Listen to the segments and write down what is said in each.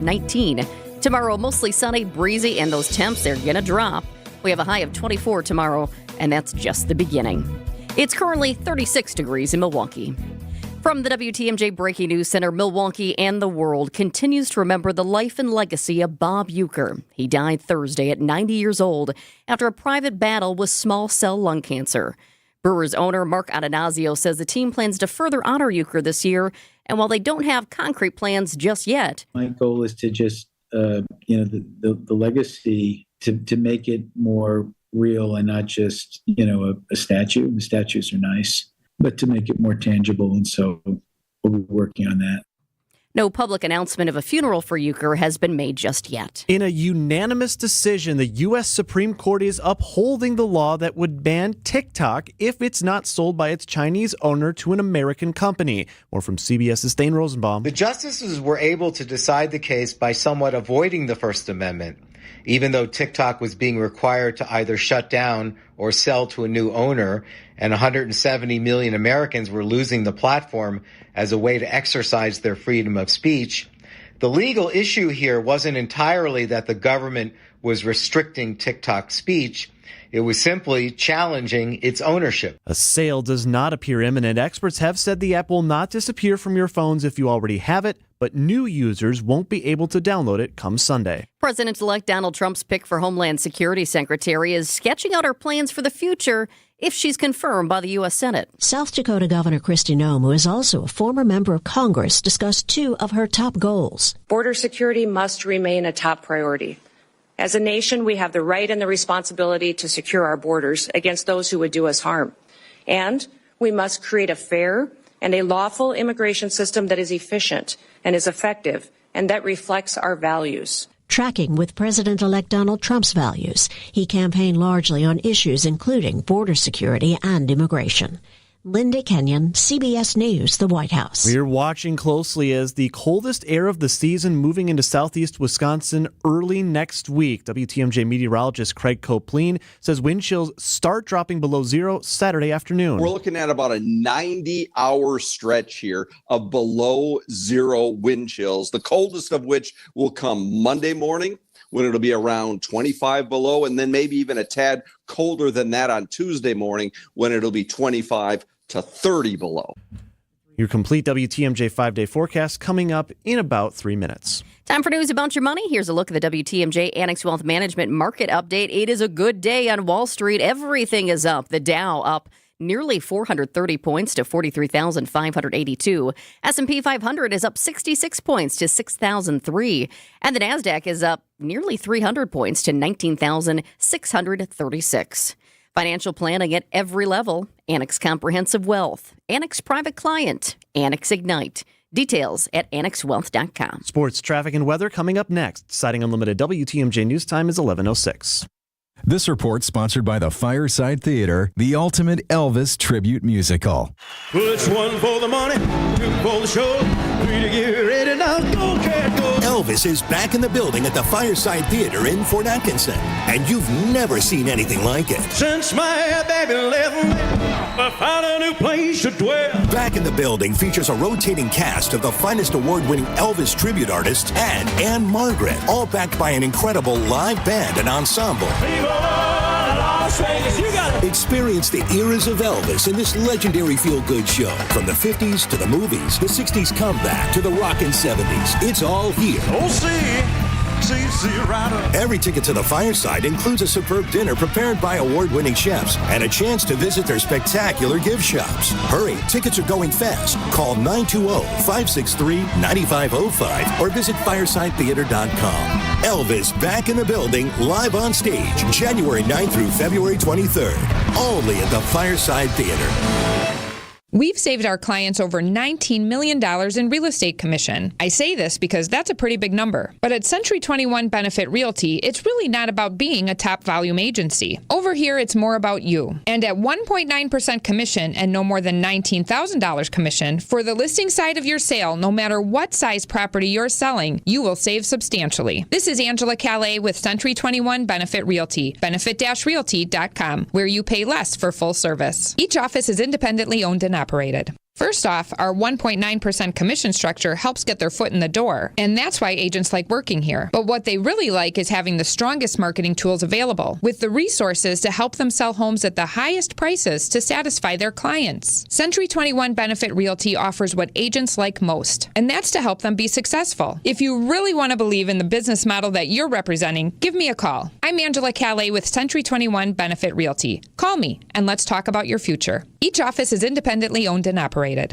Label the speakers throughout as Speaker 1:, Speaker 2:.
Speaker 1: 19. Tomorrow, mostly sunny, breezy, and those temps, they're going to drop. We have a high of 24 tomorrow, and that's just the beginning. It's currently 36 degrees in Milwaukee. From the WTMJ Breaking News Center, Milwaukee and the world continues to remember the life and legacy of Bob Uecker. He died Thursday at 90 years old after a private battle with small cell lung cancer. Brewers owner Mark Atanasio says the team plans to further honor Uecker this year, and while they don't have concrete plans just yet,
Speaker 2: my goal is to just, the legacy to make it more real and not just, a statue. The statues are nice, but to make it more tangible. And so we'll be working on that.
Speaker 1: No public announcement of a funeral for Uecker has been made just yet.
Speaker 3: In a unanimous decision, the U.S. Supreme Court is upholding the law that would ban TikTok if it's not sold by its Chinese owner to an American company. More from CBS's Thane Rosenbaum.
Speaker 4: The justices were able to decide the case by somewhat avoiding the First Amendment, even though TikTok was being required to either shut down or sell to a new owner, and 170 million Americans were losing the platform as a way to exercise their freedom of speech. The legal issue here wasn't entirely that the government was restricting TikTok speech. It was simply challenging its ownership.
Speaker 3: A sale does not appear imminent. Experts have said the app will not disappear from your phones if you already have it, but new users won't be able to download it come Sunday.
Speaker 1: President-elect Donald Trump's pick for Homeland Security Secretary is sketching out her plans for the future if she's confirmed by the U.S. Senate.
Speaker 5: South Dakota Governor Kristi Noem, who is also a former member of Congress, discussed two of her top goals.
Speaker 6: Border security must remain a top priority. As a nation, we have the right and the responsibility to secure our borders against those who would do us harm. And we must create a fair and a lawful immigration system that is efficient and is effective and that reflects our values.
Speaker 5: Tracking with President-elect Donald Trump's values, he campaigned largely on issues including border security and immigration. Linda Kenyon, CBS News, the White House.
Speaker 3: We're watching closely as the coldest air of the season moving into southeast Wisconsin early next week. WTMJ meteorologist Craig Copleen says wind chills start dropping below zero Saturday afternoon.
Speaker 7: We're looking at about a 90-hour stretch here of below zero wind chills, the coldest of which will come Monday morning, when it'll be around 25 below, and then maybe even a tad colder than that on Tuesday morning when it'll be 25 to 30 below.
Speaker 3: Your complete WTMJ 5-day forecast coming up in about 3 minutes.
Speaker 1: Time for news about your money. Here's a look at the WTMJ Annex Wealth Management Market Update. It is a good day on Wall Street. Everything is up. The Dow up nearly 430 points to 43,582. S&P 500 is up 66 points to 6,003. And the NASDAQ is up nearly 300 points to 19,636. Financial planning at every level. Annex Comprehensive Wealth. Annex Private Client. Annex Ignite. Details at annexwealth.com.
Speaker 3: Sports, traffic, and weather coming up next. Citing Unlimited WTMJ News Time is 11:06.
Speaker 8: This report sponsored by the Fireside Theater, the ultimate Elvis tribute musical.
Speaker 9: Push one for the money, two for the show, three to get ready now. Go, cat, go.
Speaker 10: Elvis is back in the building at the Fireside Theater in Fort Atkinson, and you've never seen anything like it.
Speaker 9: Since my baby left me, I found a new place to dwell.
Speaker 10: Back in the building features a rotating cast of the finest award-winning Elvis tribute artists and Anne Margaret, all backed by an incredible live band and ensemble. Experience the eras of Elvis in this legendary feel-good show. From the 50s to the movies, the 60s comeback to the rockin' 70s. It's all here.
Speaker 9: Oh, see, right.
Speaker 10: Every ticket to the Fireside includes a superb dinner prepared by award-winning chefs and a chance to visit their spectacular gift shops. Hurry, tickets are going fast. Call 920-563-9505 or visit firesidetheater.com. Elvis back in the building, live on stage, January 9th through February 23rd. Only at the Fireside Theater.
Speaker 11: We've saved our clients over $19 million in real estate commission. I say this because that's a pretty big number. But at Century 21 Benefit Realty, it's really not about being a top volume agency. Over here, it's more about you. And at 1.9% commission and no more than $19,000 commission for the listing side of your sale, no matter what size property you're selling, you will save substantially. This is Angela Calais with Century 21 Benefit Realty, benefit-realty.com, where you pay less for full service. Each office is independently owned and operated. First off, our 1.9% commission structure helps get their foot in the door, and that's why agents like working here. But what they really like is having the strongest marketing tools available, with the resources to help them sell homes at the highest prices to satisfy their clients. Century 21 Benefit Realty offers what agents like most, and that's to help them be successful. If you really want to believe in the business model that you're representing, give me a call. I'm Angela Calais with Century 21 Benefit Realty. Call me, and let's talk about your future. Each office is independently owned and operated.
Speaker 1: Time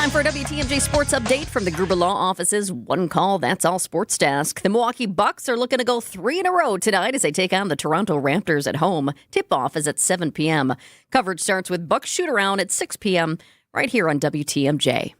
Speaker 1: for a WTMJ Sports Update from the Gruber Law Office's One Call, That's All Sports Desk. The Milwaukee Bucks are looking to go 3 in a row tonight as they take on the Toronto Raptors at home. Tip-off is at 7 p.m. Coverage starts with Bucks shoot-around at 6 p.m. right here on WTMJ.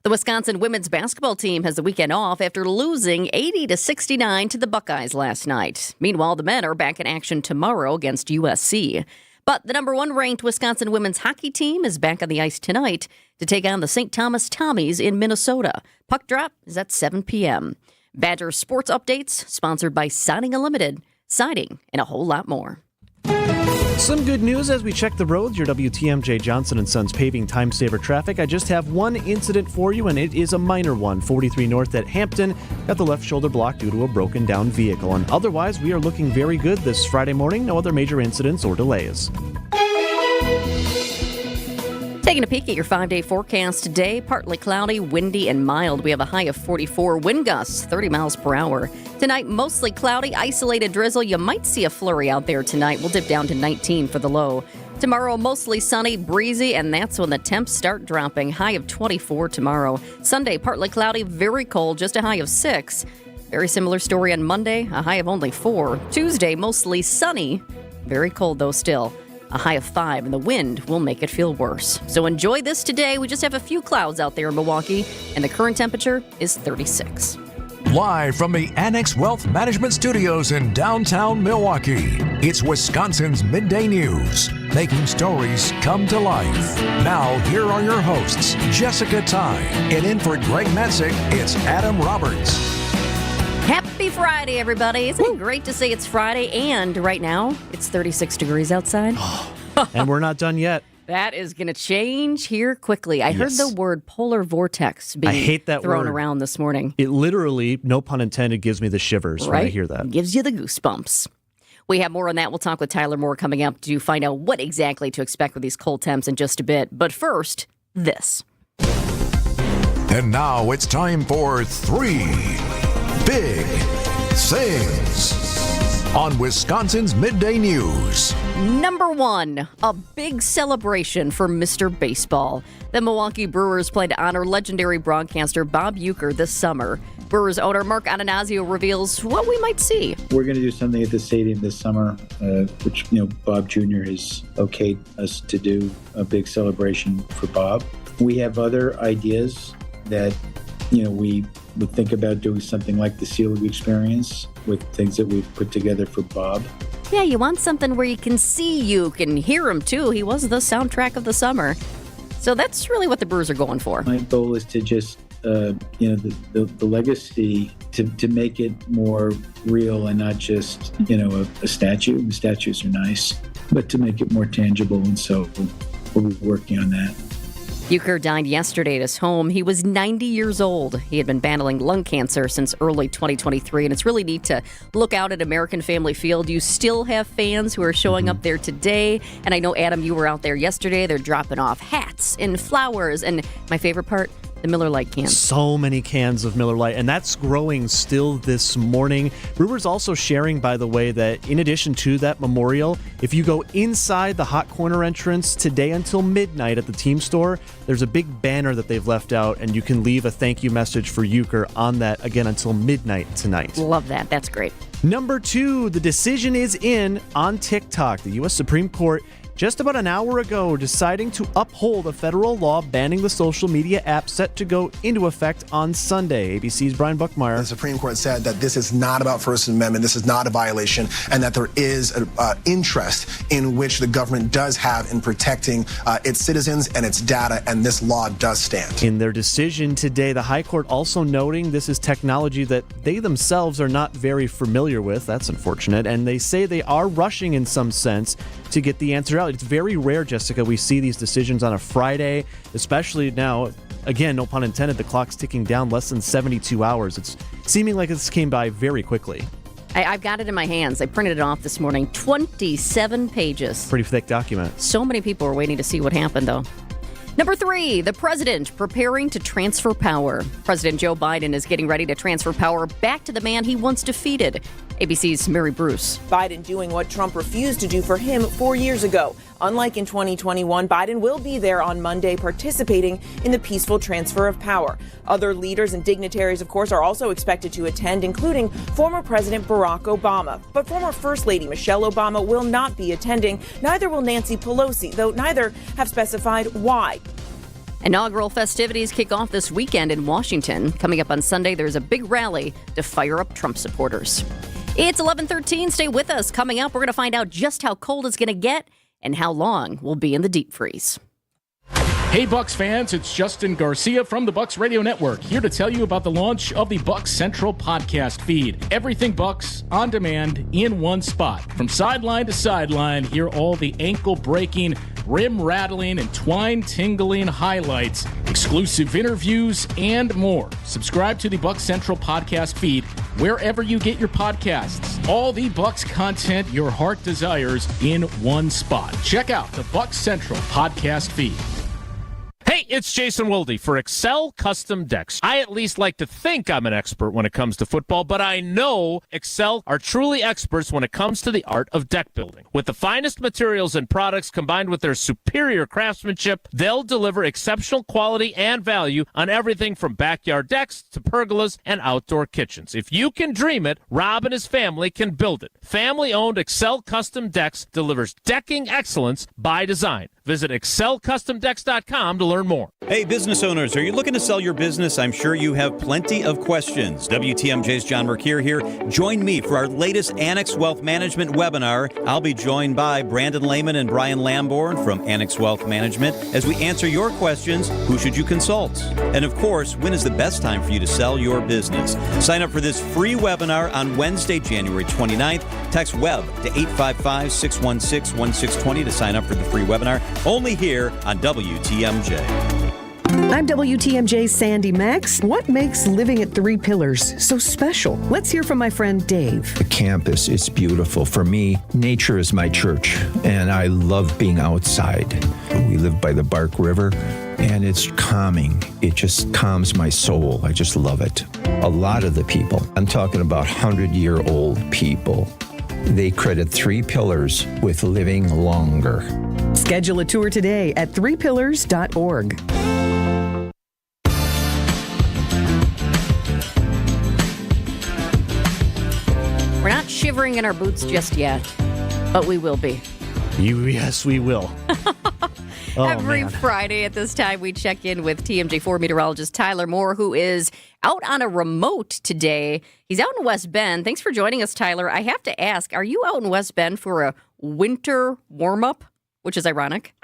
Speaker 1: The Wisconsin women's basketball team has the weekend off after losing 80-69 to the Buckeyes last night. Meanwhile, the men are back in action tomorrow against USC. But the number 1 ranked Wisconsin women's hockey team is back on the ice tonight to take on the St. Thomas Tommies in Minnesota. Puck drop is at 7 p.m. Badger Sports Updates, sponsored by Siding Unlimited. Siding and a whole lot more.
Speaker 3: Some good news as we check the roads. Your WTMJ Johnson & Sons paving time-saver traffic. I just have one incident for you, and it is a minor one. 43 north at Hampton. Got the left shoulder blocked due to a broken-down vehicle. And otherwise, we are looking very good this Friday morning. No other major incidents or delays.
Speaker 1: Taking a peek at your 5-day forecast today, partly cloudy, windy, and mild. We have a high of 44, wind gusts 30 miles per hour. Tonight, mostly cloudy, isolated drizzle. You might see a flurry out there tonight. We'll dip down to 19 for the low. Tomorrow, mostly sunny, breezy, and that's when the temps start dropping. High of 24 tomorrow. Sunday, partly cloudy, very cold, just a high of 6. Very similar story on Monday, a high of only 4. Tuesday, mostly sunny, very cold though still. A high of 5, and the wind will make it feel worse. So enjoy this today. We just have a few clouds out there in Milwaukee, and the current temperature is 36.
Speaker 12: Live from the Annex Wealth Management Studios in downtown Milwaukee, it's Wisconsin's Midday News, making stories come to life. Now, here are your hosts, Jessica Tighe, and in for Greg Matzik, it's Adam Roberts.
Speaker 1: Happy Friday, everybody. Isn't it great to say it's Friday? And right now, it's 36 degrees outside.
Speaker 3: And we're not done yet.
Speaker 1: That is going to change here quickly. I heard the word polar vortex being
Speaker 3: I hate that
Speaker 1: thrown
Speaker 3: word.
Speaker 1: around this morning.
Speaker 3: It literally, no pun intended, gives me the shivers when I hear that.
Speaker 1: It gives you the goosebumps. We have more on that. We'll talk with Tyler Moore coming up to find out what exactly to expect with these cold temps in just a bit. But first, this.
Speaker 12: And now it's time for 3 Big Things on Wisconsin's Midday News.
Speaker 1: Number 1, a big celebration for Mr. Baseball. The Milwaukee Brewers plan to honor legendary broadcaster Bob Uecker this summer. Brewers owner Mark Atanasio reveals what we might see.
Speaker 2: We're going to do something at the stadium this summer, which, Bob Jr. has okayed us to do a big celebration for Bob. We have other ideas that, we would think about doing something like the Sea League experience with things that we've put together for Bob.
Speaker 1: Yeah, you want something where you can see you, can hear him too. He was the soundtrack of the summer. So that's really what the Brewers are going for.
Speaker 2: My goal is to just, the legacy, to make it more real and not just, a statue. The statues are nice, but to make it more tangible. And so we'll be working on that.
Speaker 1: Uecker died yesterday at his home. He was 90 years old. He had been battling lung cancer since early 2023, and it's really neat to look out at American Family Field. You still have fans who are showing up there today, and I know, Adam, you were out there yesterday. They're dropping off hats and flowers, and my favorite part, the Miller Lite cans.
Speaker 3: So many cans of Miller Lite, and that's growing still this morning. Brewers also sharing, by the way, that in addition to that memorial, if you go inside the hot corner entrance today until midnight at the team store, there's a big banner that they've left out, and you can leave a thank you message for Uecker on that again until midnight tonight.
Speaker 1: Love that. That's great.
Speaker 3: Number 2, the decision is in on TikTok. The U.S. Supreme Court just about an hour ago deciding to uphold a federal law banning the social media app set to go into effect on Sunday. ABC's Brian Buckmeyer.
Speaker 13: The Supreme Court said that this is not about First Amendment, this is not a violation, and that there is an interest in which the government does have in protecting its citizens and its data, and this law does stand.
Speaker 3: In their decision today, the High Court also noting this is technology that they themselves are not very familiar with. That's unfortunate. And they say they are rushing in some sense to get the answer out. It's very rare, Jessica, we see these decisions on a Friday, especially now. Again, no pun intended, the clock's ticking down less than 72 hours. It's seeming like this came by very quickly.
Speaker 1: I've got it in my hands. I printed it off this morning. 27 pages.
Speaker 3: Pretty thick document.
Speaker 1: So many people are waiting to see what happened, though. Number 3, the president preparing to transfer power. President Joe Biden is getting ready to transfer power back to the man he once defeated. ABC's Mary Bruce.
Speaker 14: Biden doing what Trump refused to do for him 4 years ago. Unlike in 2021, Biden will be there on Monday participating in the peaceful transfer of power. Other leaders and dignitaries, of course, are also expected to attend, including former President Barack Obama. But former First Lady Michelle Obama will not be attending. Neither will Nancy Pelosi, though neither have specified why.
Speaker 1: Inaugural festivities kick off this weekend in Washington. Coming up on Sunday, there's a big rally to fire up Trump supporters. It's 11:13. Stay with us. Coming up, we're going to find out just how cold it's going to get and how long we'll be in the deep freeze.
Speaker 15: Hey Bucks fans, it's Justin Garcia from the Bucks Radio Network, here to tell you about the launch of the Bucks Central podcast feed. Everything Bucks, on demand, in one spot. From sideline to sideline, hear all the ankle-breaking, rim-rattling, and twine-tingling highlights, exclusive interviews, and more. Subscribe to the Bucks Central podcast feed wherever you get your podcasts. All the Bucks content your heart desires in one spot. Check out the Bucks Central podcast feed.
Speaker 16: Hey, it's Jason Wilde for Excel Custom Decks. I at least like to think I'm an expert when it comes to football, but I know Excel are truly experts when it comes to the art of deck building. With the finest materials and products combined with their superior craftsmanship, they'll deliver exceptional quality and value on everything from backyard decks to pergolas and outdoor kitchens. If you can dream it, Rob and his family can build it. Family-owned Excel Custom Decks delivers decking excellence by design. Visit excelcustomdecks.com to learn more.
Speaker 17: Hey, business owners, are you looking to sell your business? I'm sure you have plenty of questions. WTMJ's John Mercure here. Join me for our latest Annex Wealth Management webinar. I'll be joined by Brandon Lehman and Brian Lamborn from Annex Wealth Management as we answer your questions. Who should you consult? And of course, when is the best time for you to sell your business? Sign up for this free webinar on Wednesday, January 29th. Text WEB to 855-616-1620 to sign up for the free webinar. Only here on WTMJ.
Speaker 18: I'm WTMJ's Sandy Max. What makes living at Three Pillars so special? Let's hear from my friend Dave.
Speaker 19: The campus is beautiful. For me, nature is my church, and I love being outside. We live by the Bark River, and it's calming. It just calms my soul. I just love it. A lot of the people, I'm talking about 100-year-old people, they credit Three Pillars with living longer.
Speaker 18: Schedule a tour today at threepillars.org.
Speaker 1: We're not shivering in our boots just yet, but we will be.
Speaker 3: Yes, we will.
Speaker 1: Every Friday at this time, we check in with TMJ4 meteorologist Tyler Moore, who is out on a remote today. He's out in West Bend. Thanks for joining us, Tyler. I have to ask, are you out in West Bend for a winter warm-up, which is ironic?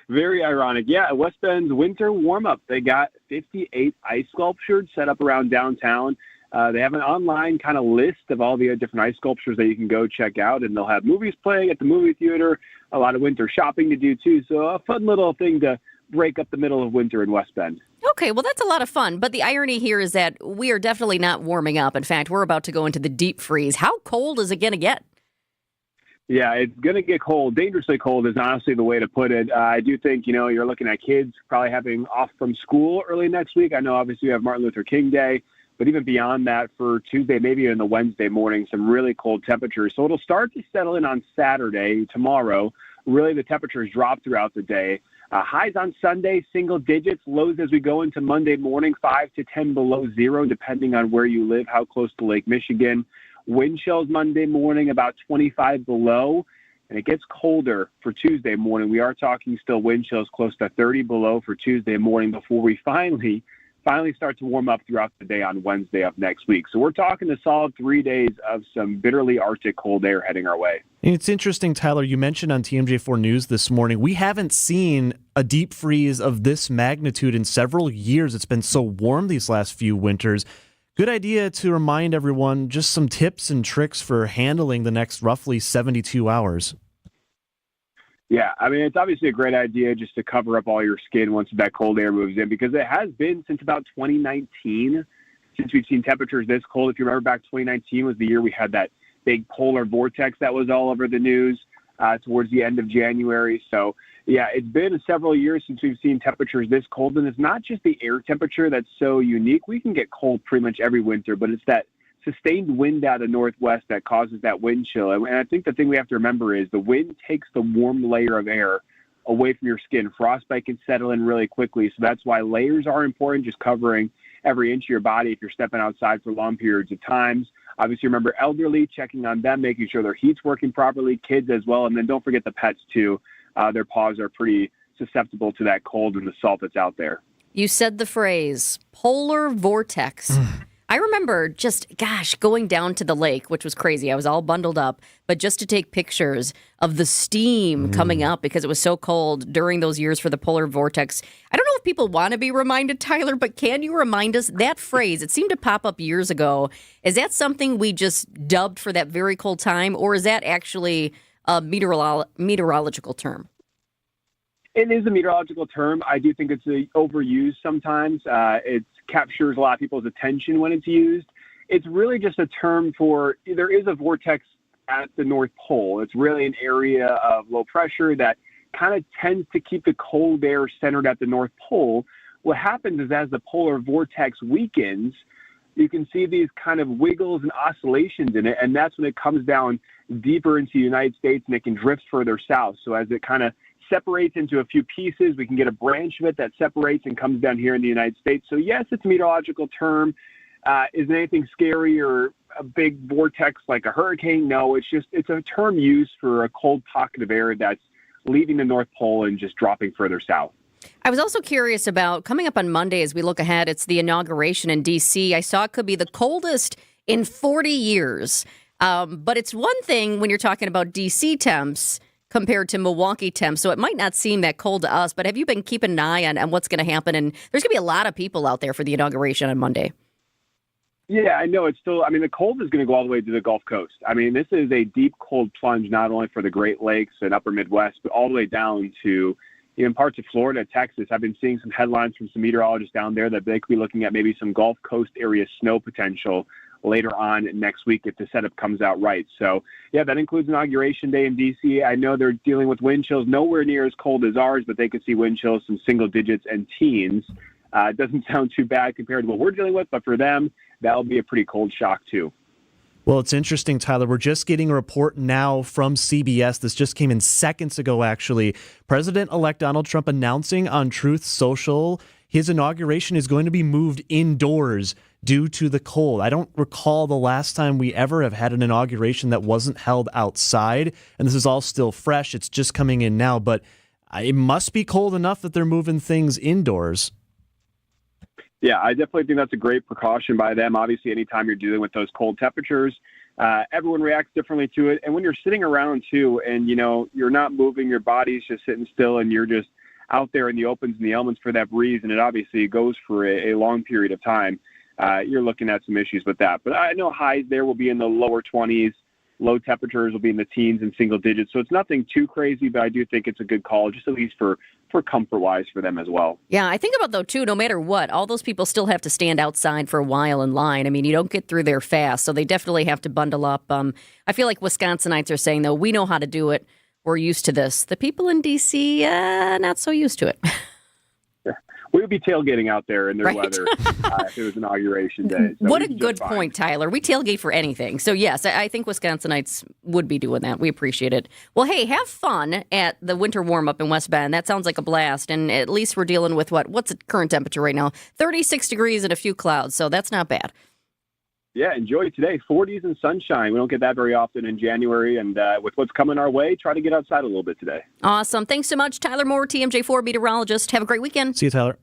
Speaker 20: Very ironic. Yeah, West Bend's winter warm-up. They got 58 ice sculptures set up around downtown. They have an online kind of list of all the different ice sculptures that you can go check out, and they'll have movies playing at the movie theater, a lot of winter shopping to do too. So a fun little thing to break up the middle of winter in West Bend.
Speaker 1: Okay, well, that's a lot of fun. But the irony here is that we are definitely not warming up. In fact, we're about to go into the deep freeze. How cold is it going to get?
Speaker 20: Yeah, it's going to get cold. Dangerously cold is honestly the way to put it. I do think, you're looking at kids probably having off from school early next week. I know obviously you have Martin Luther King Day. But even beyond that, for Tuesday, maybe even the Wednesday morning, some really cold temperatures. So it'll start to settle in on Saturday, tomorrow. Really, the temperatures drop throughout the day. Highs on Sunday, single digits. Lows as we go into Monday morning, 5 to 10 below zero, depending on where you live, how close to Lake Michigan. Wind chills Monday morning, about 25 below. And it gets colder for Tuesday morning. We are talking still wind chills close to 30 below for Tuesday morning before we finally start to warm up throughout the day on Wednesday of next week. So we're talking a solid 3 days of some bitterly Arctic cold air heading our way.
Speaker 3: It's interesting, Tyler, you mentioned on TMJ4 News this morning, we haven't seen a deep freeze of this magnitude in several years. It's been so warm these last few winters. Good idea to remind everyone just some tips and tricks for handling the next roughly 72 hours.
Speaker 20: Yeah, I mean, it's obviously a great idea just to cover up all your skin once that cold air moves in, because it has been since about 2019 since we've seen temperatures this cold. If you remember back, 2019 was the year we had that big polar vortex that was all over the news towards the end of January. So, yeah, it's been several years since we've seen temperatures this cold, and it's not just the air temperature that's so unique. We can get cold pretty much every winter, but it's that sustained wind out of the northwest that causes that wind chill. And I think the thing we have to remember is the wind takes the warm layer of air away from your skin. Frostbite can settle in really quickly, so that's why layers are important, just covering every inch of your body if you're stepping outside for long periods of times. Obviously, remember elderly, checking on them, making sure their heat's working properly, kids as well, and then don't forget the pets too. Their paws are pretty susceptible to that cold and the salt that's out there.
Speaker 1: You said the phrase, polar vortex. I remember going down to the lake, which was crazy. I was all bundled up, but just to take pictures of the steam coming up because it was so cold during those years for the polar vortex. I don't know if people want to be reminded, Tyler, but can you remind us that phrase? It seemed to pop up years ago. Is that something we just dubbed for that very cold time, or is that actually a meteorological term?
Speaker 20: It is a meteorological term. I do think it's overused sometimes. It captures a lot of people's attention when it's used. It's really just a term for, there is a vortex at the North Pole. It's really an area of low pressure that kind of tends to keep the cold air centered at the North Pole. What happens is as the polar vortex weakens, you can see these kind of wiggles and oscillations in it, and that's when it comes down deeper into the United States and it can drift further south. So as it kind of separates into a few pieces, we can get a branch of it that separates and comes down here in the United States. So yes, it's a meteorological term. Is it anything scary or a big vortex like a hurricane? No, it's a term used for a cold pocket of air that's leaving the North Pole and just dropping further south.
Speaker 1: I was also curious about coming up on Monday as we look ahead. It's the inauguration in D.C. I saw it could be the coldest in 40 years. But it's one thing when you're talking about D.C. temps compared to Milwaukee temps, so it might not seem that cold to us, but have you been keeping an eye on what's going to happen? And there's going to be a lot of people out there for the inauguration on Monday.
Speaker 20: Yeah, I know. The cold is going to go all the way to the Gulf Coast. I mean, this is a deep cold plunge, not only for the Great Lakes and upper Midwest, but all the way down to even parts of Florida, Texas. I've been seeing some headlines from some meteorologists down there that they could be looking at maybe some Gulf Coast area snow potential later on next week if the setup comes out right. So, yeah, that includes Inauguration Day in D.C. I know they're dealing with wind chills nowhere near as cold as ours, but they could see wind chills some single digits and teens. It doesn't sound too bad compared to what we're dealing with, but for them, that'll be a pretty cold shock too.
Speaker 3: Well, it's interesting, Tyler. We're just getting a report now from CBS. This just came in seconds ago, actually. President-elect Donald Trump announcing on Truth Social his inauguration is going to be moved indoors due to the cold. I don't recall the last time we ever have had an inauguration that wasn't held outside, and this is all still fresh. It's just coming in now, but it must be cold enough that they're moving things indoors.
Speaker 20: Yeah, I definitely think that's a great precaution by them. Obviously, anytime you're dealing with those cold temperatures, everyone reacts differently to it. And when you're sitting around, too, and, you're not moving, your body's just sitting still, and you're just out there in the opens and the elements for that breeze, and it obviously goes for a long period of time, you're looking at some issues with that. But I know highs there will be in the lower 20s. Low temperatures will be in the teens and single digits. So it's nothing too crazy, but I do think it's a good call, just at least for comfort-wise for them as well.
Speaker 1: Yeah, I think about, though, too, no matter what, all those people still have to stand outside for a while in line. I mean, you don't get through there fast, so they definitely have to bundle up. I feel like Wisconsinites are saying, though, we know how to do it. We're used to this. The people in D.C., not so used to it.
Speaker 20: We would be tailgating out there in their weather if it was Inauguration Day. So
Speaker 1: what a good point, Tyler. We tailgate for anything. So, yes, I think Wisconsinites would be doing that. We appreciate it. Well, hey, have fun at the winter warm-up in West Bend. That sounds like a blast. And at least we're dealing with what's the current temperature right now? 36 degrees and a few clouds, so that's not bad.
Speaker 20: Yeah, enjoy today. 40s and sunshine. We don't get that very often in January. And with what's coming our way, try to get outside a little bit today.
Speaker 1: Awesome. Thanks so much, Tyler Moore, TMJ4 meteorologist. Have a great weekend.
Speaker 3: See you, Tyler.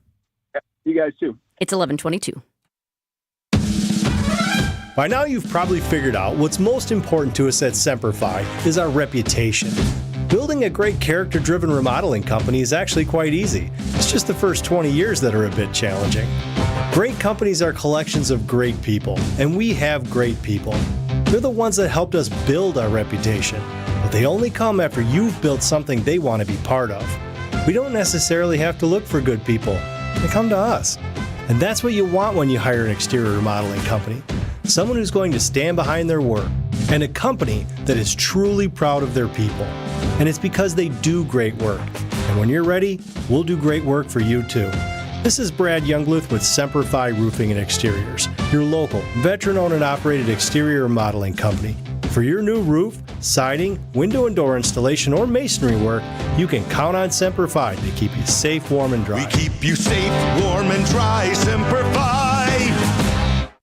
Speaker 20: Yeah, you guys, too.
Speaker 1: It's 11:22.
Speaker 21: By now, you've probably figured out what's most important to us at Semperfi is our reputation. Building a great character-driven remodeling company is actually quite easy. It's just the first 20 years that are a bit challenging. Great companies are collections of great people, and we have great people. They're the ones that helped us build our reputation, but but they only come after you've built something they want to be part of. We don't necessarily have to look for good people. They come to us. And that's what you want when you hire an exterior remodeling company. Someone who's going to stand behind their work, and a company that is truly proud of their people. And it's because they do great work. And when you're ready, we'll do great work for you too. This is Brad Youngluth with Semper Fi Roofing and Exteriors, your local, veteran-owned and operated exterior remodeling company. For your new roof, siding, window and door installation, or masonry work, you can count on Semper Fi to keep you safe, warm, and dry.
Speaker 4: We keep you safe, warm, and dry, Semper Fi.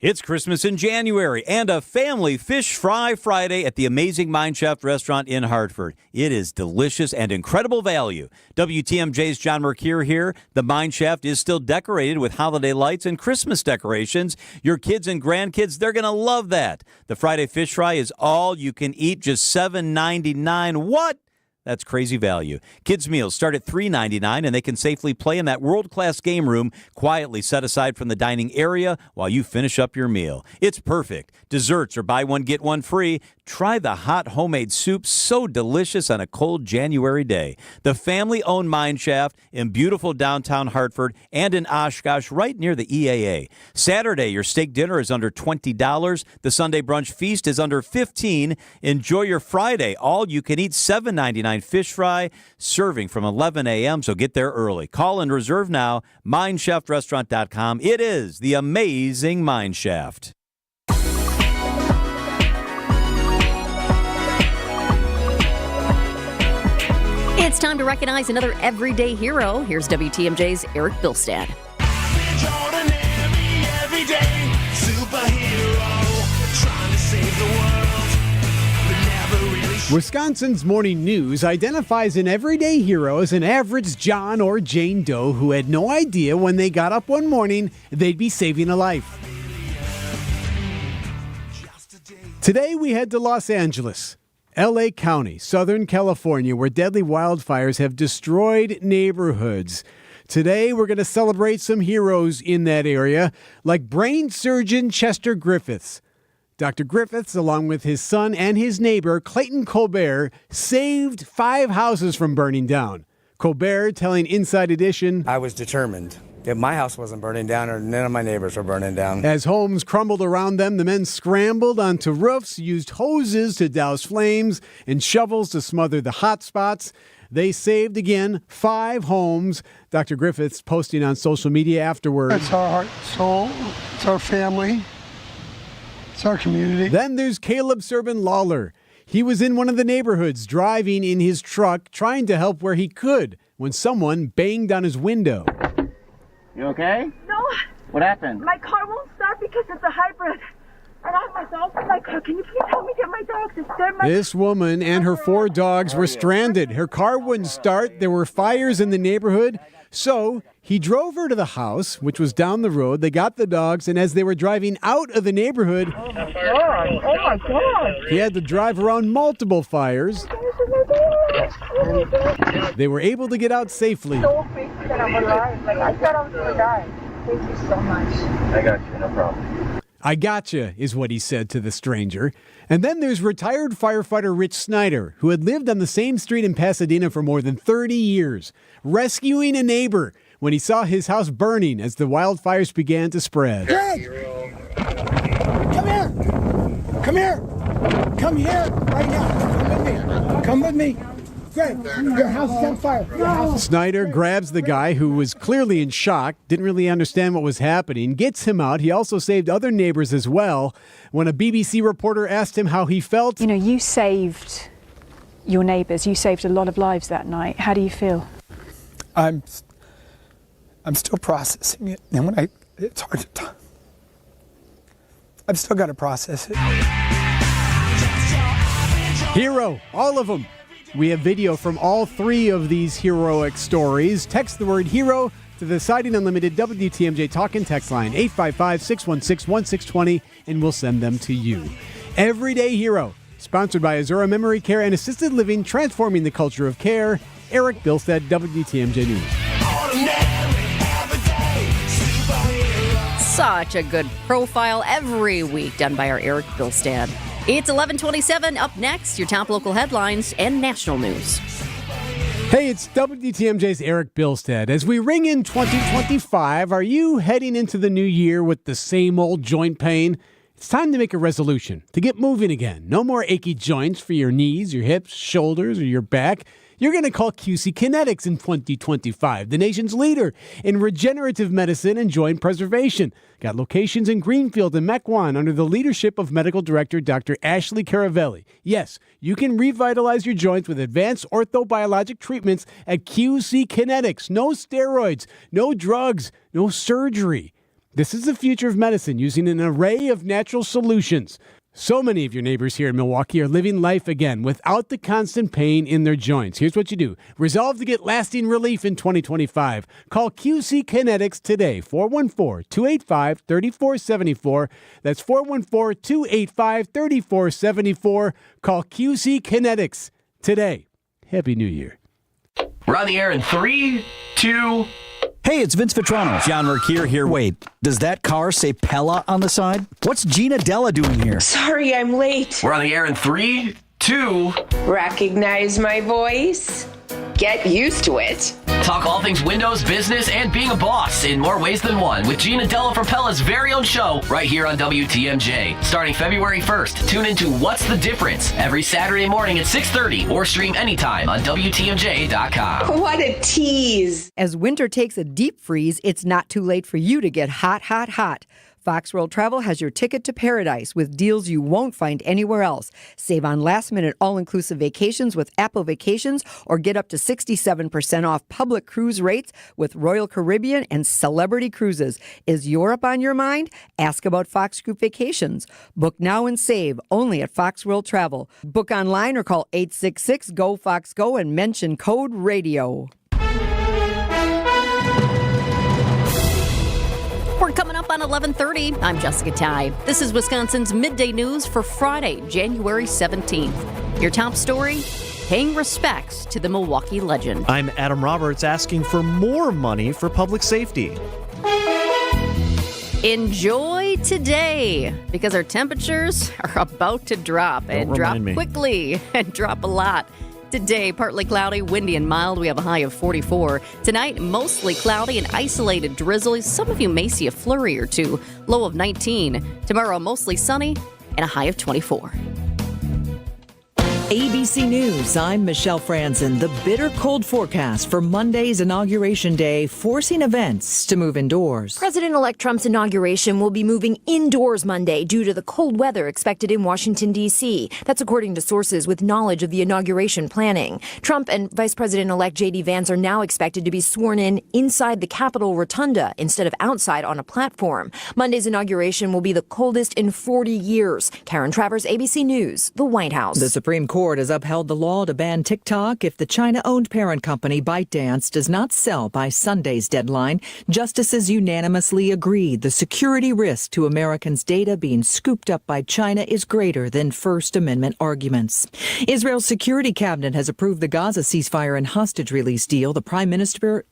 Speaker 17: It's Christmas in January and a family fish fry Friday at the amazing Mine Shaft restaurant in Hartford. It is delicious and incredible value. WTMJ's John Mercure here. The Mine Shaft is still decorated with holiday lights and Christmas decorations. Your kids and grandkids, they're going to love that. The Friday fish fry is all you can eat, just $7.99. What? That's crazy value. Kids' meals start at $3.99, and they can safely play in that world-class game room quietly set aside from the dining area while you finish up your meal. It's perfect. Desserts are buy one, get one free. Try the hot homemade soup, so delicious on a cold January day. The family-owned Mine Shaft in beautiful downtown Hartford and in Oshkosh right near the EAA. Saturday, your steak dinner is under $20. The Sunday brunch feast is under $15. Enjoy your Friday all-you-can-eat $7.99 fish fry, serving from 11 a.m., so get there early. Call and reserve now, MineShaftRestaurant.com. It is the amazing Mine Shaft.
Speaker 1: It's time to recognize another everyday hero. Here's WTMJ's Eric Bilstad.
Speaker 4: Every day, superhero, trying to save the world, but never really.
Speaker 22: Wisconsin's Morning News identifies an everyday hero as an average John or Jane Doe who had no idea when they got up one morning they'd be saving a life. Today we head to Los Angeles, LA County, Southern California, where deadly wildfires have destroyed neighborhoods. Today, we're going to celebrate some heroes in that area, like brain surgeon Chester Griffiths. Dr. Griffiths, along with his son and his neighbor, Clayton Colbert, saved 5 houses from burning down. Colbert telling Inside Edition,
Speaker 23: I was determined. If my house wasn't burning down, or none of my neighbors were burning down.
Speaker 22: As homes crumbled around them, the men scrambled onto roofs, used hoses to douse flames, and shovels to smother the hot spots. They saved, again, 5 homes. Dr. Griffiths posting on social media afterwards.
Speaker 24: It's our heart, soul, it's our family, it's our community.
Speaker 22: Then there's Caleb Serban Lawler. He was in one of the neighborhoods, driving in his truck, trying to help where he could, when someone banged on his window.
Speaker 25: You okay?
Speaker 26: No.
Speaker 25: What happened?
Speaker 26: My car won't start because it's a hybrid. And I have my dogs in my car. Can you please help me get my dogs?
Speaker 22: This woman and her 4 dogs were stranded. Her car wouldn't start. There were fires in the neighborhood. So he drove her to the house, which was down the road. They got the dogs, and as they were driving out of the neighborhood,
Speaker 26: Oh my God.
Speaker 22: he had to drive around multiple fires. They were able to get out safely.
Speaker 26: So grateful that I'm alive. Like, I thought I was going to die. Thank you so much.
Speaker 25: I got you, no problem.
Speaker 22: I gotcha, is what he said to the stranger. And then there's retired firefighter Rich Snyder, who had lived on the same street in Pasadena for more than 30 years, rescuing a neighbor when he saw his house burning as the wildfires began to spread.
Speaker 24: Greg! Come here! Come here! Come here right now! Come with me! Greg, your house is on fire.
Speaker 22: Snyder grabs the guy who was clearly in shock, didn't really understand what was happening, gets him out. He also saved other neighbors as well. When a BBC reporter asked him how he felt,
Speaker 27: You know, you saved your neighbors. You saved a lot of lives that night. How do you feel?
Speaker 24: I'm still processing it. And it's hard to talk. I've still got to process it.
Speaker 22: Hero, all of them. We have video from all 3 of these heroic stories. Text the word hero to the Siding Unlimited WTMJ Talk and Text line 855-616-1620, and we'll send them to you. Everyday Hero, sponsored by Azura Memory Care and Assisted Living, transforming the culture of care. Eric Bilstead, WTMJ News.
Speaker 1: Such a good profile every week done by our Eric Bilstad. It's 11:27. Up next, your top local headlines and national news.
Speaker 22: Hey, it's WTMJ's Eric Bilstead. As we ring in 2025, are you heading into the new year with the same old joint pain? It's time to make a resolution, to get moving again. No more achy joints for your knees, your hips, shoulders, or your back. You're going to call QC Kinetics in 2025, the nation's leader in regenerative medicine and joint preservation. Got locations in Greenfield and Mequon under the leadership of Medical Director Dr. Ashley Caravelli. Yes, you can revitalize your joints with advanced orthobiologic treatments at QC Kinetics. No steroids, no drugs, no surgery. This is the future of medicine using an array of natural solutions. So many of your neighbors here in Milwaukee are living life again without the constant pain in their joints. Here's what you do. Resolve to get lasting relief in 2025. Call QC Kinetics today, 414-285-3474. That's 414-285-3474. Call QC Kinetics today. Happy New Year.
Speaker 5: We're on the air in 3, 2...
Speaker 6: Hey, it's Vince Vitrano. John Mercure here. Wait, does that car say Pella on the side? What's Gina Della doing here?
Speaker 7: Sorry, I'm late.
Speaker 5: We're on the air in 3, 2...
Speaker 7: Recognize my voice? Get used to it.
Speaker 5: Talk all things Windows, business, and being a boss in more ways than one with Gina Della from Pella's very own show right here on WTMJ. Starting February 1st, tune into What's the Difference every Saturday morning at 6:30 or stream anytime on WTMJ.com.
Speaker 7: What a tease.
Speaker 8: As winter takes a deep freeze, it's not too late for you to get hot, hot, hot. Fox World Travel has your ticket to paradise with deals you won't find anywhere else. Save on last-minute all-inclusive vacations with Apple Vacations or get up to 67% off public cruise rates with Royal Caribbean and Celebrity Cruises. Is Europe on your mind? Ask about Fox Group Vacations. Book now and save only at Fox World Travel. Book online or call 866-GO-FOX-GO and mention code RADIO.
Speaker 1: We're coming up on 11:30. I'm Jessica Tighe. This is Wisconsin's Midday News for Friday, January 17th. Your top story, paying respects to the Milwaukee legend.
Speaker 3: I'm Adam Roberts asking for more money for public safety.
Speaker 1: Enjoy today because our temperatures are about to drop and drop quickly and drop a lot. Today, partly cloudy, windy, and mild. We have a high of 44. Tonight, mostly cloudy and isolated drizzle. Some of you may see a flurry or two. Low of 19. Tomorrow, mostly sunny and a high of 24.
Speaker 9: ABC News, I'm Michelle Franzen. The bitter cold forecast for Monday's Inauguration Day, forcing events to move indoors.
Speaker 10: President-elect Trump's inauguration will be moving indoors Monday due to the cold weather expected in Washington, D.C. That's according to sources with knowledge of the inauguration planning. Trump and Vice President-elect J.D. Vance are now expected to be sworn in inside the Capitol Rotunda instead of outside on a platform. Monday's inauguration will be the coldest in 40 years. Karen Travers, ABC News, the White House.
Speaker 9: The Supreme Court has upheld the law to ban TikTok if the China-owned parent company ByteDance does not sell by Sunday's deadline. Justices unanimously agreed the security risk to Americans' data being scooped up by China is greater than First Amendment arguments. Israel's security cabinet has approved the Gaza ceasefire and hostage release deal. The Prime Minister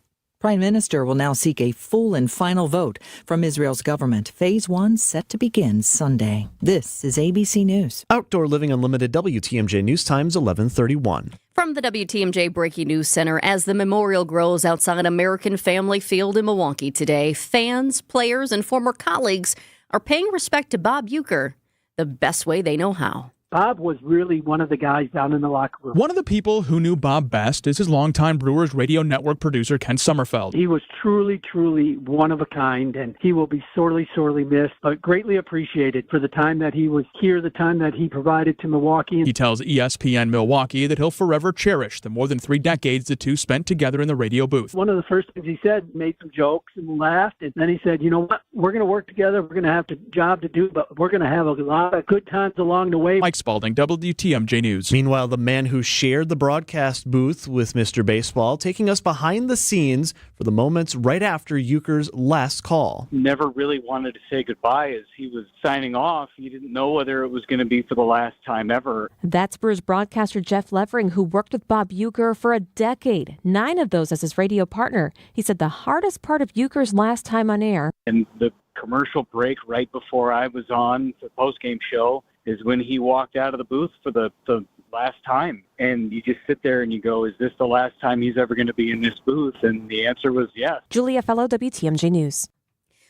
Speaker 9: will now seek a full and final vote from Israel's government. Phase 1 set to begin Sunday. This is ABC News.
Speaker 3: Outdoor Living Unlimited, WTMJ News Times, 11:31.
Speaker 1: From the WTMJ Breaking News Center, as the memorial grows outside American Family Field in Milwaukee today, fans, players, and former colleagues are paying respect to Bob Uecker the best way they know how.
Speaker 11: Bob was really one of the guys down in the locker room.
Speaker 28: One of the people who knew Bob best is his longtime Brewers Radio Network producer, Ken Sommerfeld.
Speaker 11: He was truly, truly one of a kind, and he will be sorely, sorely missed, but greatly appreciated for the time that he was here, the time that he provided to Milwaukee.
Speaker 28: He tells ESPN Milwaukee that he'll forever cherish the more than 3 decades the two spent together in the radio booth.
Speaker 11: One of the first things he said, made some jokes and laughed, and then he said, you know what, we're going to work together, we're going to have a job to do, but we're going to have a lot of good times along the way.
Speaker 28: Mike Spalding, WTMJ News.
Speaker 3: Meanwhile, the man who shared the broadcast booth with Mr. Baseball, taking us behind the scenes for the moments right after Uecker's last call.
Speaker 29: Never really wanted to say goodbye as he was signing off. He didn't know whether it was going to be for the last time ever.
Speaker 30: That's Brewers broadcaster Jeff Levering, who worked with Bob Uecker for a decade, 9 of those as his radio partner. He said the hardest part of Uecker's last time on air.
Speaker 29: And the commercial break right before I was on the postgame show, is when he walked out of the booth for the last time. And you just sit there and you go, is this the last time he's ever going to be in this booth? And the answer was yes.
Speaker 30: Julia Fellow, WTMJ News.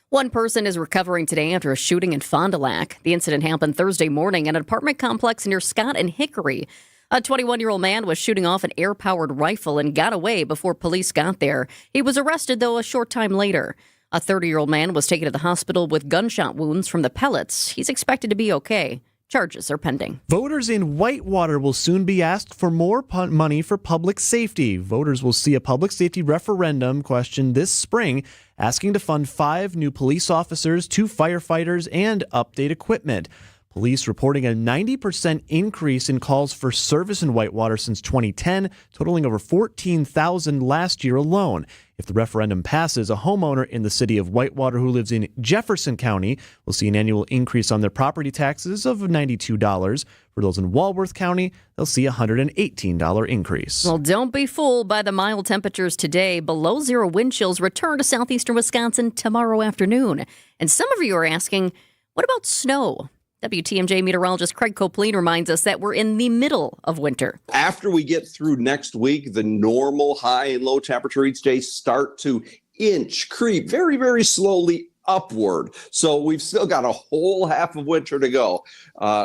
Speaker 1: One person is recovering today after a shooting in Fond du Lac. The incident happened Thursday morning at an apartment complex near Scott and Hickory. A 21-year-old man was shooting off an air-powered rifle and got away before police got there. He was arrested, though, a short time later. A 30-year-old man was taken to the hospital with gunshot wounds from the pellets. He's expected to be okay. Charges are pending.
Speaker 3: Voters in Whitewater will soon be asked for more money for public safety. Voters will see a public safety referendum question this spring asking to fund 5 new police officers, 2 firefighters, and update equipment. Police reporting a 90% increase in calls for service in Whitewater since 2010, totaling over 14,000 last year alone. If the referendum passes, a homeowner in the city of Whitewater who lives in Jefferson County will see an annual increase on their property taxes of $92. For those in Walworth County, they'll see a $118 increase.
Speaker 1: Well, don't be fooled by the mild temperatures today. Below zero wind chills return to southeastern Wisconsin tomorrow afternoon. And some of you are asking, what about snow? WTMJ meteorologist Craig Copleen reminds us that we're in the middle of winter.
Speaker 2: After we get through next week, the normal high and low temperature each day start to creep very, very slowly upward. So we've still got a whole half of winter to go.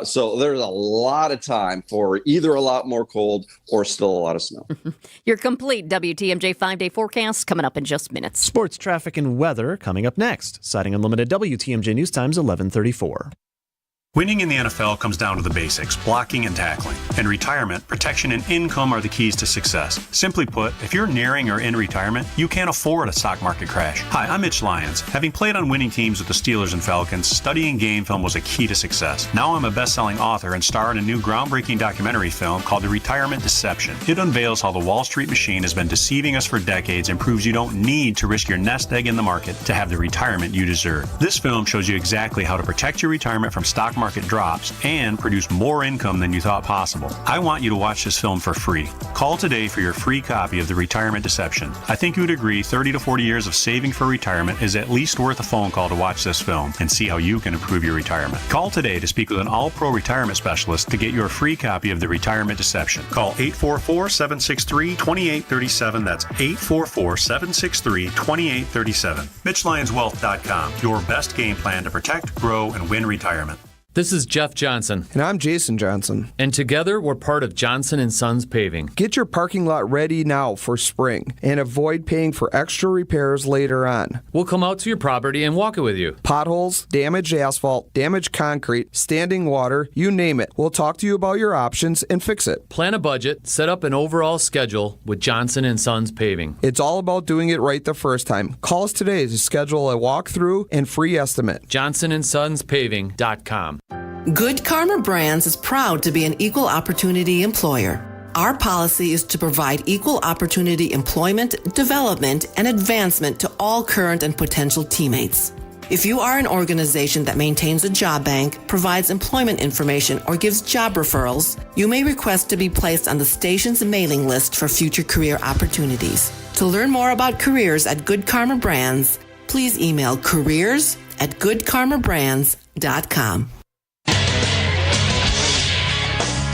Speaker 2: So there's a lot of time for either a lot more cold or still a lot of snow.
Speaker 1: Your complete WTMJ 5-day forecast coming up in just minutes.
Speaker 3: Sports, traffic, and weather coming up next. Citing Unlimited WTMJ News Times 11:34.
Speaker 12: Winning in the NFL comes down to the basics, blocking and tackling. In retirement, protection and income are the keys to success. Simply put, if you're nearing or in retirement, you can't afford a stock market crash. Hi, I'm Mitch Lyons. Having played on winning teams with the Steelers and Falcons, studying game film was a key to success. Now I'm a best-selling author and star in a new groundbreaking documentary film called The Retirement Deception. It unveils how the Wall Street machine has been deceiving us for decades and proves you don't need to risk your nest egg in the market to have the retirement you deserve. This film shows you exactly how to protect your retirement from stock market drops and produce more income than you thought possible. I want you to watch this film for free. Call today for your free copy of The Retirement Deception. I think you would agree 30 to 40 years of saving for retirement is at least worth a phone call to watch this film and see how you can improve your retirement. Call today to speak with an all-pro retirement specialist to get your free copy of The Retirement Deception. Call 844-763-2837. That's 844-763-2837. MitchLyonsWealth.com. Your best game plan to protect, grow, and win retirement.
Speaker 13: This is Jeff Johnson.
Speaker 14: And I'm Jason Johnson.
Speaker 13: And together, we're part of Johnson & Sons Paving.
Speaker 14: Get your parking lot ready now for spring and avoid paying for extra repairs later on.
Speaker 13: We'll come out to your property and walk it with you.
Speaker 14: Potholes, damaged asphalt, damaged concrete, standing water, you name it. We'll talk to you about your options and fix it.
Speaker 13: Plan a budget, set up an overall schedule with Johnson & Sons Paving.
Speaker 14: It's all about doing it right the first time. Call us today to schedule a walkthrough and free estimate.
Speaker 13: JohnsonandSonsPaving.com.
Speaker 15: Good Karma Brands is proud to be an equal opportunity employer. Our policy is to provide equal opportunity employment, development, and advancement to all current and potential teammates. If you are an organization that maintains a job bank, provides employment information, or gives job referrals, you may request to be placed on the station's mailing list for future career opportunities. To learn more about careers at Good Karma Brands, please email careers@goodkarmabrands.com.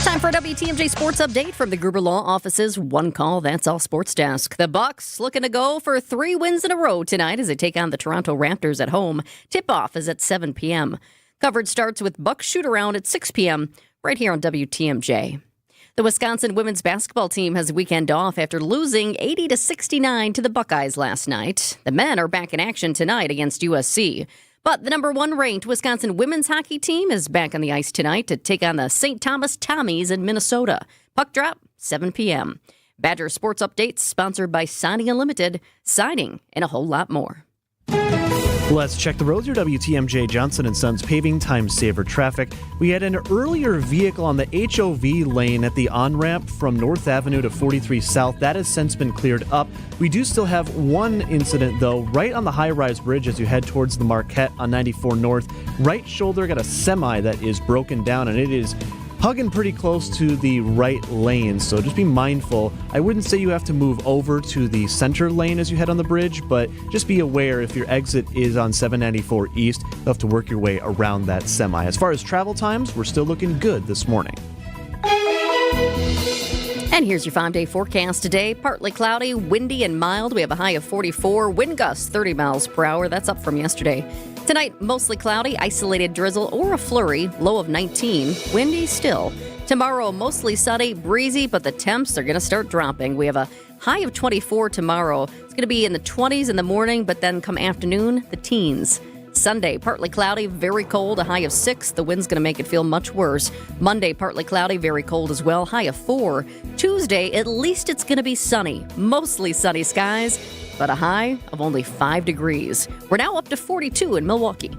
Speaker 1: Time for a WTMJ Sports Update from the Gruber Law Office's One Call, That's All Sports Desk. The Bucks looking to go for 3 wins in a row tonight as they take on the Toronto Raptors at home. Tip-off is at 7 p.m. Coverage starts with Bucks shoot-around at 6 p.m. right here on WTMJ. The Wisconsin women's basketball team has a weekend off after losing 80-69 to the Buckeyes last night. The men are back in action tonight against USC. But the number 1 ranked Wisconsin women's hockey team is back on the ice tonight to take on the St. Thomas Tommies in Minnesota. Puck drop, 7 p.m. Badger Sports Updates sponsored by Siding Unlimited, siding and a whole lot more.
Speaker 3: Let's check the roads. Your WTMJ Johnson & Sons Paving Time Saver traffic. We had an earlier vehicle on the HOV lane at the on-ramp from North Avenue to 43 South. That has since been cleared up. We do still have one incident, though, right on the high-rise bridge as you head towards the Marquette on 94 North. Right shoulder got a semi that is broken down, and it is hugging pretty close to the right lane, so just be mindful. I wouldn't say you have to move over to the center lane as you head on the bridge, but just be aware if your exit is on 794 East, you'll have to work your way around that semi. As far as travel times, we're still looking good this morning.
Speaker 1: And here's your 5-day forecast today. Partly cloudy, windy and mild. We have a high of 44. Wind gusts 30 miles per hour. That's up from yesterday. Tonight, mostly cloudy, isolated drizzle or a flurry. Low of 19. Windy still. Tomorrow, mostly sunny, breezy, but the temps are going to start dropping. We have a high of 24 tomorrow. It's going to be in the 20s in the morning, but then come afternoon, the teens. Sunday, partly cloudy, very cold, a high of 6. The wind's going to make it feel much worse. Monday, partly cloudy, very cold as well, high of 4. Tuesday, at least it's going to be sunny, mostly sunny skies, but a high of only 5 degrees. We're now up to 42 in Milwaukee.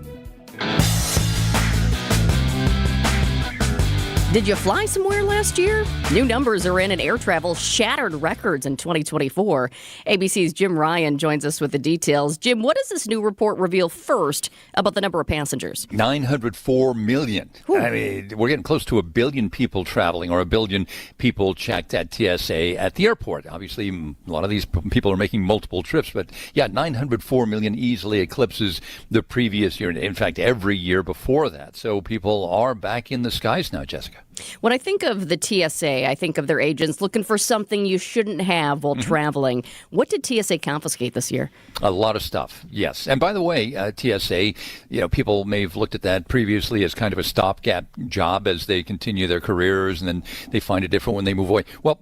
Speaker 1: Did you fly somewhere last year? New numbers are in and air travel shattered records in 2024. ABC's Jim Ryan joins us with the details. Jim, what does this new report reveal first about the number of passengers?
Speaker 4: 904 million.
Speaker 1: Whew.
Speaker 4: I mean, we're getting close to 1 billion people traveling, or 1 billion people checked at TSA at the airport. Obviously, a lot of these people are making multiple trips, but yeah, 904 million easily eclipses the previous year. In fact, every year before that. So people are back in the skies now, Jessica.
Speaker 1: When I think of the TSA, I think of their agents looking for something you shouldn't have while traveling. What did TSA confiscate this year?
Speaker 4: A lot of stuff, yes. And by the way, TSA, people may have looked at that previously as kind of a stopgap job as they continue their careers, and then they find it different when they move away. Well,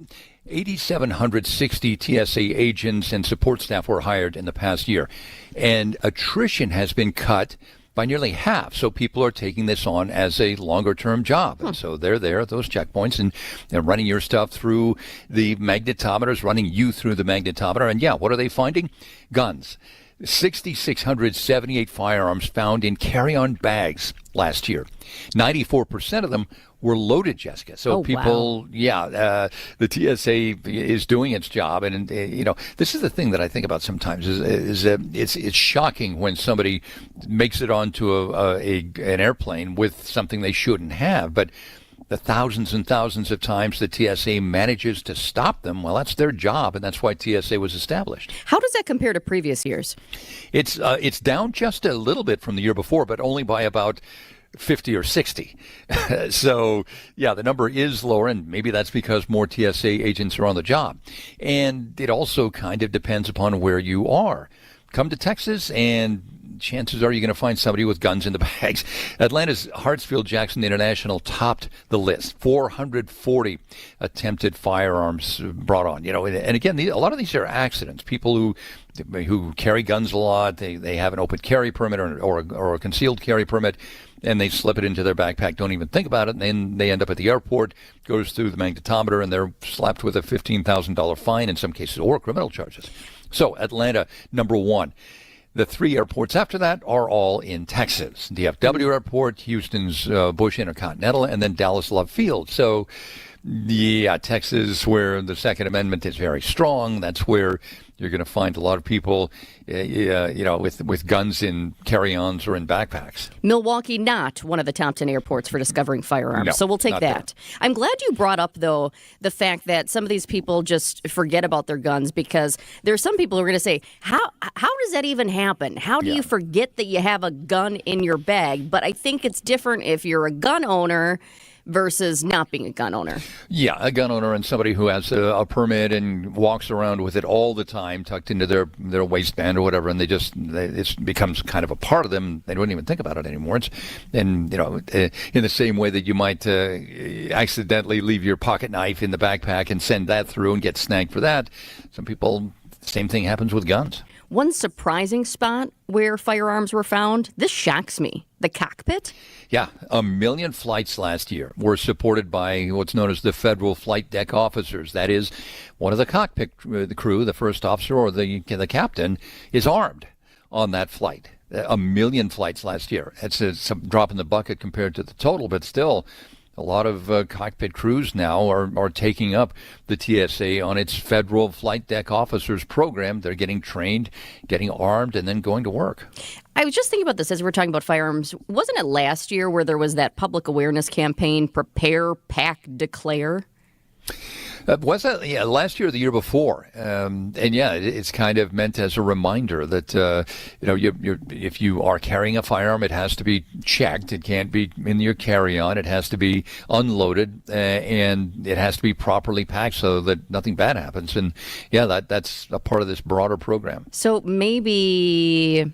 Speaker 4: 8,760 TSA agents and support staff were hired in the past year, and attrition has been cut by nearly half. So people are taking this on as a longer-term job. And so they're there at those checkpoints and they're running your stuff through the magnetometers, running you through the magnetometer. And yeah, what are they finding? Guns. 6,678 firearms found in carry-on bags last year. 94% of them were loaded, Jessica. So people, the TSA is doing its job. And, this is the thing that I think about sometimes is it's shocking when somebody makes it onto an airplane with something they shouldn't have. But the thousands and thousands of times the TSA manages to stop them, well, that's their job, and that's why TSA was established.
Speaker 1: How does that compare to previous years?
Speaker 4: It's down just a little bit from the year before, but only by about 50 or 60. So, yeah, the number is lower, and maybe that's because more TSA agents are on the job. And it also kind of depends upon where you are. Come to Texas, and chances are you're going to find somebody with guns in the bags. Atlanta's Hartsfield-Jackson International topped the list. 440 attempted firearms brought on. And again, a lot of these are accidents. People who carry guns a lot, they have an open carry permit or a concealed carry permit, and they slip it into their backpack, don't even think about it, and then they end up at the airport, goes through the magnetometer, and they're slapped with a $15,000 fine in some cases, or criminal charges. So Atlanta, number one. The 3 airports after that are all in Texas. DFW Airport, Houston's Bush Intercontinental, and then Dallas Love Field. So, yeah, Texas, where the Second Amendment is very strong. That's where you're going to find a lot of people, with guns in carry-ons or in backpacks.
Speaker 1: Milwaukee, not one of the top 10 airports for discovering firearms.
Speaker 4: No,
Speaker 1: so we'll take that.
Speaker 4: There.
Speaker 1: I'm glad you brought up, though, the fact that some of these people just forget about their guns, because there are some people who are going to say, how does that even happen? How do you forget that you have a gun in your bag? But I think it's different if you're a gun owner versus not being a gun owner.
Speaker 4: Yeah, a gun owner and somebody who has a permit and walks around with it all the time, tucked into their waistband or whatever, and it becomes kind of a part of them. They don't even think about it anymore. In the same way that you might accidentally leave your pocket knife in the backpack and send that through and get snagged for that. Some people, same thing happens with guns.
Speaker 1: One surprising spot where firearms were found, this shocks me, the cockpit.
Speaker 4: Yeah, 1 million flights last year were supported by what's known as the Federal Flight Deck Officers. That is, one of the cockpit crew, the first officer or the captain, is armed on that flight. 1 million flights last year. It's a drop in the bucket compared to the total, but still A lot of cockpit crews now are taking up the TSA on its federal flight deck officers program. They're getting trained, getting armed, and then going to work.
Speaker 1: I was just thinking about this as we're talking about firearms. Wasn't it last year where there was that public awareness campaign, Prepare, Pack, Declare?
Speaker 4: Was that last year or the year before? It's kind of meant as a reminder that if you are carrying a firearm, it has to be checked. It can't be in your carry-on. It has to be unloaded, and it has to be properly packed so that nothing bad happens. And that's a part of this broader program.
Speaker 1: So maybe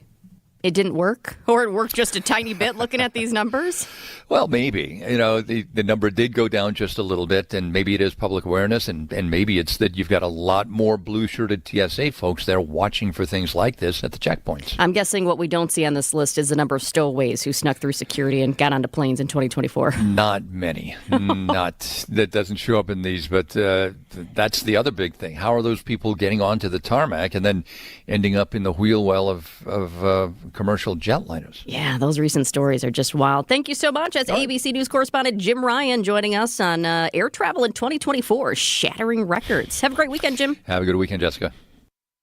Speaker 1: it didn't work, or it worked just a tiny bit looking at these numbers?
Speaker 4: Well, maybe. The number did go down just a little bit, and maybe it is public awareness, and maybe it's that you've got a lot more blue-shirted TSA folks there watching for things like this at the checkpoints.
Speaker 1: I'm guessing what we don't see on this list is the number of stowaways who snuck through security and got onto planes in 2024.
Speaker 4: Not many. That doesn't show up in these, but that's the other big thing. How are those people getting onto the tarmac and then ending up in the wheel well of commercial jetliners?
Speaker 1: Yeah, those recent stories are just wild. Thank you so much. That's ABC News correspondent Jim Ryan joining us on air travel in 2024, shattering records. Have a great weekend, Jim.
Speaker 4: Have a good weekend, Jessica.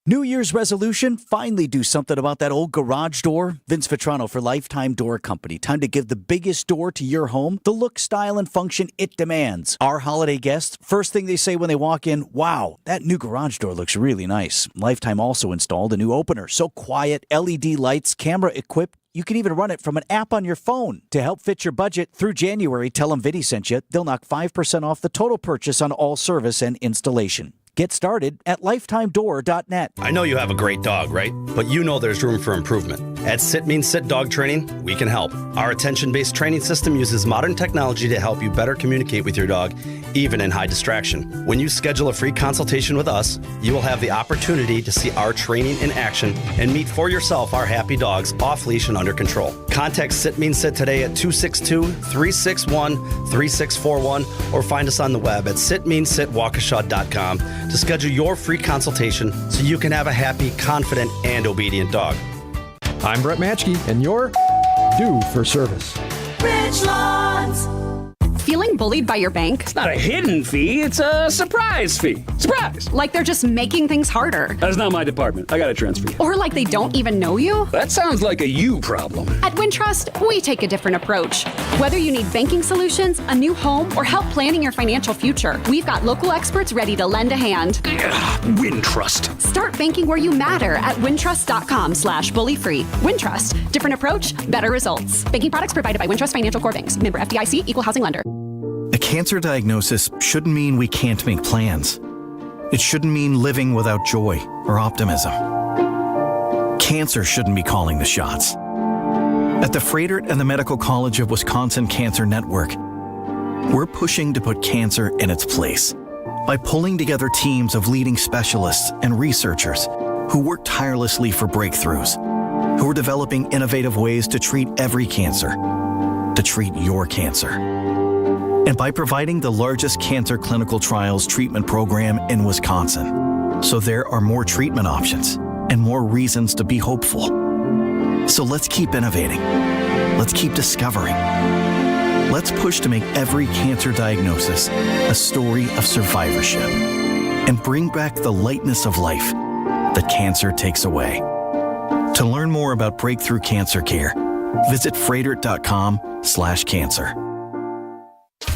Speaker 6: New Year's resolution, finally do something about that old garage door. Vince Vitrano for Lifetime Door Company. Time to give the biggest door to your home the look, style, and function it demands. Our holiday guests, first thing they say when they walk in, wow, that new garage door looks really nice. Lifetime also installed a new opener. So quiet, LED lights, camera equipped. You can even run it from an app on your phone. To help fit your budget through January, tell them Vinny sent you. They'll knock 5% off the total purchase on all service and installation. Get started at lifetimedoor.net.
Speaker 16: I know you have a great dog, right? But you know there's room for improvement. At Sit Means Sit Dog Training, we can help. Our attention-based training system uses modern technology to help you better communicate with your dog, even in high distraction. When you schedule a free consultation with us, you will have the opportunity to see our training in action and meet for yourself our happy dogs off leash and under control. Contact Sit Means Sit today at 262-361-3641 or find us on the web at sitmeansitwaukesha.com to schedule your free consultation so you can have a happy, confident, and obedient dog.
Speaker 17: I'm Brett Matschke, and you're due for service.
Speaker 18: Ridgelawns. Feeling bullied by your bank?
Speaker 19: It's not a hidden fee, it's a surprise fee. Surprise!
Speaker 18: Like they're just making things harder.
Speaker 19: That's not my department. I got a transfer you.
Speaker 18: Or like they don't even know you?
Speaker 19: That sounds like a you problem.
Speaker 18: At Wintrust, we take a different approach. Whether you need banking solutions, a new home, or help planning your financial future, we've got local experts ready to lend a hand.
Speaker 19: Wintrust.
Speaker 18: Start banking where you matter at wintrust.com/bullyfree. Wintrust. Different approach, better results. Banking products provided by Wintrust Financial Corp. Banks. Member FDIC, Equal Housing Lender.
Speaker 20: A cancer diagnosis shouldn't mean we can't make plans. It shouldn't mean living without joy or optimism. Cancer shouldn't be calling the shots. At the Fredert and the Medical College of Wisconsin Cancer Network, we're pushing to put cancer in its place by pulling together teams of leading specialists and researchers who work tirelessly for breakthroughs, who are developing innovative ways to treat every cancer, to treat your cancer. And by providing the largest cancer clinical trials treatment program in Wisconsin. So there are more treatment options and more reasons to be hopeful. So let's keep innovating. Let's keep discovering. Let's push to make every cancer diagnosis a story of survivorship and bring back the lightness of life that cancer takes away. To learn more about breakthrough cancer care, visit fredert.com/cancer.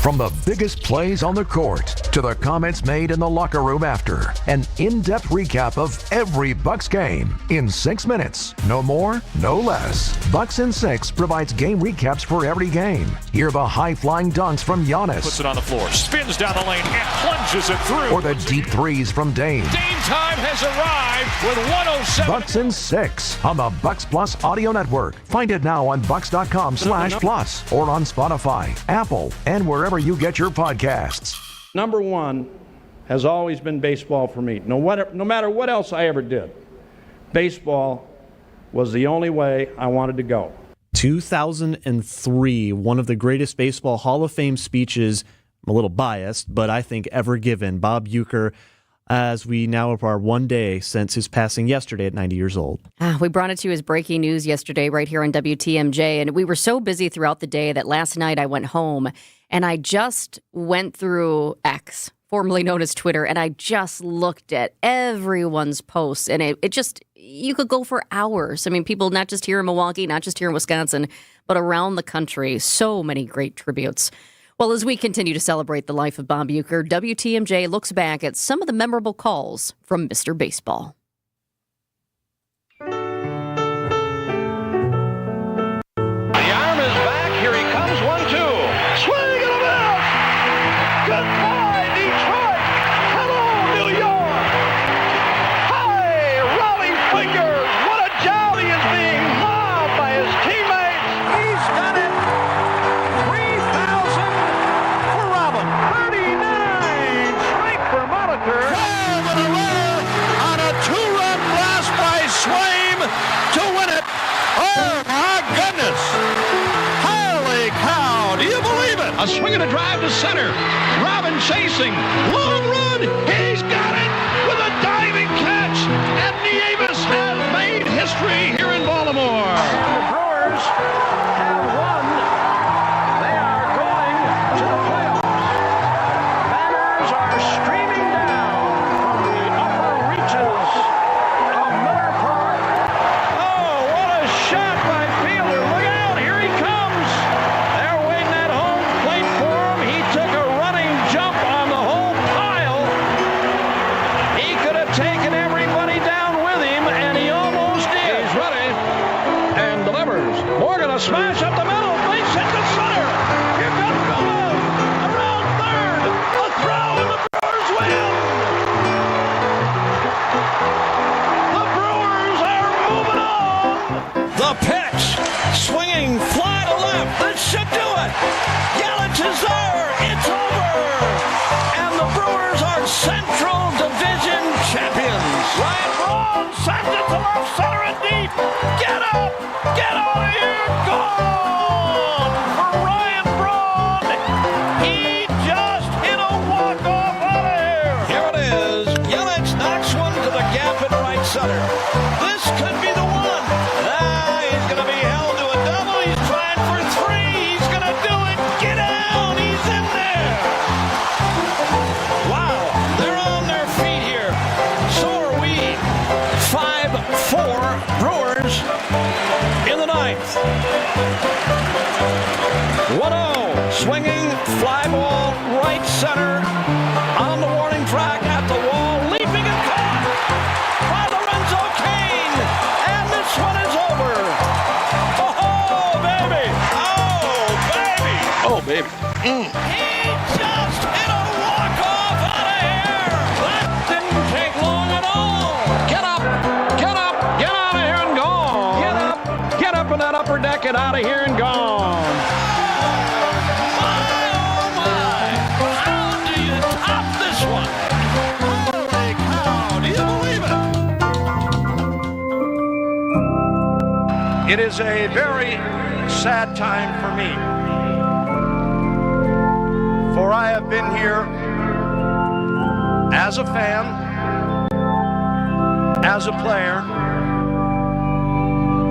Speaker 21: From the biggest plays on the court to the comments made in the locker room after, an in-depth recap of every Bucks game in 6 minutes. No more, no less. Bucks in 6 provides game recaps for every game. Hear the high-flying dunks from Giannis.
Speaker 23: Puts it on the floor, spins down the lane, and plunges it through.
Speaker 21: Or the deep threes from Dame.
Speaker 23: Dame time has arrived with 107.
Speaker 21: Bucks in 6 on the Bucks Plus Audio Network. Find it now on bucks.com/plus or on Spotify, Apple, and wherever you get your podcasts.
Speaker 25: Number one has always been baseball for me. No matter what else I ever did, baseball was the only way I wanted to go.
Speaker 3: 2003, one of the greatest baseball Hall of Fame speeches, I'm a little biased, but I think ever given. Bob Uecker, as we now are 1 day since his passing yesterday at 90 years old.
Speaker 1: We brought it to you as breaking news yesterday right here on WTMJ, and we were so busy throughout the day that last night I went home And I just went through X, formerly known as Twitter, and I just looked at everyone's posts. And it just, you could go for hours. I mean, people not just here in Milwaukee, not just here in Wisconsin, but around the country. So many great tributes. Well, as we continue to celebrate the life of Bob Uecker, WTMJ looks back at some of the memorable calls from Mr. Baseball.
Speaker 23: A swing and a drive to center. Robin chasing. Long run. He's got it with a diving catch. And Nieves has made history here in Baltimore. And the Brewers have won. They are going to the playoffs. Banners are streaming down from the upper reaches of Miller Park. Oh, what a shot by Fielder. Look out. Here he comes. They're waiting at home plate for him. He took a running jump on the whole pile. He could have taken everybody down with him, and he almost did. He's ready and delivers. Morgan, a smash up the middle. Base hit to center. Here comes Gomez. Around third. A throw, and the Brewers win. The Brewers are moving on. The pitch. Swinging fly to left. This should do it. Yelich is there. It's over. And the Brewers are Central Division champions. Ryan Braun sends it to left center and deep. Get up. Get out of here. Gone for Ryan Braun. He just hit a walk-off out of here. Here it is. Yelich knocks one to the gap in right center. This could be the one. He's going to be held to a double. He's trying for three. He's going to do it. Get down. He's in there. Wow. They're on their feet here. So are we. 5-4 Brewers in the ninth. 1-0. Swinging fly ball right center on the warning track at the wall. Leaping and caught by Lorenzo Cain. And this one is over. Oh, baby. Oh, baby. He just hit a walk-off out of here. That didn't take long at all. Get up. Get up. Get out of here and gone. Get up. Get up in that upper deck. Get out of here and gone. Oh, my. How do you top this one? Holy cow. Do you believe it? It is a very sad time for me. For I have been here as a fan, as a player,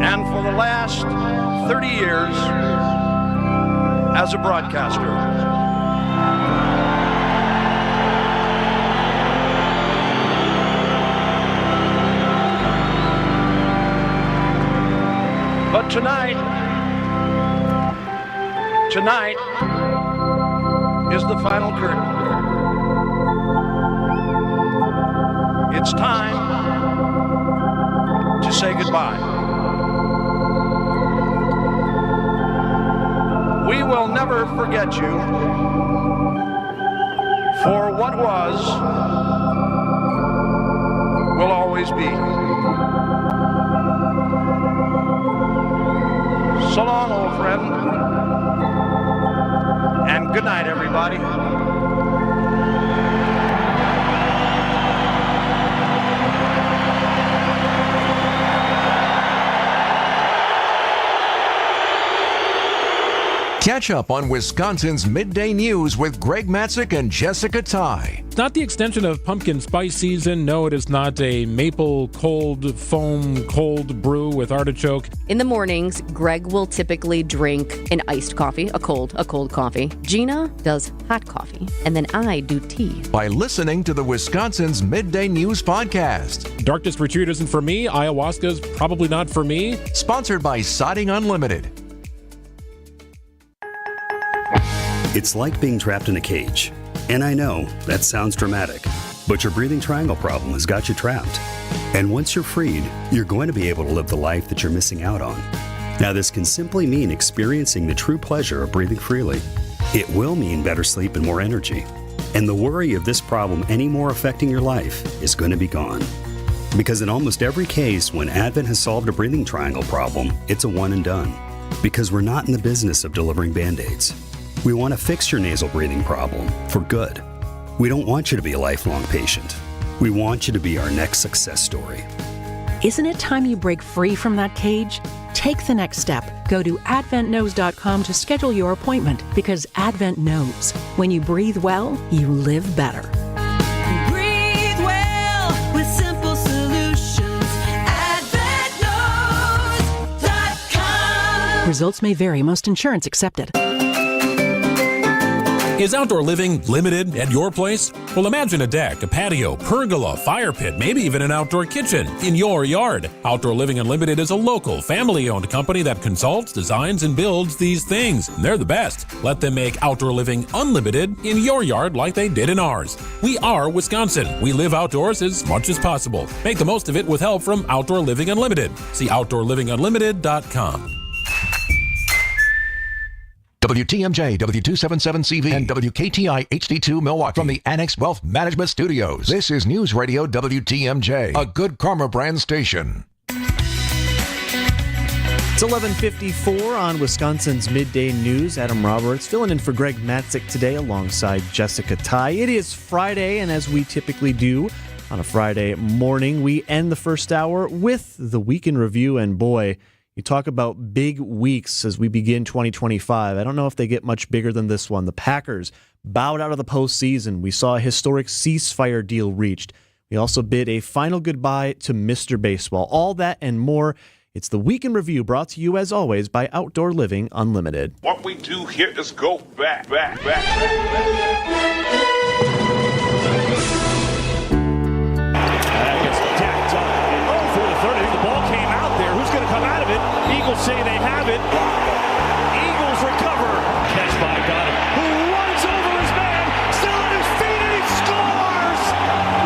Speaker 23: and for the last 30 years as a broadcaster. But tonight is the final curtain. It's time to say goodbye. We will never forget you for what was, will always be. So long, old friend. And good night, everybody.
Speaker 21: Catch up on Wisconsin's Midday News with Greg Matzik and Jessica Tighe.
Speaker 28: It's not the extension of pumpkin spice season. No, it is not a maple cold foam cold brew with artichoke.
Speaker 1: In the mornings, Greg will typically drink an iced coffee, a cold coffee. Gina does hot coffee, and then I do tea.
Speaker 21: By listening to the Wisconsin's Midday News podcast.
Speaker 28: Darkest retreat isn't for me. Ayahuasca's probably not for me.
Speaker 21: Sponsored by Siding Unlimited.
Speaker 16: It's like being trapped in a cage. And I know that sounds dramatic, but your breathing triangle problem has got you trapped. And once you're freed, you're going to be able to live the life that you're missing out on. Now, this can simply mean experiencing the true pleasure of breathing freely. It will mean better sleep and more energy. And the worry of this problem any more affecting your life is going to be gone. Because in almost every case, when Advent has solved a breathing triangle problem, it's a one and done. Because we're not in the business of delivering Band-Aids. We want to fix your nasal breathing problem for good. We don't want you to be a lifelong patient. We want you to be our next success story.
Speaker 5: Isn't it time you break free from that cage? Take the next step. Go to adventknows.com to schedule your appointment, because Advent knows when you breathe well, you live better.
Speaker 7: Breathe well with simple solutions. AdventKnows.com.
Speaker 5: Results may vary. Most insurance accepted.
Speaker 8: Is outdoor living limited at your place? Well, imagine a deck, a patio, pergola, fire pit, maybe even an outdoor kitchen in your yard. Outdoor Living Unlimited is a local, family-owned company that consults, designs, and builds these things. And they're the best. Let them make outdoor living unlimited in your yard like they did in ours. We are Wisconsin. We live outdoors as much as possible. Make the most of it with help from Outdoor Living Unlimited. See OutdoorLivingUnlimited.com.
Speaker 21: WTMJ, W277CV, and WKTI HD2 Milwaukee from the Annex Wealth Management Studios. This is News Radio WTMJ, a Good Karma brand station.
Speaker 3: It's 11:54 on Wisconsin's Midday News. Adam Roberts filling in for Greg Matzik today alongside Jessica Tighe. It is Friday, and as we typically do on a Friday morning, we end the first hour with the Week in Review, and boy, you talk about big weeks as we begin 2025. I don't know if they get much bigger than this one. The Packers bowed out of the postseason. We saw a historic ceasefire deal reached. We also bid a final goodbye to Mr. Baseball. All that and more. It's the Week in Review, brought to you as always by Outdoor Living Unlimited.
Speaker 23: What we do here is go back.
Speaker 19: Eagles say they have it. Eagles recover. Catch by Goddard, who runs over his man, still on his feet, and he scores!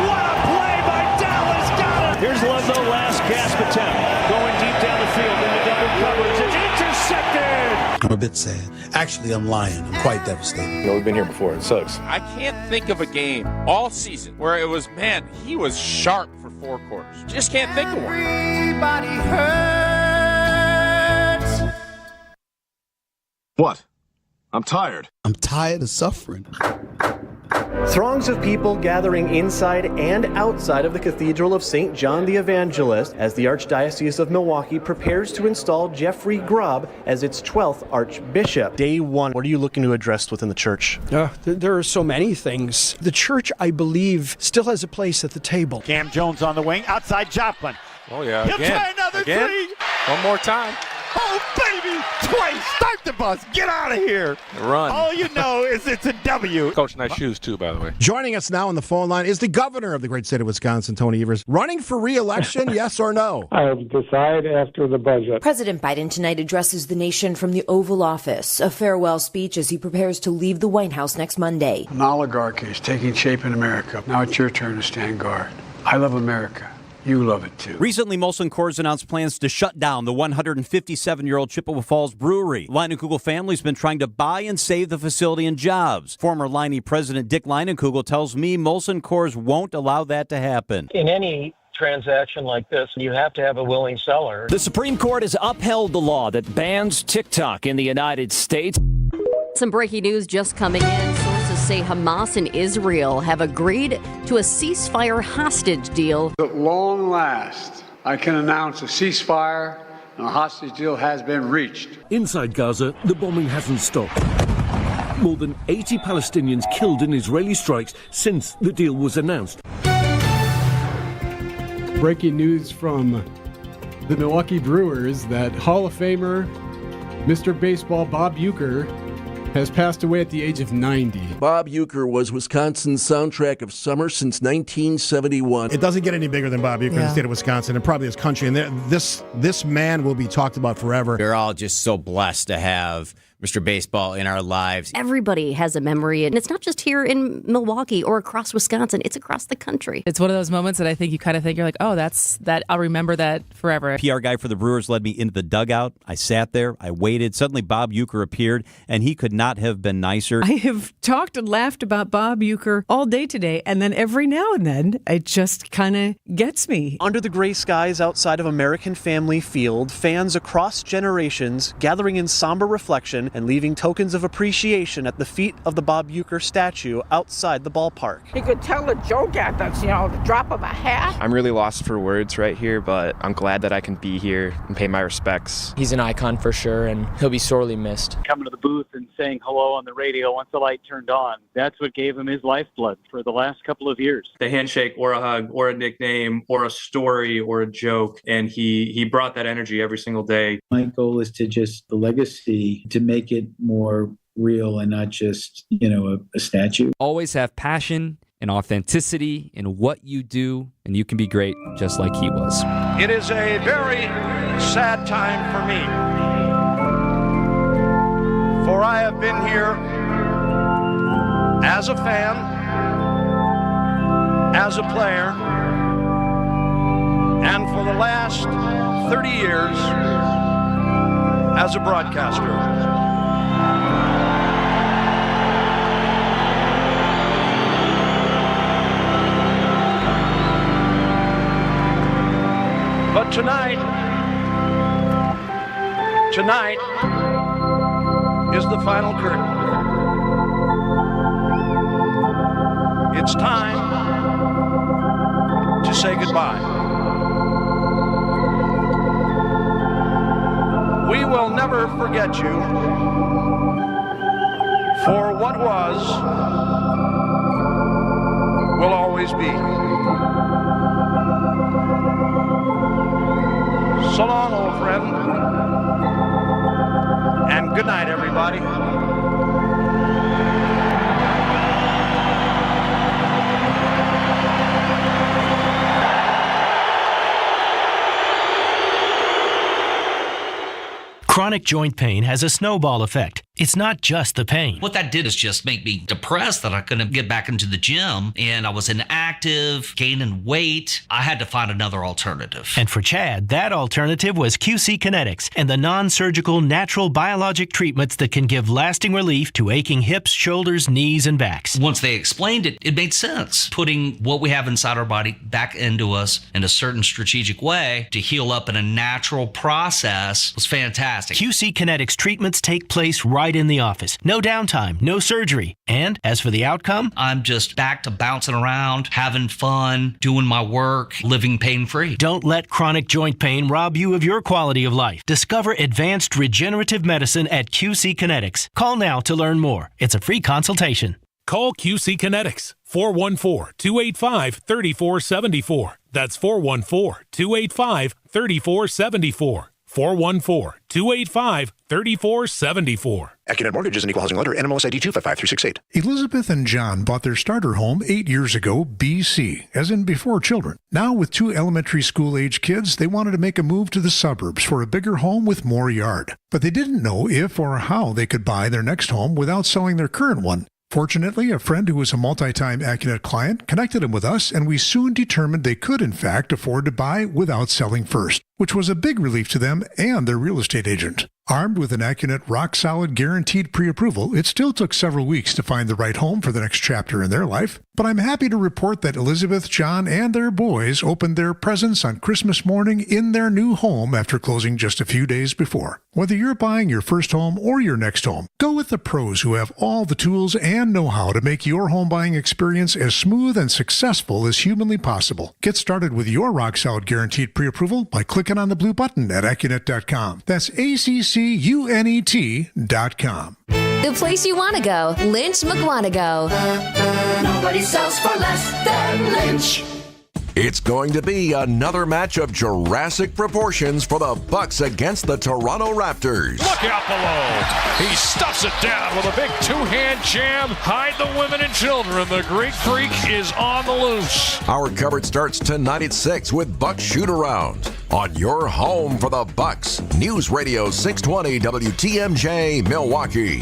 Speaker 19: What a play by Dallas Goddard! Here's Ludlow, last gasp attempt. Going deep down the field into double coverage. It's intercepted!
Speaker 9: I'm a bit sad. Actually, I'm lying. I'm quite devastated.
Speaker 10: We've been here before. It sucks.
Speaker 11: I can't think of a game all season where it was, man, he was sharp for 4 quarters. Just can't think of one.
Speaker 7: Everybody hurts.
Speaker 10: What? I'm tired.
Speaker 9: I'm tired of suffering.
Speaker 3: Throngs of people gathering inside and outside of the Cathedral of St. John the Evangelist as the Archdiocese of Milwaukee prepares to install Jeffrey Grubb as its 12th Archbishop. Day one, what are you looking to address within the church?
Speaker 22: There are so many things. The church, I believe, still has a place at the table.
Speaker 19: Cam Jones on the wing, outside Joplin.
Speaker 11: Oh, yeah.
Speaker 19: He'll try another three.
Speaker 11: One more time.
Speaker 19: Oh, baby! Twice! Start the bus! Get out of here!
Speaker 11: Run.
Speaker 19: All you know is it's a W.
Speaker 11: Coach, nice shoes, too, by the way.
Speaker 17: Joining us now on the phone line is the governor of the great state of Wisconsin, Tony Evers. Running for re-election, yes or no?
Speaker 24: I'll decide after the budget.
Speaker 26: President Biden tonight addresses the nation from the Oval Office, a farewell speech as he prepares to leave the White House next Monday.
Speaker 24: An oligarchy is taking shape in America. Now it's your turn to stand guard. I love America. You love it, too.
Speaker 27: Recently, Molson Coors announced plans to shut down the 157-year-old Chippewa Falls Brewery. Leinenkugel family's been trying to buy and save the facility and jobs. Former Leinie president Dick Leinenkugel tells me Molson Coors won't allow that to happen.
Speaker 24: In any transaction like this, you have to have a willing seller.
Speaker 31: The Supreme Court has upheld the law that bans TikTok in the United States.
Speaker 1: Some breaking news just coming in. Sources say Hamas and Israel have agreed to a ceasefire hostage deal.
Speaker 24: At long last, I can announce a ceasefire A hostage deal has been reached.
Speaker 2: Inside Gaza, the bombing hasn't stopped. More than 80 Palestinians killed in Israeli strikes since the deal was announced.
Speaker 4: Breaking news from the Milwaukee Brewers that Hall of Famer Mr. Baseball Bob Uecker has passed away at the age of 90.
Speaker 6: Bob Uecker was Wisconsin's soundtrack of summer since 1971.
Speaker 17: It doesn't get any bigger than Bob Uecker in the state of Wisconsin and probably this country. And this man will be talked about forever.
Speaker 12: We're all just so blessed to have Mr. Baseball in our lives.
Speaker 1: Everybody has a memory, and it's not just here in Milwaukee or across Wisconsin. It's across the country.
Speaker 13: It's one of those moments that I think you kind of think, you're like, oh, that's that. I'll remember that forever.
Speaker 27: PR guy for the Brewers led me into the dugout. I sat there. I waited. Suddenly, Bob Uecker appeared, and he could not have been nicer.
Speaker 14: I have talked and laughed about Bob Uecker all day today, and then every now and then, it just kind of gets me.
Speaker 3: Under the gray skies outside of American Family Field, fans across generations gathering in somber reflection and leaving tokens of appreciation at the feet of the Bob Uecker statue outside the ballpark.
Speaker 15: He could tell a joke at us, the drop of a hat.
Speaker 18: I'm really lost for words right here, but I'm glad that I can be here and pay my respects.
Speaker 20: He's an icon for sure, and he'll be sorely missed.
Speaker 29: Coming to the booth and saying hello on the radio once the light turned on, that's what gave him his lifeblood for the last couple of years.
Speaker 30: The handshake or a hug or a nickname or a story or a joke, and he brought that energy every single day.
Speaker 32: My goal is to just the legacy, to make it more real and not just, a statue.
Speaker 33: Always have passion and authenticity in what you do, and you can be great just like he was.
Speaker 19: It is a very sad time for me, for I have been here as a fan, as a player, and for the last 30 years as a broadcaster. But tonight is the final curtain. It's time to say goodbye. We will never forget you for what was, will always be. So long, old friend, and good night, everybody.
Speaker 34: Chronic joint pain has a snowball effect. It's not just the pain.
Speaker 35: What that did is just make me depressed that I couldn't get back into the gym, and I was inactive, gaining weight. I had to find another alternative.
Speaker 34: And for Chad, that alternative was QC Kinetics and the non-surgical natural biologic treatments that can give lasting relief to aching hips, shoulders, knees, and backs.
Speaker 35: Once they explained it, it made sense. Putting what we have inside our body back into us in a certain strategic way to heal up in a natural process was fantastic.
Speaker 34: QC Kinetics treatments take place right in the office. No downtime, no surgery. And as for the outcome,
Speaker 35: I'm just back to bouncing around, having fun, doing my work, living pain-free.
Speaker 34: Don't let chronic joint pain rob you of your quality of life. Discover advanced regenerative medicine at QC Kinetics. Call now to learn more. It's a free consultation.
Speaker 8: Call QC Kinetics, 414-285-3474. That's 414-285-3474. 414-285-3474.
Speaker 36: AccuNet Mortgage is an equal housing lender. NMLS ID 255368.
Speaker 37: Elizabeth and John bought their starter home 8 years ago, BC, as in before children. Now, with 2 elementary school-age kids, they wanted to make a move to the suburbs for a bigger home with more yard. But they didn't know if or how they could buy their next home without selling their current one. Fortunately, a friend who was a multi-time AccuNet client connected them with us, and we soon determined they could, in fact, afford to buy without selling first, which was a big relief to them and their real estate agent. Armed with an AccuNet rock-solid guaranteed pre-approval, it still took several weeks to find the right home for the next chapter in their life. But I'm happy to report that Elizabeth, John, and their boys opened their presents on Christmas morning in their new home after closing just a few days before. Whether you're buying your first home or your next home, go with the pros who have all the tools and know-how to make your home buying experience as smooth and successful as humanly possible. Get started with your rock-solid guaranteed pre-approval by clicking on the blue button at Accunet.com. That's ACCUNET.com.
Speaker 2: The place you want to go, Lynch McWanago.
Speaker 4: Nobody sells for less than Lynch.
Speaker 5: It's going to be another match of Jurassic proportions for the Bucks against the Toronto Raptors.
Speaker 19: Look out below. He stuffs it down with a big two-hand jam. Hide the women and children. The Greek Freak is on the loose.
Speaker 5: Our coverage starts tonight at 6 with Bucks Shoot-Around on your home for the Bucks. News Radio 620 WTMJ Milwaukee.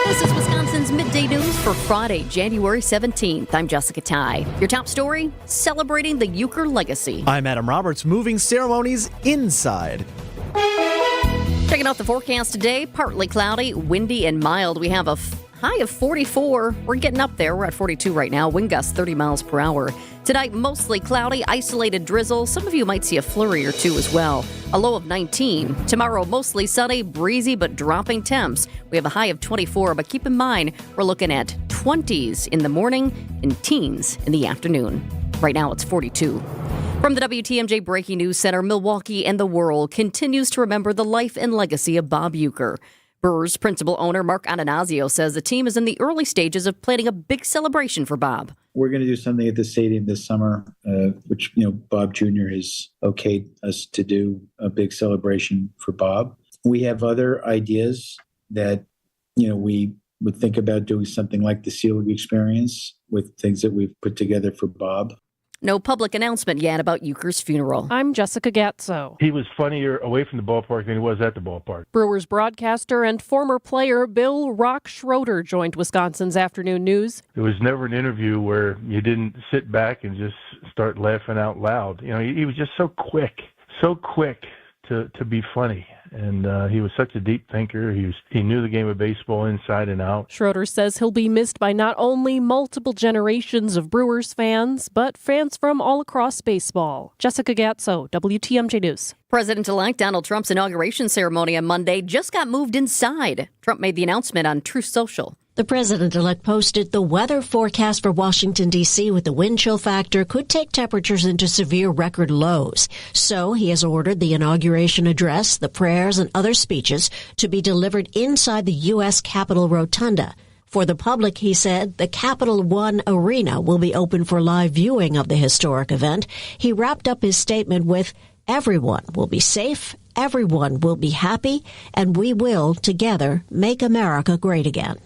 Speaker 1: This is Wisconsin's Midday News for Friday, January 17th. I'm Jessica Tighe. Your top story, celebrating the Euchre legacy.
Speaker 3: I'm Adam Roberts, moving ceremonies inside.
Speaker 1: Checking out the forecast today, partly cloudy, windy, and mild. We have a high of 44. We're getting up there. We're at 42 right now. Wind gusts 30 miles per hour. Tonight, mostly cloudy, isolated drizzle. Some of you might see a flurry or two as well. A low of 19. Tomorrow, mostly sunny, breezy, but dropping temps. We have a high of 24, but keep in mind, we're looking at 20s in the morning and teens in the afternoon. Right now, it's 42. From the WTMJ Breaking News Center, Milwaukee and the world continues to remember the life and legacy of Bob Euchre. Brewers principal owner Mark Ananazio says the team is in the early stages of planning a big celebration for Bob.
Speaker 32: We're going to do something at the stadium this summer, which, Bob Jr. has okayed us to do a big celebration for Bob. We have other ideas that, we would think about doing something like the Sealing Experience with things that we've put together for Bob.
Speaker 1: No public announcement yet about Euchre's funeral.
Speaker 6: I'm Jessica Gatso.
Speaker 7: He was funnier away from the ballpark than he was at the ballpark.
Speaker 6: Brewers broadcaster and former player Bill Rock Schroeder joined Wisconsin's Afternoon News.
Speaker 7: There was never an interview where you didn't sit back and just start laughing out loud. He was just so quick to be funny. And he was such a deep thinker. He knew the game of baseball inside and out.
Speaker 6: Schroeder says he'll be missed by not only multiple generations of Brewers fans, but fans from all across baseball. Jessica Gatso, WTMJ News.
Speaker 1: President-elect Donald Trump's inauguration ceremony on Monday just got moved inside. Trump made the announcement on Truth Social.
Speaker 9: The president-elect posted the weather forecast for Washington, D.C. with the wind chill factor could take temperatures into severe record lows. So he has ordered the inauguration address, the prayers, and other speeches to be delivered inside the U.S. Capitol Rotunda. For the public, he said, the Capital One Arena will be open for live viewing of the historic event. He wrapped up his statement with, everyone will be safe, everyone will be happy, and we will, together, make America great again.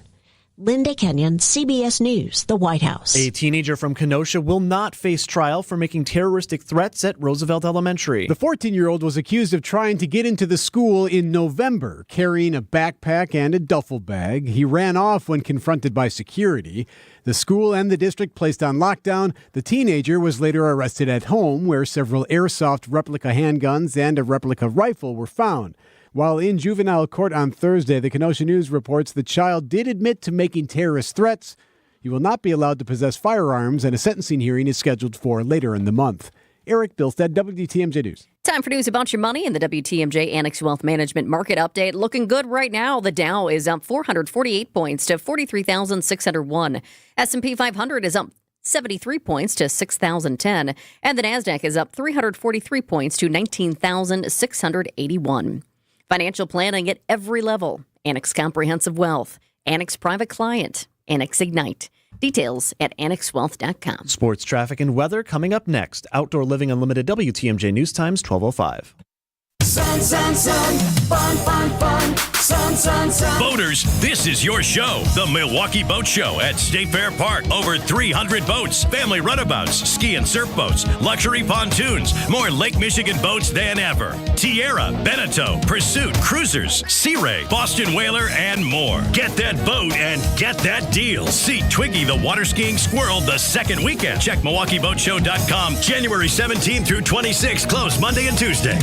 Speaker 9: Linda Kenyon, CBS News, the White House.
Speaker 3: A teenager from Kenosha will not face trial for making terroristic threats at Roosevelt Elementary.
Speaker 10: The 14-year-old was accused of trying to get into the school in November, carrying a backpack and a duffel bag. He ran off when confronted by security. The school and the district placed on lockdown. The teenager was later arrested at home, where several airsoft replica handguns and a replica rifle were found. While in juvenile court on Thursday, the Kenosha News reports the child did admit to making terrorist threats. He will not be allowed to possess firearms, and a sentencing hearing is scheduled for later in the month. Eric Bilstead, WTMJ News.
Speaker 1: Time for news about your money in the WTMJ Annex Wealth Management Market Update. Looking good right now. The Dow is up 448 points to 43,601. S&P 500 is up 73 points to 6,010. And the NASDAQ is up 343 points to 19,681. Financial planning at every level. Annex Comprehensive Wealth, Annex Private Client, Annex Ignite. Details at annexwealth.com.
Speaker 3: Sports, traffic, and weather coming up next. Outdoor Living Unlimited WTMJ News Times 12:05.
Speaker 4: Sun, sun, sun, fun, fun, fun, sun, sun, sun.
Speaker 11: Boaters, this is your show. The Milwaukee Boat Show at State Fair Park. Over 300 boats, family runabouts, ski and surf boats, luxury pontoons, more Lake Michigan boats than ever. Tierra, Beneteau, Pursuit, Cruisers, Sea Ray, Boston Whaler, and more. Get that boat and get that deal. See Twiggy the water skiing squirrel the second weekend. Check MilwaukeeBoatShow.com. January 17th through 26th. Closed Monday and Tuesday.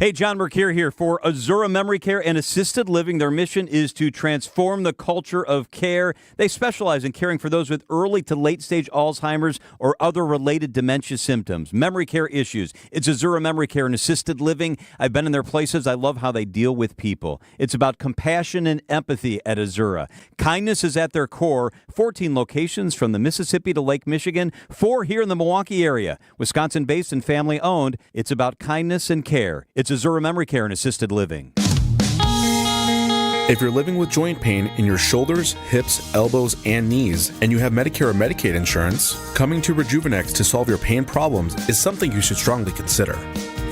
Speaker 12: Hey, John Mercure here for Azura Memory Care and Assisted Living. Their mission is to transform the culture of care. They specialize in caring for those with early to late stage Alzheimer's or other related dementia symptoms, memory care issues. It's Azura Memory Care and Assisted Living. I've been in their places. I love how they deal with people. It's about compassion and empathy at Azura. Kindness is at their core. 14 locations from the Mississippi to Lake Michigan, 4 here in the Milwaukee area. Wisconsin-based and family-owned. It's about kindness and care. It's Azura Memory Care and Assisted Living.
Speaker 13: If you're living with joint pain in your shoulders, hips, elbows, and knees, and you have Medicare or Medicaid insurance, coming to Rejuvenex to solve your pain problems is something you should strongly consider.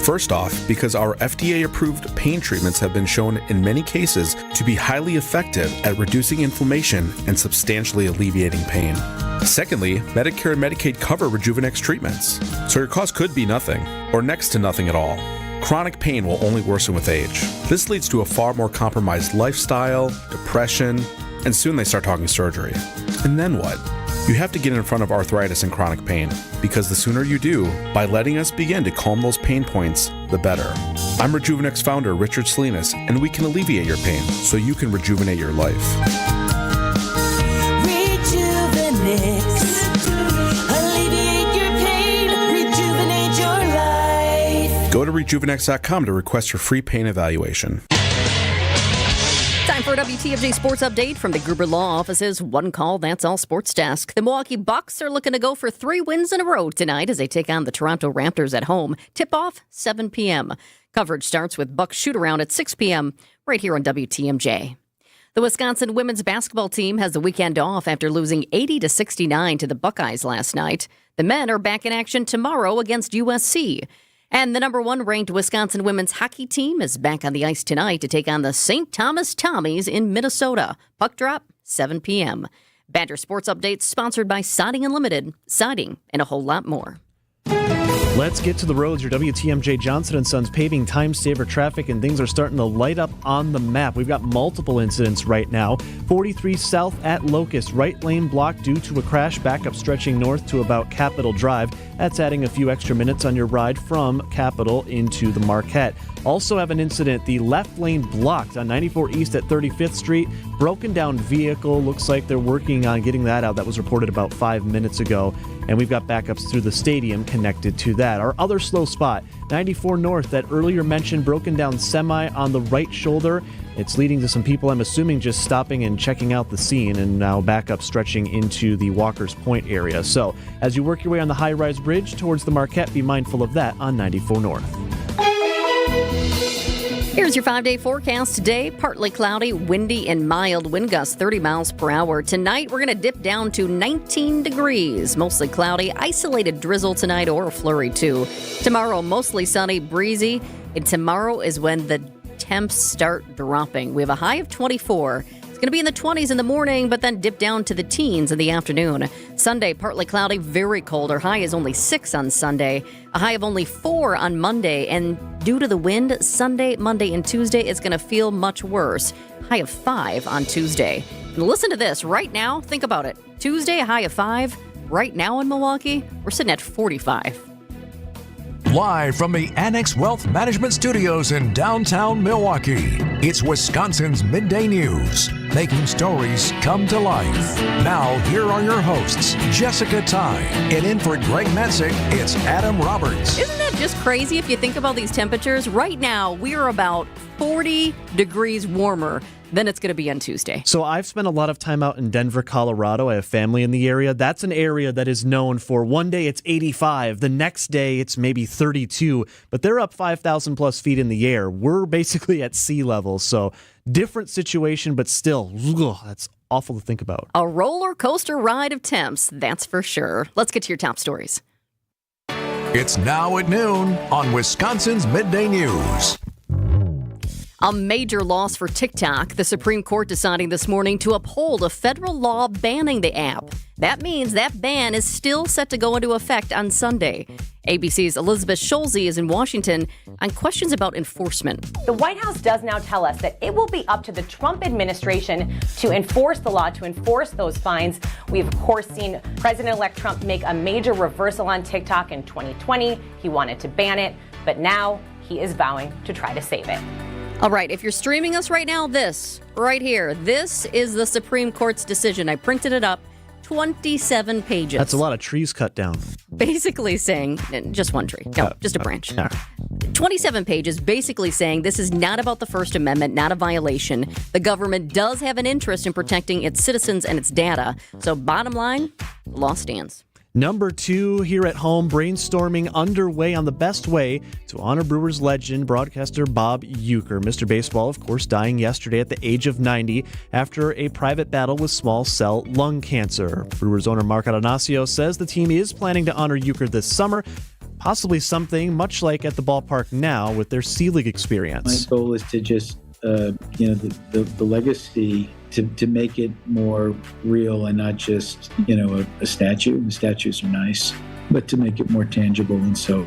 Speaker 13: First off, because our FDA-approved pain treatments have been shown in many cases to be highly effective at reducing inflammation and substantially alleviating pain. Secondly, Medicare and Medicaid cover Rejuvenex treatments, so your cost could be nothing, or next to nothing at all. Chronic pain will only worsen with age. This leads to a far more compromised lifestyle, depression, and soon they start talking surgery. And then what? You have to get in front of arthritis and chronic pain, because the sooner you do, by letting us begin to calm those pain points, the better. I'm Rejuvenex founder Richard Salinas, and we can alleviate your pain so you can rejuvenate your life.
Speaker 4: Rejuvenex. Alleviate your pain. Rejuvenate your life.
Speaker 13: Go to rejuvenex.com to request your free pain evaluation.
Speaker 1: Time for a WTMJ Sports Update from the Gruber Law Office's One Call, That's All Sports Desk. The Milwaukee Bucks are looking to go for 3 wins in a row tonight as they take on the Toronto Raptors at home. Tip-off, 7 p.m. Coverage starts with Bucks shoot-around at 6 p.m. right here on WTMJ. The Wisconsin women's basketball team has the weekend off after losing 80-69 to the Buckeyes last night. The men are back in action tomorrow against USC. And the number 1 ranked Wisconsin women's hockey team is back on the ice tonight to take on the St. Thomas Tommies in Minnesota. Puck drop, 7 p.m. Badger Sports Updates sponsored by Siding Unlimited, siding, and a whole lot more.
Speaker 3: Let's get to the roads. Your WTMJ Johnson & Sons paving time-saver traffic, and things are starting to light up on the map. We've got multiple incidents right now. 43 south at Locust, right lane blocked due to a crash, backup stretching north to about Capitol Drive. That's adding a few extra minutes on your ride from Capitol into the Marquette. Also have an incident, the left lane blocked on 94 East at 35th Street. Broken down vehicle, looks like they're working on getting that out. That was reported about 5 minutes ago. And we've got backups through the stadium connected to that. Our other slow spot, 94 North, that earlier mentioned broken down semi on the right shoulder. It's leading to some people, I'm assuming, just stopping and checking out the scene, and now backup stretching into the Walker's Point area. So as you work your way on the high-rise bridge towards the Marquette, be mindful of that on 94 North.
Speaker 1: Here's your 5-day forecast today. Partly cloudy, windy, and mild. Wind gusts 30 miles per hour. Tonight, we're going to dip down to 19 degrees. Mostly cloudy, isolated drizzle tonight or a flurry too. Tomorrow, mostly sunny, breezy. And tomorrow is when the temps start dropping. We have a high of 24. Going to be in the 20s in the morning, but then dip down to the teens in the afternoon. Sunday, partly cloudy, very cold. Our high is only 6 on Sunday. A high of only 4 on Monday. And due to the wind, Sunday, Monday, and Tuesday, it's going to feel much worse. High of 5 on Tuesday. And listen to this. Right now, think about it. Tuesday, a high of 5. Right now in Milwaukee, we're sitting at 45.
Speaker 5: Live from the Annex Wealth Management Studios in downtown Milwaukee, it's Wisconsin's Midday News, making stories come to life. Now, here are your hosts, Jessica Tighe, and in for Greg Mensick, it's Adam Roberts.
Speaker 1: Isn't that just crazy if you think about these temperatures? Right now, we are about 40 degrees warmer than it's going to be on Tuesday.
Speaker 3: So I've spent a lot of time out in Denver, Colorado. I have family in the area. That's an area that is known for one day it's 85. The next day it's maybe 32. But they're up 5,000 plus feet in the air. We're basically at sea level. So different situation, but still, that's awful to think about.
Speaker 1: A roller coaster ride of temps, that's for sure. Let's get to your top stories.
Speaker 5: It's now at noon on Wisconsin's Midday News.
Speaker 1: A major loss for TikTok. The Supreme Court deciding this morning to uphold a federal law banning the app. That means that ban is still set to go into effect on Sunday. ABC's Elizabeth Schulze is in Washington on questions about enforcement.
Speaker 14: The White House does now tell us that it will be up to the Trump administration to enforce the law, to enforce those fines. We've, of course, seen President-elect Trump make a major reversal on TikTok in 2020. He wanted to ban it, but now he is vowing to try to save it.
Speaker 1: All right, if you're streaming us right now, this right here, this is the Supreme Court's decision. I printed it up, 27 pages.
Speaker 3: That's a lot of trees cut down.
Speaker 1: Basically saying, just one tree, no, just a branch. 27 pages basically saying this is not about the First Amendment, not a violation. The government does have an interest in protecting its citizens and its data. So bottom line, the law stands.
Speaker 3: Number 2 here at home, brainstorming underway on the best way to honor Brewers legend broadcaster Bob Uecker. Mr. Baseball, of course, dying yesterday at the age of 90 after a private battle with small cell lung cancer. Brewers owner Mark Adonasio says the team is planning to honor Uecker this summer, possibly something much like at the ballpark now with their C-League experience.
Speaker 32: My goal is to just, the legacy, to make it more real and not just, a statue. The statues are nice, but to make it more tangible. And so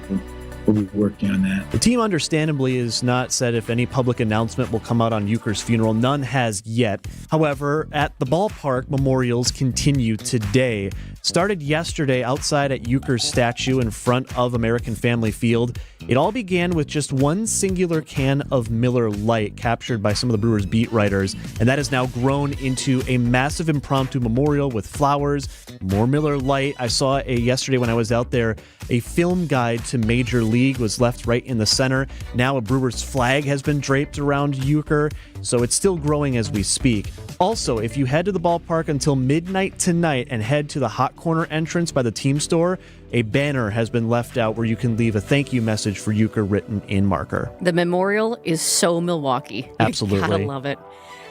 Speaker 32: we'll be working on that.
Speaker 3: The team understandably has not said if any public announcement will come out on Uecker's funeral. None has yet. However, at the ballpark, memorials continue today. Started yesterday outside at Uecker's statue in front of American Family Field. It all began with just one singular can of Miller Lite captured by some of the Brewers beat writers, and that has now grown into a massive impromptu memorial with flowers, more Miller Lite. I saw yesterday when I was out there, a film guide to Major League was left right in the center. Now a Brewers flag has been draped around Uecker, so it's still growing as we speak. Also, if you head to the ballpark until midnight tonight and head to the Hot Corner entrance by the team store, a banner has been left out where you can leave a thank you message for Uecker written in marker.
Speaker 1: The memorial is so Milwaukee.
Speaker 3: Absolutely.
Speaker 1: You gotta love it.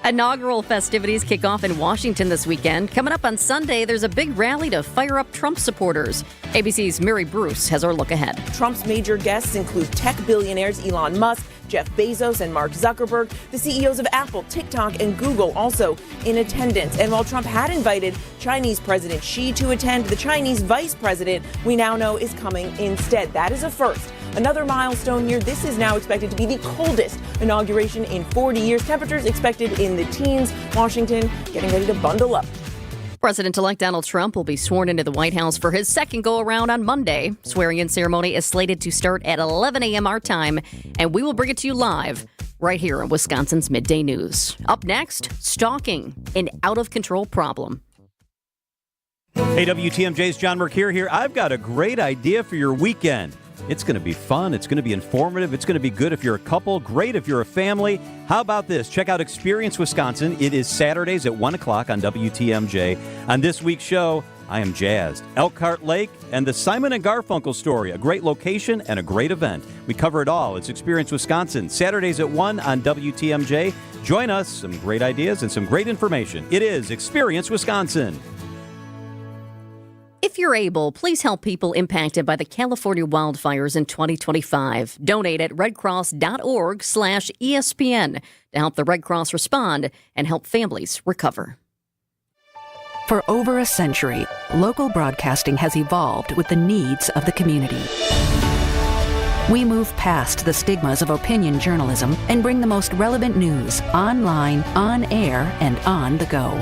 Speaker 1: Inaugural festivities kick off in Washington this weekend. Coming up on Sunday, there's a big rally to fire up Trump supporters. ABC's Mary Bruce has our look ahead.
Speaker 15: Trump's major guests include tech billionaires Elon Musk, Jeff Bezos, and Mark Zuckerberg. The CEOs of Apple, TikTok, and Google also in attendance. And while Trump had invited Chinese President Xi to attend, the Chinese vice president, we now know, is coming instead. That is a first. Another milestone year. This is now expected to be the coldest inauguration in 40 years. Temperatures expected in the teens. Washington getting ready to bundle up.
Speaker 1: President-elect Donald Trump will be sworn into the White House for his second go-around on Monday. Swearing-in ceremony is slated to start at 11 a.m. our time, and we will bring it to you live right here on Wisconsin's Midday News. Up next, stalking, an out-of-control problem.
Speaker 12: Hey, WTMJ's John Mercure here. I've got a great idea for your weekend. It's going to be fun. It's going to be informative. It's going to be good if you're a couple, great if you're a family. How about this? Check out Experience Wisconsin. It is Saturdays at 1 o'clock on WTMJ. On this week's show, I am jazzed. Elkhart Lake and the Simon & Garfunkel story, a great location and a great event. We cover it all. It's Experience Wisconsin, Saturdays at 1 on WTMJ. Join us, some great ideas and some great information. It is Experience Wisconsin.
Speaker 1: If you're able, please help people impacted by the California wildfires in 2025. Donate at redcross.org/ESPN to help the Red Cross respond and help families recover.
Speaker 16: For over a century, local broadcasting has evolved with the needs of the community. We move past the stigmas of opinion journalism and bring the most relevant news online, on air, and on the go.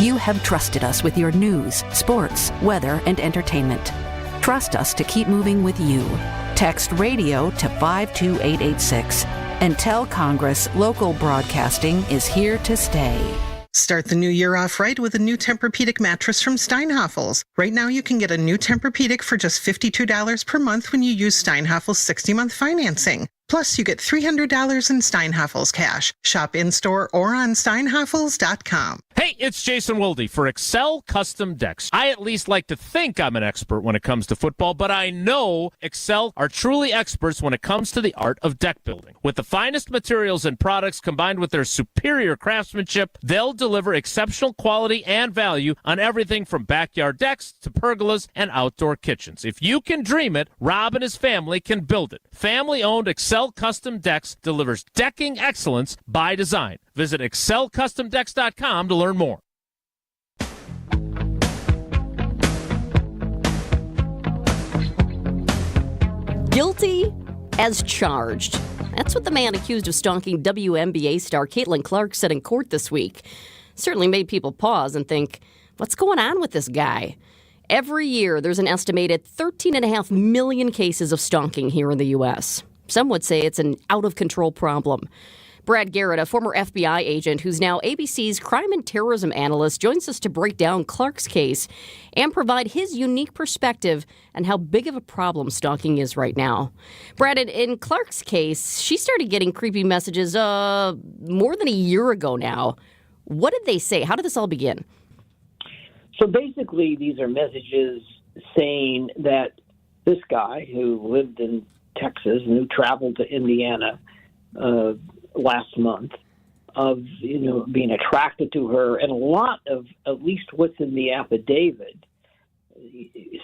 Speaker 16: You have trusted us with your news, sports, weather, and entertainment. Trust us to keep moving with you. Text radio to 52886 and tell Congress local broadcasting is here to stay.
Speaker 17: Start the new year off right with a new Tempur-Pedic mattress from Steinhafels. Right now you can get a new Tempur-Pedic for just $52 per month when you use Steinhafels 60-month financing. Plus, you get $300 in Steinhafels cash. Shop in-store or on steinhafels.com.
Speaker 19: Hey, it's Jason Wilde for Excel Custom Decks. I at least like to think I'm an expert when it comes to football, but I know Excel are truly experts when it comes to the art of deck building. With the finest materials and products combined with their superior craftsmanship, they'll deliver exceptional quality and value on everything from backyard decks to pergolas and outdoor kitchens. If you can dream it, Rob and his family can build it. Family-owned Excel Custom Decks delivers decking excellence by design. Visit excelcustomdecks.com to learn more.
Speaker 1: Guilty as charged. That's what the man accused of stalking WNBA star Caitlin Clark said in court this week. Certainly made people pause and think, what's going on with this guy? Every year, there's an estimated 13.5 million cases of stalking here in the U.S. Some would say it's an out-of-control problem. Brad Garrett, a former FBI agent who's now ABC's crime and terrorism analyst, joins us to break down Clark's case and provide his unique perspective on how big of a problem stalking is right now. Brad, in Clark's case, she started getting creepy messages more than a year ago now. What did they say? How did this all begin?
Speaker 8: So basically, these are messages saying that this guy who lived in Texas and who traveled to Indiana last month, of being attracted to her, and a lot of at least what's in the affidavit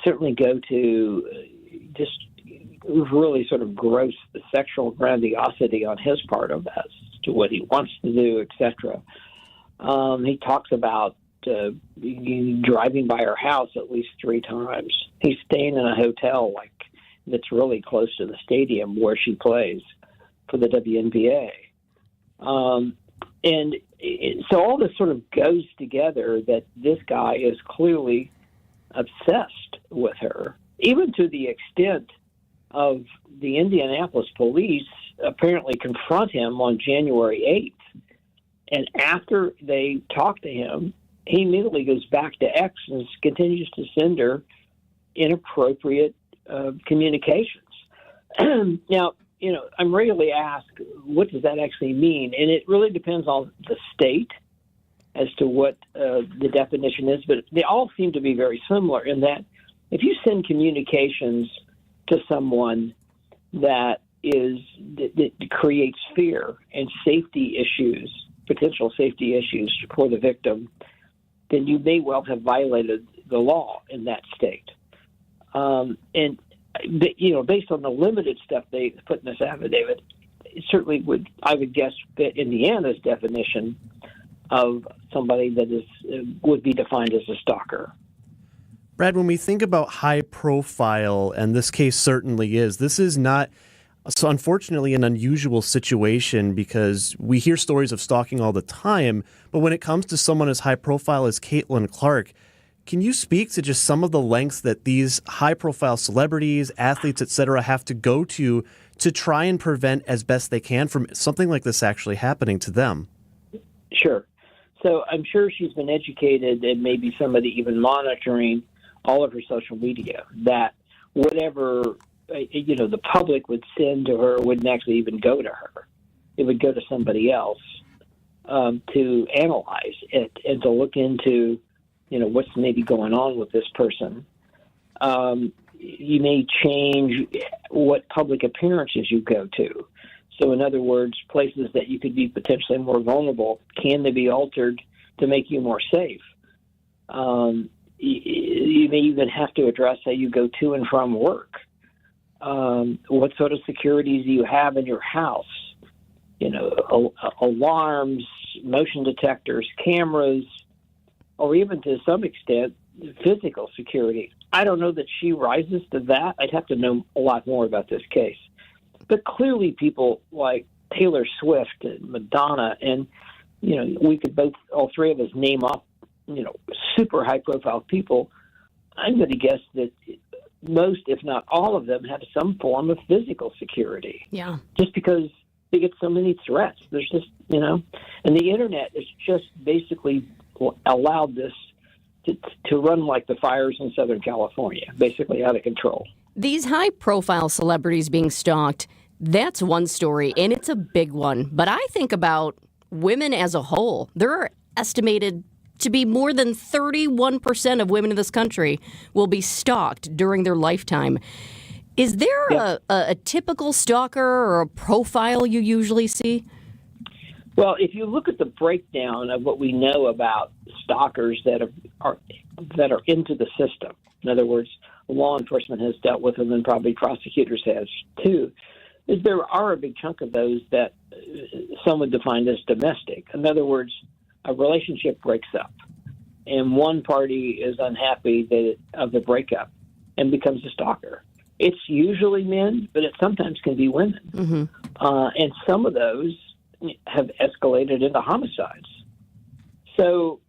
Speaker 8: certainly go to just really sort of gross sexual grandiosity on his part of as to what he wants to do, etc. He talks about driving by her house at least 3 times. He's staying in a hotel that's really close to the stadium where she plays for the WNBA. And so all this sort of goes together that this guy is clearly obsessed with her, even to the extent of the Indianapolis police apparently confront him on January 8th. And after they talk to him, he immediately goes back to X and continues to send her inappropriate communications. Now, I'm regularly asked, what does that actually mean? And it really depends on the state as to what the definition is, but they all seem to be very similar in that if you send communications to someone that creates fear and safety issues, potential safety issues for the victim, then you may well have violated the law in that state. And based on the limited stuff they put in this affidavit, it certainly I would guess, fit Indiana's definition of somebody that would be defined as a stalker.
Speaker 3: Brad, when we think about high profile, and this case certainly is, this is not, so unfortunately, an unusual situation because we hear stories of stalking all the time, but when it comes to someone as high profile as Caitlin Clark, can you speak to just some of the lengths that these high-profile celebrities, athletes, etc., have to go to try and prevent as best they can from something like this actually happening to them? Sure.
Speaker 8: So I'm sure she's been educated, and maybe somebody even monitoring all of her social media, that whatever the public would send to her wouldn't actually even go to her. It would go to somebody else to analyze it and to look into what's maybe going on with this person. You may change what public appearances you go to. So in other words, places that you could be potentially more vulnerable, can they be altered to make you more safe? You may even have to address how you go to and from work. What sort of securities do you have in your house? Alarms, motion detectors, cameras, or even to some extent, physical security. I don't know that she rises to that. I'd have to know a lot more about this case. But clearly people like Taylor Swift and Madonna, and, we could all three of us name off, super high-profile people. I'm going to guess that most, if not all of them, have some form of physical security.
Speaker 1: Yeah.
Speaker 8: Just because they get so many threats. There's just, and the Internet is just basically allowed this to run like the fires in Southern California, basically out of control.
Speaker 1: These high-profile celebrities being stalked, that's one story, and it's a big one. But I think about women as a whole. There are estimated to be more than 31% of women in this country will be stalked during their lifetime. Is there a typical stalker or a profile you usually see?
Speaker 8: Well, if you look at the breakdown of what we know about stalkers that are into the system, in other words, law enforcement has dealt with them and probably prosecutors have too, is there are a big chunk of those that some would define as domestic. In other words, a relationship breaks up and one party is unhappy of the breakup and becomes a stalker. It's usually men, but it sometimes can be women.
Speaker 1: Mm-hmm.
Speaker 8: And some of those have escalated into homicides. So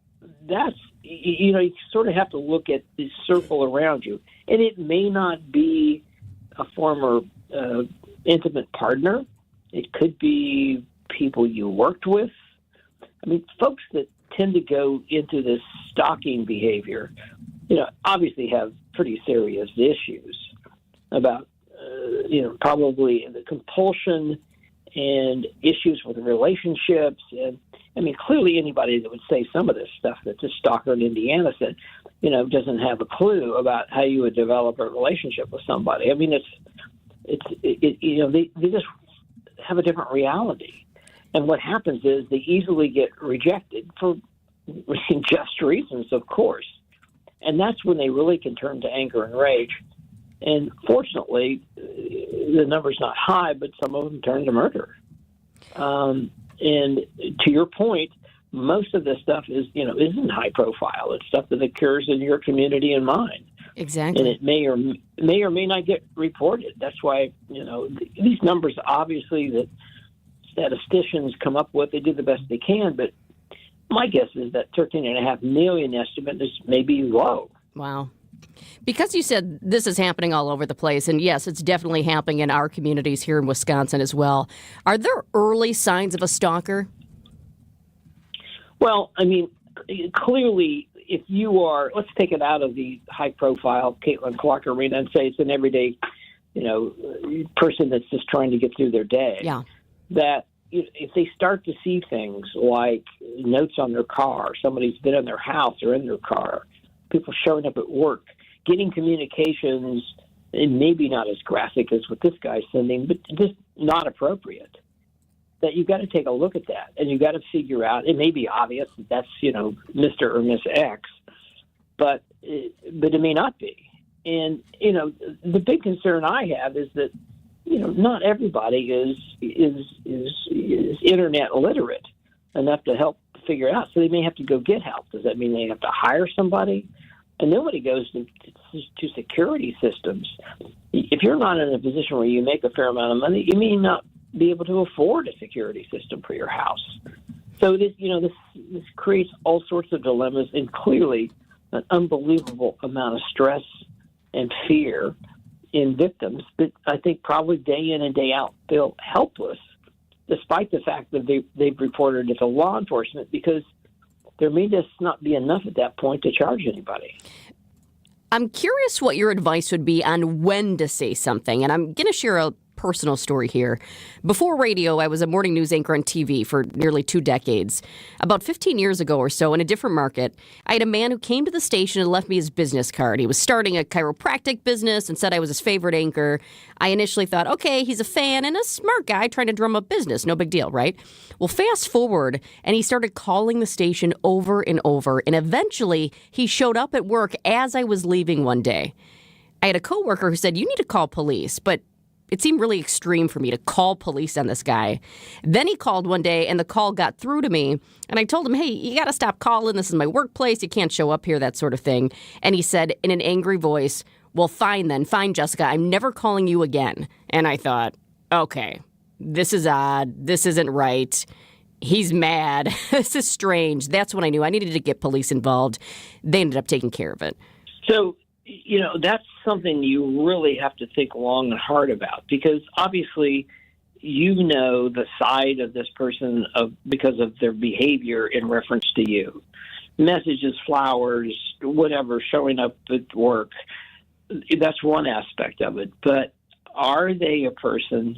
Speaker 8: that's, you sort of have to look at the circle around you. And it may not be a former intimate partner. It could be people you worked with. I mean, folks that tend to go into this stalking behavior, obviously have pretty serious issues about, probably the compulsion and issues with relationships. And I mean, clearly anybody that would say some of this stuff that this stalker in Indiana said, doesn't have a clue about how you would develop a relationship with somebody. I mean, they just have a different reality. And what happens is they easily get rejected for just reasons, of course. And that's when they really can turn to anger and rage. And fortunately, the number's not high, but some of them turn to murder. And to your point, most of this stuff isn't high profile. It's stuff that occurs in your community and mine.
Speaker 1: Exactly.
Speaker 8: And it may or may not get reported. That's why, these numbers, obviously, that statisticians come up with, they do the best they can. But my guess is that 13.5 million estimate is maybe low.
Speaker 1: Wow. Because you said this is happening all over the place, and yes, it's definitely happening in our communities here in Wisconsin as well. Are there early signs of a stalker?
Speaker 8: Well, I mean, clearly, if you are, let's take it out of the high-profile Caitlin Clark arena and say it's an everyday, person that's just trying to get through their day.
Speaker 1: Yeah.
Speaker 8: That if they start to see things like notes on their car, somebody's been in their house or in their car, people showing up at work, getting communications, and maybe not as graphic as what this guy's sending, but just not appropriate, that you've got to take a look at that. And you've got to figure out, it may be obvious that that's, Mr. or Miss X, but it may not be. And, the big concern I have is that, not everybody is internet literate enough to help figure it out. So they may have to go get help. Does that mean they have to hire somebody? And then when it goes to security systems, if you're not in a position where you make a fair amount of money, you may not be able to afford a security system for your house. So this creates all sorts of dilemmas and clearly an unbelievable amount of stress and fear in victims that I think probably day in and day out feel helpless, despite the fact that they've reported it to law enforcement, because there may just not be enough at that point to charge anybody.
Speaker 1: I'm curious what your advice would be on when to say something, and I'm going to share a personal story here. Before radio, I was a morning news anchor on TV for nearly 2 decades. About 15 years ago or so, in a different market, I had a man who came to the station and left me his business card. He was starting a chiropractic business and said I was his favorite anchor. I initially thought, okay, he's a fan and a smart guy trying to drum up business. No big deal, right? Well, fast forward, and he started calling the station over and over, and eventually he showed up at work as I was leaving one day. I had a coworker who said, you need to call police, but it seemed really extreme for me to call police on this guy. Then he called one day, and the call got through to me. And I told him, hey, you got to stop calling. This is my workplace. You can't show up here, that sort of thing. And he said in an angry voice, well, fine then. Fine, Jessica. I'm never calling you again. And I thought, okay, this is odd. This isn't right. He's mad. This is strange. That's when I knew I needed to get police involved. They ended up taking care of it.
Speaker 8: So, that's something you really have to think long and hard about, because obviously the side of this person because of their behavior in reference to you. Messages, flowers, whatever, showing up at work. That's one aspect of it. But are they a person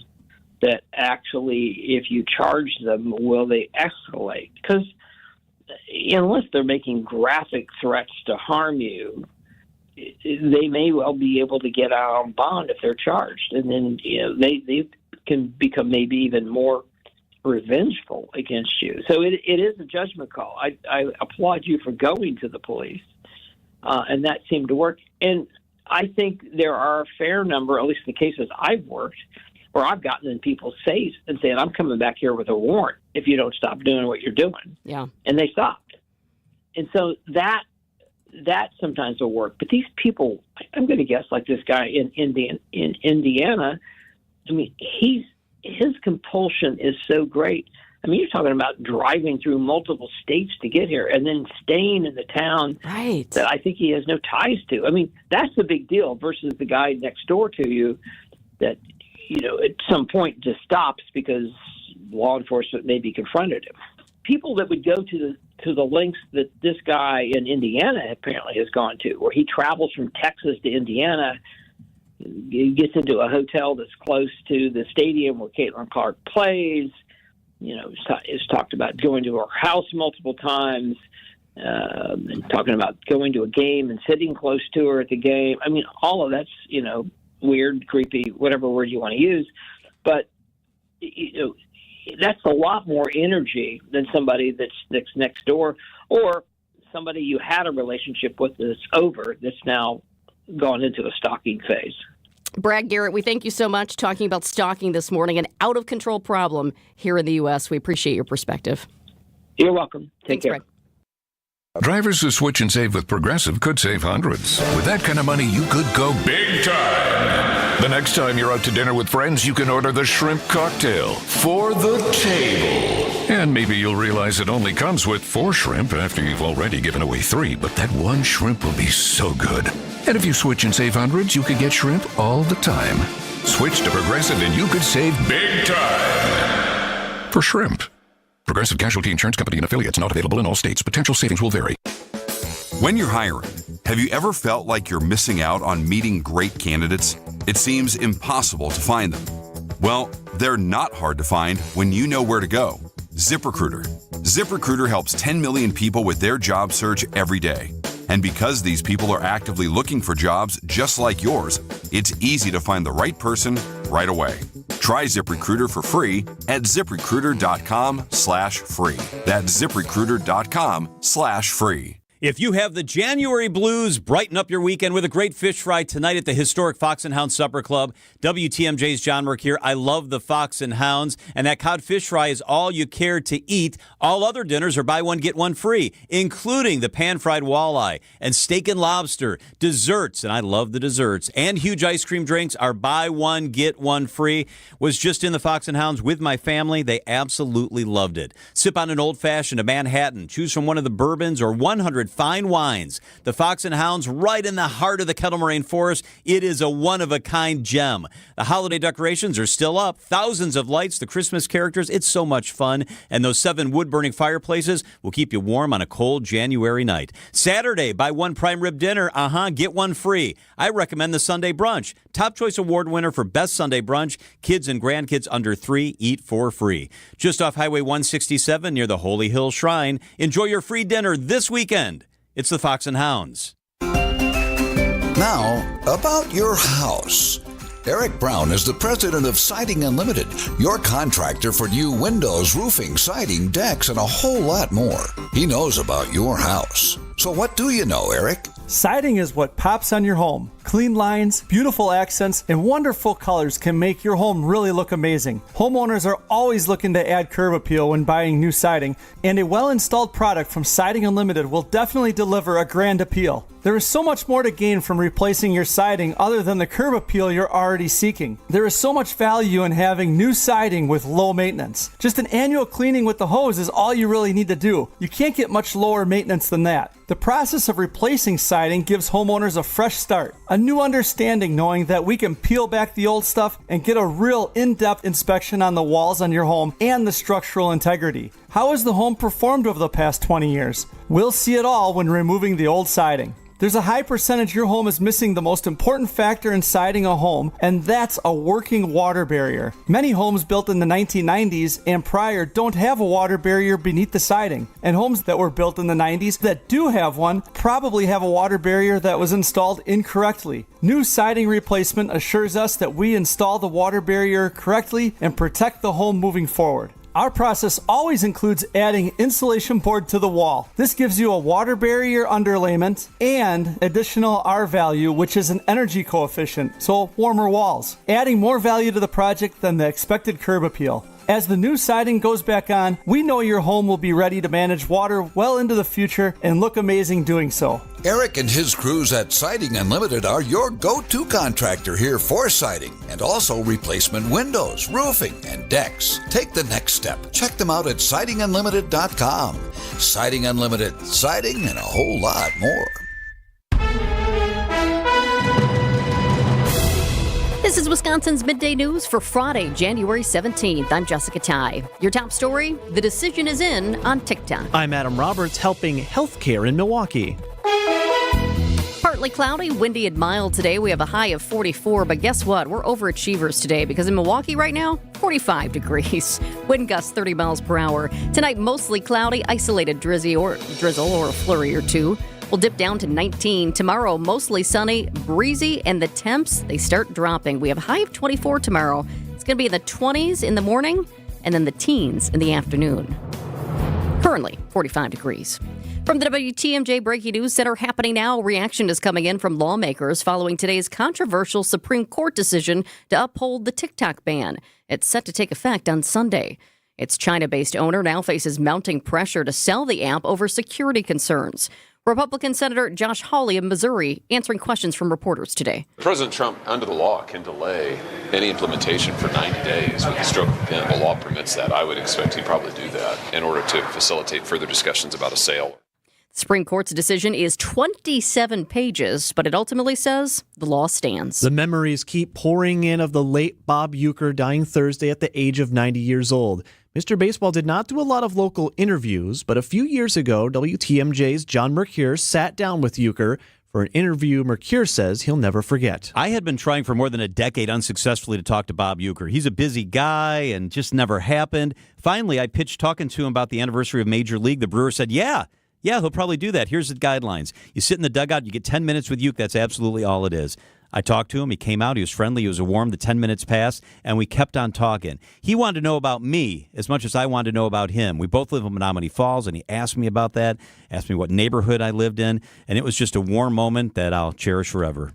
Speaker 8: that actually, if you charge them, will they escalate? Because unless they're making graphic threats to harm you, they may well be able to get out on bond if they're charged. And then they can become maybe even more revengeful against you. So it is a judgment call. I applaud you for going to the police, and that seemed to work. And I think there are a fair number, at least the cases I've worked, where I've gotten in people's face and saying, I'm coming back here with a warrant if you don't stop doing what you're doing.
Speaker 1: Yeah.
Speaker 8: And they stopped. And so that sometimes will work. But these people, I'm going to guess, like this guy in Indiana, I mean, his compulsion is so great I mean, you're talking about driving through multiple states to get here and then staying in the town that I think he has no ties to. I mean, that's the big deal versus the guy next door to you that, at some point just stops because law enforcement maybe confronted him. People that would go to the lengths that this guy in Indiana apparently has gone to, where he travels from Texas to Indiana, he gets into a hotel that's close to the stadium where Caitlin Clark plays, is talked about going to her house multiple times, and talking about going to a game and sitting close to her at the game. I mean, all of that's, weird, creepy, whatever word you want to use. But, that's a lot more energy than somebody that's next door or somebody you had a relationship with that's over, that's now gone into a stalking phase.
Speaker 1: Brad Garrett, we thank you so much talking about stalking this morning, an out-of-control problem here in the U.S. We appreciate your perspective.
Speaker 8: You're welcome.
Speaker 1: Thanks,
Speaker 8: care.
Speaker 1: Brad.
Speaker 5: Drivers who switch and save with Progressive could save hundreds. With that kind of money, you could go big time. The next time you're out to dinner with friends, you can order the shrimp cocktail for the table. And maybe you'll realize it only comes with 4 shrimp after you've already given away 3, but that one shrimp will be so good. And if you switch and save hundreds, you could get shrimp all the time. Switch to Progressive and you could save big time. For shrimp. Progressive Casualty Insurance Company and affiliates, not available in all states. Potential savings will vary.
Speaker 18: When you're hiring, have you ever felt like you're missing out on meeting great candidates? It seems impossible to find them. Well, they're not hard to find when you know where to go. ZipRecruiter. ZipRecruiter helps 10 million people with their job search every day. And because these people are actively looking for jobs just like yours, it's easy to find the right person right away. Try ZipRecruiter for free at ZipRecruiter.com/free. That's ZipRecruiter.com/free.
Speaker 12: If you have the January blues, brighten up your weekend with a great fish fry tonight at the historic Fox and Hound Supper Club. WTMJ's John Merck here. I love the Fox and Hounds, and that cod fish fry is all you care to eat. All other dinners are buy one, get one free, including the pan-fried walleye and steak and lobster, desserts, and I love the desserts, and huge ice cream drinks are buy one, get one free. Was just in the Fox and Hounds with my family. They absolutely loved it. Sip on an old-fashioned, a Manhattan. Choose from one of the bourbons or 100 fine wines. The Fox and Hounds, right in the heart of the Kettle Moraine Forest. It is a one-of-a-kind gem. The holiday decorations are still up. Thousands of lights, the Christmas characters. It's so much fun. And those 7 wood-burning fireplaces will keep you warm on a cold January night. Saturday, buy one prime rib dinner. Get one free. I recommend the Sunday brunch. Top Choice Award winner for Best Sunday Brunch. Kids and grandkids under 3 eat for free. Just off Highway 167 near the Holy Hill Shrine. Enjoy your free dinner this weekend. It's the Fox and Hounds.
Speaker 20: Now, about your house. Eric Brown is the president of Siding Unlimited, your contractor for new windows, roofing, siding, decks, and a whole lot more. He knows about your house. So what do you know, Eric?
Speaker 21: Siding is what pops on your home. Clean lines, beautiful accents, and wonderful colors can make your home really look amazing. Homeowners are always looking to add curb appeal when buying new siding, and a well-installed product from Siding Unlimited will definitely deliver a grand appeal. There is so much more to gain from replacing your siding other than the curb appeal you're already seeking. There is so much value in having new siding with low maintenance. Just an annual cleaning with the hose is all you really need to do. You can't get much lower maintenance than that. The process of replacing siding gives homeowners a fresh start, a new understanding knowing that we can peel back the old stuff and get a real in-depth inspection on the walls on your home and the structural integrity. How has the home performed over the past 20 years? We'll see it all when removing the old siding. There's a high percentage your home is missing the most important factor in siding a home, and that's a working water barrier. Many homes built in the 1990s and prior don't have a water barrier beneath the siding, and homes that were built in the 90s that do have one probably have a water barrier that was installed incorrectly. New siding replacement assures us that we install the water barrier correctly and protect the home moving forward. Our process always includes adding insulation board to the wall. This gives you a water barrier underlayment and additional R value, which is an energy coefficient, so warmer walls, adding more value to the project than the expected curb appeal. As the new siding goes back on, we know your home will be ready to manage water well into the future and look amazing doing so.
Speaker 20: Eric and his crews at Siding Unlimited are your go-to contractor here for siding and also replacement windows, roofing, and decks. Take the next step. Check them out at sidingunlimited.com. Siding Unlimited, siding and a whole lot more.
Speaker 1: This is Wisconsin's Midday News for Friday, January 17th. I'm Jessica Tighe. Your top story, the decision is in on TikTok.
Speaker 3: I'm Adam Roberts, helping healthcare in Milwaukee.
Speaker 1: Partly cloudy, windy and mild today. We have a high of 44, but guess what? We're overachievers today because in Milwaukee right now, 45 degrees. Wind gusts 30 miles per hour. Tonight, mostly cloudy, isolated drizzle or a flurry or two. We'll dip down to 19. Tomorrow, mostly sunny, breezy, and the temps, they start dropping. We have a high of 24 tomorrow. It's going to be in the 20s in the morning and then the teens in the afternoon. Currently, 45 degrees. From the WTMJ Breaking News Center happening now, reaction is coming in from lawmakers following today's controversial Supreme Court decision to uphold the TikTok ban. It's set to take effect on Sunday. Its China-based owner now faces mounting pressure to sell the app over security concerns. Republican Senator Josh Hawley of Missouri answering questions from reporters today.
Speaker 2: President Trump, under the law, can delay any implementation for 90 days with the stroke of a pen. The law permits that. I would expect he'd probably do that in order to facilitate further discussions about a sale.
Speaker 1: The Supreme Court's decision is 27 pages, but it ultimately says the law stands.
Speaker 3: The memories keep pouring in of the late Bob Uecker dying Thursday at the age of 90 years old. Mr. Baseball did not do a lot of local interviews, but a few years ago, WTMJ's John Mercure sat down with Uecker for an interview Mercure says he'll never forget.
Speaker 12: I had been trying for more than a decade unsuccessfully to talk to Bob Uecker. He's a busy guy and just never happened. Finally, I pitched talking to him about the anniversary of Major League. The Brewers said, yeah, he'll probably do that. Here's the guidelines. You sit in the dugout, you get 10 minutes with Uecker. That's absolutely all it is. I talked to him. He came out. He was friendly. He was warm. The 10 minutes passed, and we kept on talking. He wanted to know about me as much as I wanted to know about him. We both live in Menominee Falls, and he asked me about that, asked me what neighborhood I lived in, and it was just a warm moment that I'll cherish forever.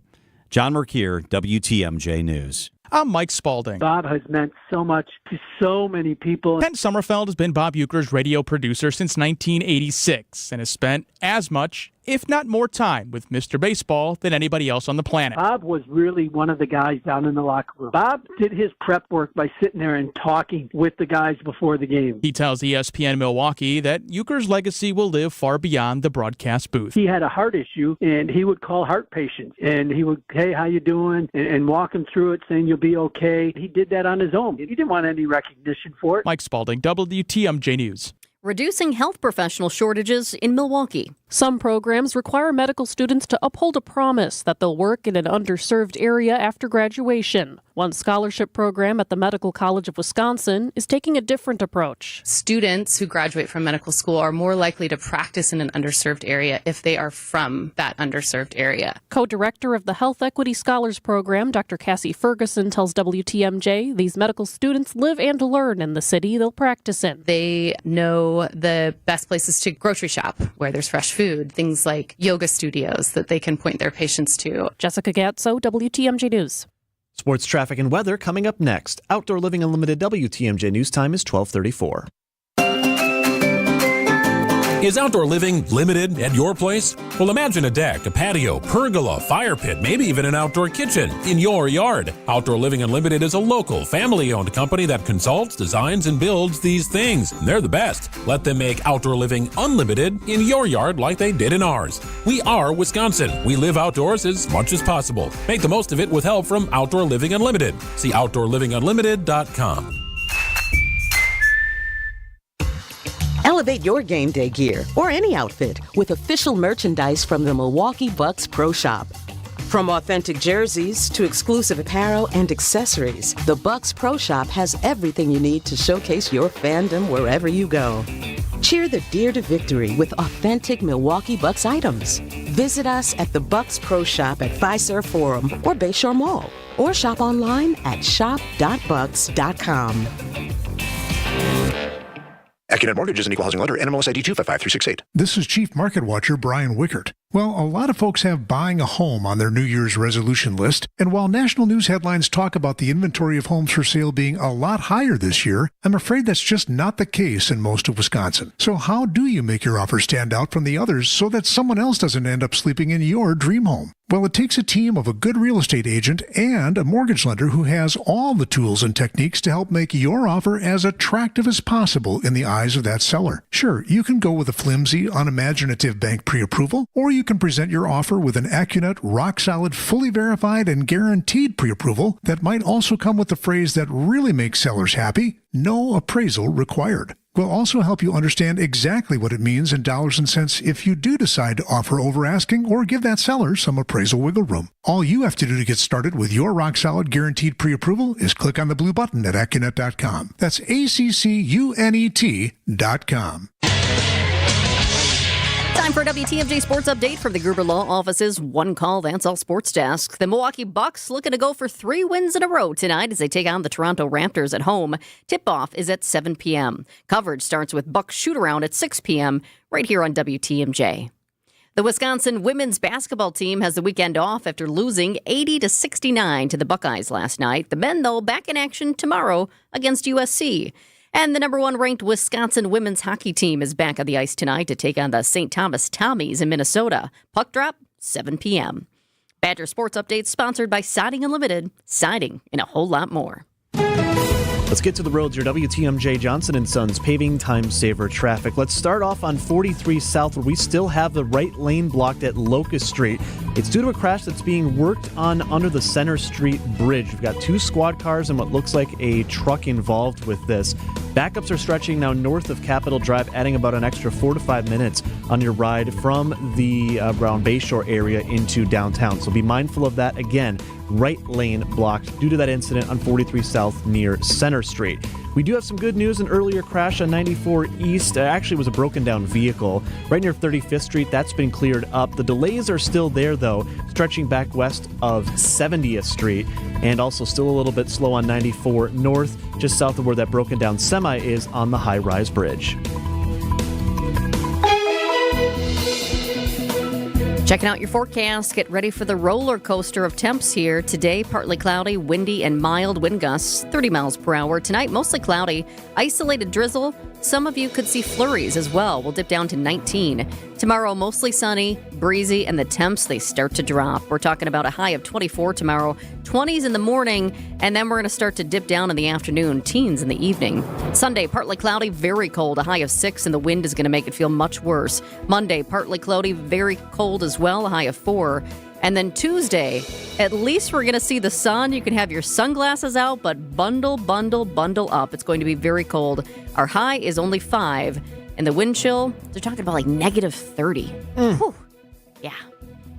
Speaker 12: John Mercure, WTMJ News.
Speaker 7: I'm Mike Spalding.
Speaker 8: Bob has meant so much to so many people.
Speaker 7: Kent Sommerfeld has been Bob Uecker's radio producer since 1986 and has spent as much, if not more time with Mr. Baseball than anybody else on the planet.
Speaker 8: Bob was really one of the guys down in the locker room. Bob did his prep work by sitting there and talking with the guys before the game.
Speaker 7: He tells ESPN Milwaukee that Uecker's legacy will live far beyond the broadcast booth.
Speaker 8: He had a heart issue, and he would call heart patients, and he would, hey, how you doing? And walk him through it, saying you'll be okay. He did that on his own. He didn't want any recognition for it.
Speaker 7: Mike Spalding, WTMJ News.
Speaker 1: Reducing health professional shortages in Milwaukee.
Speaker 6: Some programs require medical students to uphold a promise that they'll work in an underserved area after graduation. One scholarship program at the Medical College of Wisconsin is taking a different approach.
Speaker 22: Students who graduate from medical school are more likely to practice in an underserved area if they are from that underserved area.
Speaker 6: Co-director of the Health Equity Scholars Program, Dr. Cassie Ferguson, tells WTMJ these medical students live and learn in the city they'll practice in.
Speaker 22: They know the best places to grocery shop, where there's fresh food, things like yoga studios that they can point their patients to.
Speaker 6: Jessica Gatso, WTMJ News.
Speaker 3: Sports, traffic, and weather coming up next. Outdoor Living Unlimited WTMJ News time is 12:34.
Speaker 23: Is outdoor living limited at your place? Well, imagine a deck, a patio, pergola, fire pit, maybe even an outdoor kitchen in your yard. Outdoor Living Unlimited is a local, family-owned company that consults, designs, and builds these things. They're the best. Let them make outdoor living unlimited in your yard like they did in ours. We are Wisconsin. We live outdoors as much as possible. Make the most of it with help from Outdoor Living Unlimited. See OutdoorLivingUnlimited.com.
Speaker 24: Elevate your game day gear or any outfit with official merchandise from the Milwaukee Bucks Pro Shop. From authentic jerseys to exclusive apparel and accessories, the Bucks Pro Shop has everything you need to showcase your fandom wherever you go. Cheer the Deer to victory with authentic Milwaukee Bucks items. Visit us at the Bucks Pro Shop at Fiserv Forum or Bayshore Mall, or shop online at shop.bucks.com.
Speaker 25: AccuNet Mortgage is an equal housing lender. NMLS ID 255368.
Speaker 26: This is Chief Market Watcher Brian Wickert. When
Speaker 4: Well, a lot of folks have buying a home on their New Year's resolution list, and while national news headlines talk about the inventory of homes for sale being a lot higher this year, I'm afraid that's just not the case in most of Wisconsin. So how do you make your offer stand out from the others so that someone else doesn't end up sleeping in your dream home? Well, it takes a team of a good real estate agent and a mortgage lender who has all the tools and techniques to help make your offer as attractive as possible in the eyes of that seller. Sure, you can go with a flimsy, unimaginative bank pre-approval, or you can present your offer with an AccuNet, rock-solid, fully verified, and guaranteed pre-approval that might also come with the phrase that really makes sellers happy: no appraisal required. We'll also help you understand exactly what it means in dollars and cents if you do decide to offer over asking or give that seller some appraisal wiggle room. All you have to do to get started with your rock-solid guaranteed pre-approval is click on the blue button at AccuNet.com. That's ACCUNET.com.
Speaker 1: Time for a WTMJ Sports Update from the Gruber Law Office's One Call That's All Sports Desk. The Milwaukee Bucks looking to go for 3 wins in a row tonight as they take on the Toronto Raptors at home. Tip-off is at 7 p.m. Coverage starts with Bucks shoot-around at 6 p.m. right here on WTMJ. The Wisconsin women's basketball team has the weekend off after losing 80-69 to the Buckeyes last night. The men, though, back in action tomorrow against USC. And the number 1 ranked Wisconsin women's hockey team is back on the ice tonight to take on the St. Thomas Tommies in Minnesota. Puck drop, 7 p.m. Badger Sports Update sponsored by Siding Unlimited. Siding and a whole lot more.
Speaker 3: Let's get to the roads. Your WTMJ Johnson & Sons paving time saver traffic. Let's start off on 43 South, where we still have the right lane blocked at Locust Street. It's due to a crash that's being worked on under the Center Street Bridge. We've got 2 squad cars and what looks like a truck involved with this. Backups are stretching now north of Capitol Drive, adding about an extra 4 to 5 minutes on your ride from the Brown Bayshore area into downtown. So be mindful of that. Again, right lane blocked due to that incident on 43 South near Center Street. We do have some good news. An earlier crash on 94 East actually was a broken down vehicle right near 35th Street. That's been cleared up. The delays are still there, though, stretching back west of 70th Street, and also still a little bit slow on 94 North, just south of where that broken down semi is on the high-rise bridge.
Speaker 1: Checking out your forecast. Get ready for the roller coaster of temps here. Today, partly cloudy, windy, and mild wind gusts, 30 miles per hour. Tonight, mostly cloudy, isolated drizzle. Some of you could see flurries as well. We'll dip down to 19. Tomorrow, mostly sunny, breezy, and the temps, they start to drop. We're talking about a high of 24 tomorrow, 20s in the morning, and then we're going to start to dip down in the afternoon, teens in the evening. Sunday, partly cloudy, very cold, a high of 6, and the wind is going to make it feel much worse. Monday, partly cloudy, very cold as well, a high of 4. And then Tuesday, at least we're going to see the sun. You can have your sunglasses out, but bundle up. It's going to be very cold. Our high is only 5. And the wind chill, they're talking about like negative 30. Whew. Yeah.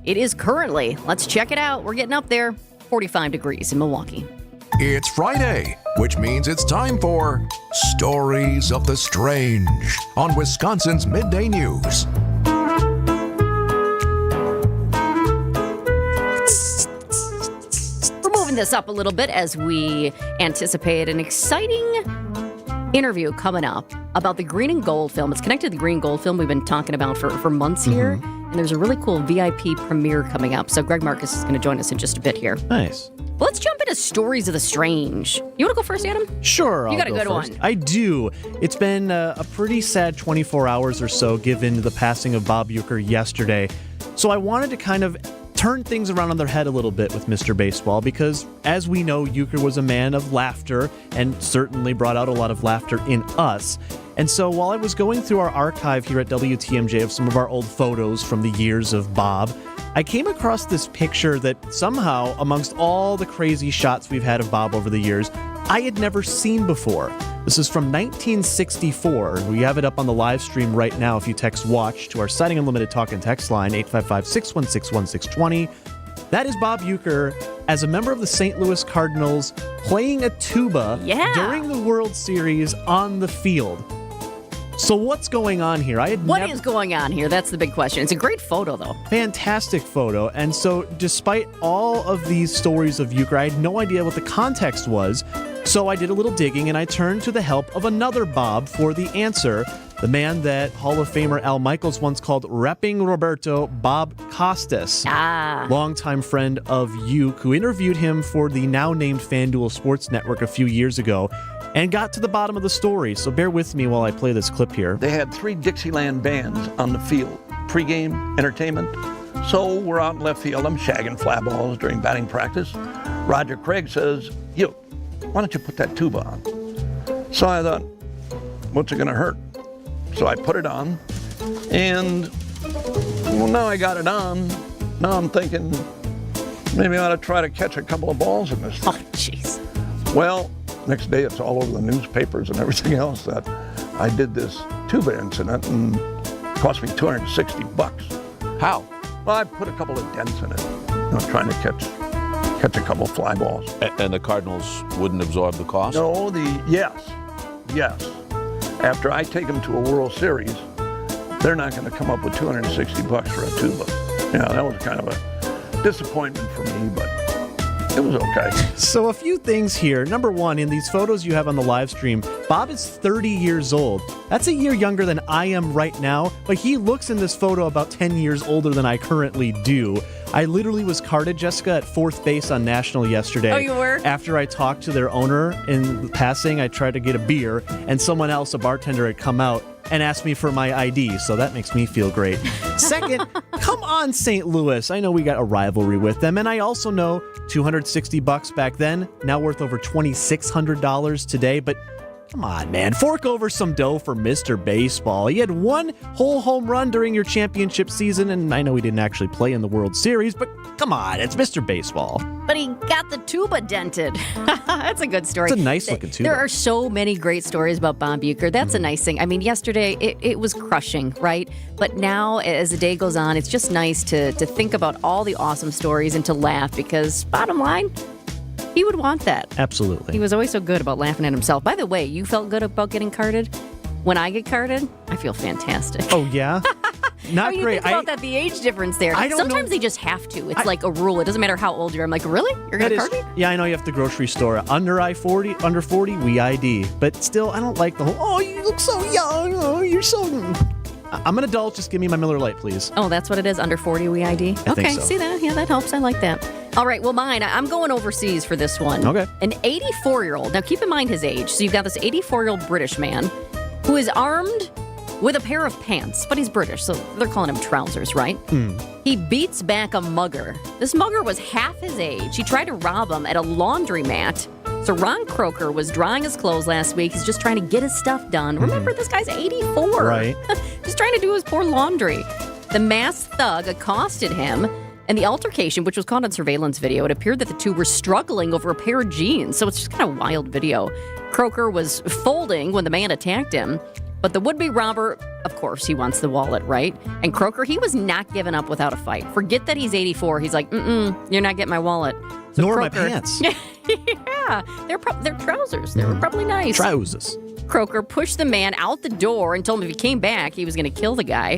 Speaker 1: It is currently, let's check it out. We're getting up there, 45 degrees in Milwaukee.
Speaker 5: It's Friday, which means it's time for Stories of the Strange on Wisconsin's Midday News.
Speaker 1: This up a little bit as we anticipate an exciting interview coming up about the Green and Gold film. It's connected to the Green and Gold film we've been talking about for months here. And there's a really cool VIP premiere coming up. So Greg Marcus is going to join us in just a bit here.
Speaker 3: Nice.
Speaker 1: Well, let's jump into Stories of the Strange. You want to go first, Adam?
Speaker 3: Sure.
Speaker 1: You got a good
Speaker 3: first.
Speaker 1: one.
Speaker 3: I do. It's been a pretty sad 24 hours or so given the passing of Bob Uecker yesterday. So I wanted to kind of turn things around on their head a little bit with Mr. Baseball because, as we know, Uecker was a man of laughter and certainly brought out a lot of laughter in us. And so while I was going through our archive here at WTMJ of some of our old photos from the years of Bob, I came across this picture that somehow, amongst all the crazy shots we've had of Bob over the years, I had never seen before. This is from 1964. We have it up on the live stream right now if you text WATCH to our Siding Unlimited talk and text line, 855-616-1620. That is Bob Uecker as a member of the St. Louis Cardinals playing a tuba during the World Series on the field. So what's going on here?
Speaker 1: What is going on here? That's the big question. It's a great photo, though.
Speaker 3: Fantastic photo. And so despite all of these stories of Uecker, I had no idea what the context was. So I did a little digging and I turned to the help of another Bob for the answer. The man that Hall of Famer Al Michaels once called Repping Roberto, Bob Costas. Longtime friend of Uke, who interviewed him for the now named FanDuel Sports Network a few years ago and got to the bottom of the story. So bear with me while I play this clip here.
Speaker 9: They had 3 Dixieland bands on the field, pregame entertainment. So we're out in left field. I'm shagging fly balls during batting practice. Roger Craig says, "Yo, why don't you put that tuba on?" So I thought, what's it going to hurt? So I put it on, and well, now I got it on. Now I'm thinking maybe I ought to try to catch a couple of balls in this thing.
Speaker 1: Oh, jeez.
Speaker 9: Well, next day it's all over the newspapers and everything else that I did this tuba incident, and it cost me $260.
Speaker 12: How?
Speaker 9: Well, I put a couple of dents in it, trying to catch a couple of fly balls.
Speaker 12: And the Cardinals wouldn't absorb the cost?
Speaker 9: No, yes. After I take them to a World Series, they're not going to come up with $260 for a tuba. Yeah, that was kind of a disappointment for me, but it was okay.
Speaker 3: So a few things here. Number one, in these photos you have on the live stream, Bob is 30 years old. That's a year younger than I am right now, but he looks in this photo about 10 years older than I currently do. I literally was carded, Jessica, at fourth base on National yesterday.
Speaker 1: Oh, you were?
Speaker 3: After I talked to their owner in passing, I tried to get a beer, and someone else, a bartender, had come out and asked me for my ID, so that makes me feel great. Second, come on, St. Louis. I know we got a rivalry with them, and I also know $260 back then, now worth over $2,600 today, but come on, man. Fork over some dough for Mr. Baseball. He had one whole home run during your championship season, and I know he didn't actually play in the World Series, but come on, it's Mr. Baseball.
Speaker 1: But he got the tuba dented. That's a good story.
Speaker 3: It's a nice-looking tuba.
Speaker 1: There are so many great stories about Bob Uecker. That's a nice thing. I mean, yesterday, it was crushing, right? But now, as the day goes on, it's just nice to think about all the awesome stories and to laugh, because bottom line, he would want that.
Speaker 3: Absolutely.
Speaker 1: He was always so good about laughing at himself. By the way, you felt good about getting carded? When I get carded, I feel fantastic.
Speaker 3: Oh, yeah? Not
Speaker 1: you
Speaker 3: great.
Speaker 1: Think about that, the age difference there. Sometimes they just have to. It's like a rule. It doesn't matter how old you are. I'm like, really? You're going to card me?
Speaker 3: Yeah, I know you have the grocery store. Under 40, we ID. But still, I don't like the whole, oh, you look so young. Oh, you're so... I'm an adult. Just give me my Miller Lite, please.
Speaker 1: Oh, that's what it is? Under 40, we ID?
Speaker 3: I
Speaker 1: Okay,
Speaker 3: think so.
Speaker 1: See that? Yeah, that helps. I like that. All right, well, mine, I'm going overseas for this one.
Speaker 3: Okay.
Speaker 1: An 84-year-old. Now, keep in mind his age. So you've got this 84-year-old British man who is armed with a pair of pants, but he's British, so they're calling him trousers, right? He beats back a mugger. This mugger was half his age. He tried to rob him at a laundromat. So Ron Croker was drying his clothes last week. He's just trying to get his stuff done. Remember, this guy's 84.
Speaker 3: Right.
Speaker 1: Just trying to do his poor laundry. The masked thug accosted him, and the altercation, which was caught on surveillance video, it appeared that the two were struggling over a pair of jeans. So it's just kind of a wild video. Croker was folding when the man attacked him. But the would-be robber, of course, he wants the wallet, right? And Croker, he was not giving up without a fight. Forget that he's 84. He's like, you're not getting my wallet. So
Speaker 3: Nor
Speaker 1: Croker,
Speaker 3: my pants.
Speaker 1: Yeah, they're trousers. They were probably nice.
Speaker 3: Trousers.
Speaker 1: Croker pushed the man out the door and told him if he came back, he was going to kill the guy.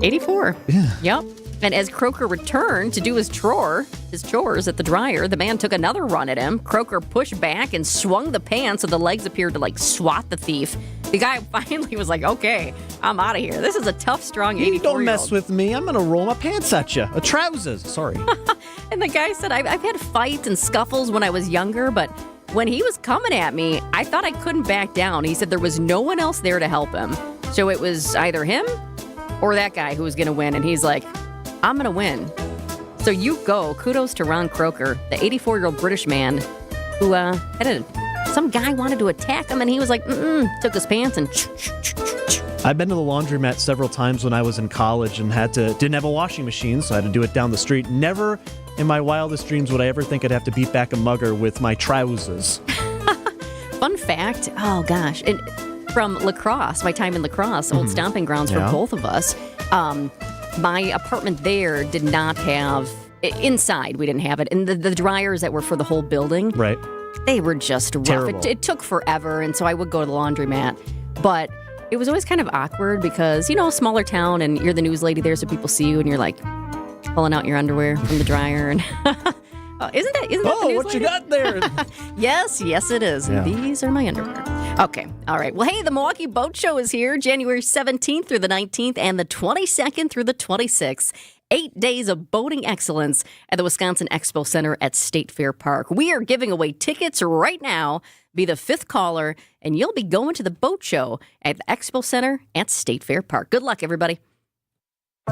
Speaker 1: 84.
Speaker 3: Yeah.
Speaker 1: Yep. And as Croker returned to do his chores at the dryer, the man took another run at him. Croker pushed back and swung the pants so the legs appeared to swat the thief. The guy finally was like, okay, I'm out of here. This is a tough, strong 84-year-old.
Speaker 3: Don't mess with me. I'm going to roll my pants at you. Trousers. Sorry.
Speaker 1: And the guy said, I've had fights and scuffles when I was younger, but when he was coming at me, I thought I couldn't back down. He said there was no one else there to help him. So it was either him or that guy who was going to win. And he's like, I'm going to win. So you go. Kudos to Ron Croker, the 84-year-old British man who some guy wanted to attack him, and he was like, took his pants and...
Speaker 3: I've been to the laundromat several times when I was in college and didn't have a washing machine, so I had to do it down the street. Never in my wildest dreams would I ever think I'd have to beat back a mugger with my trousers.
Speaker 1: Fun fact, oh gosh, from lacrosse, my time in lacrosse, old stomping grounds for both of us, my apartment there did not have, inside we didn't have it, and the dryers that were for the whole building,
Speaker 3: right?
Speaker 1: They were just rough. It took forever, and so I would go to the laundromat, but it was always kind of awkward because, smaller town, and you're the news lady there, so people see you, and you're like pulling out your underwear from the dryer, and isn't that the news
Speaker 3: what
Speaker 1: lady?
Speaker 3: You got there?
Speaker 1: Yes, it is.
Speaker 3: Yeah.
Speaker 1: These are my underwear. Okay. All right. Well, hey, the Milwaukee Boat Show is here January 17th through the 19th and the 22nd through the 26th. 8 days of boating excellence at the Wisconsin Expo Center at State Fair Park. We are giving away tickets right now. Be the fifth caller, and you'll be going to the boat show at the Expo Center at State Fair Park. Good luck, everybody.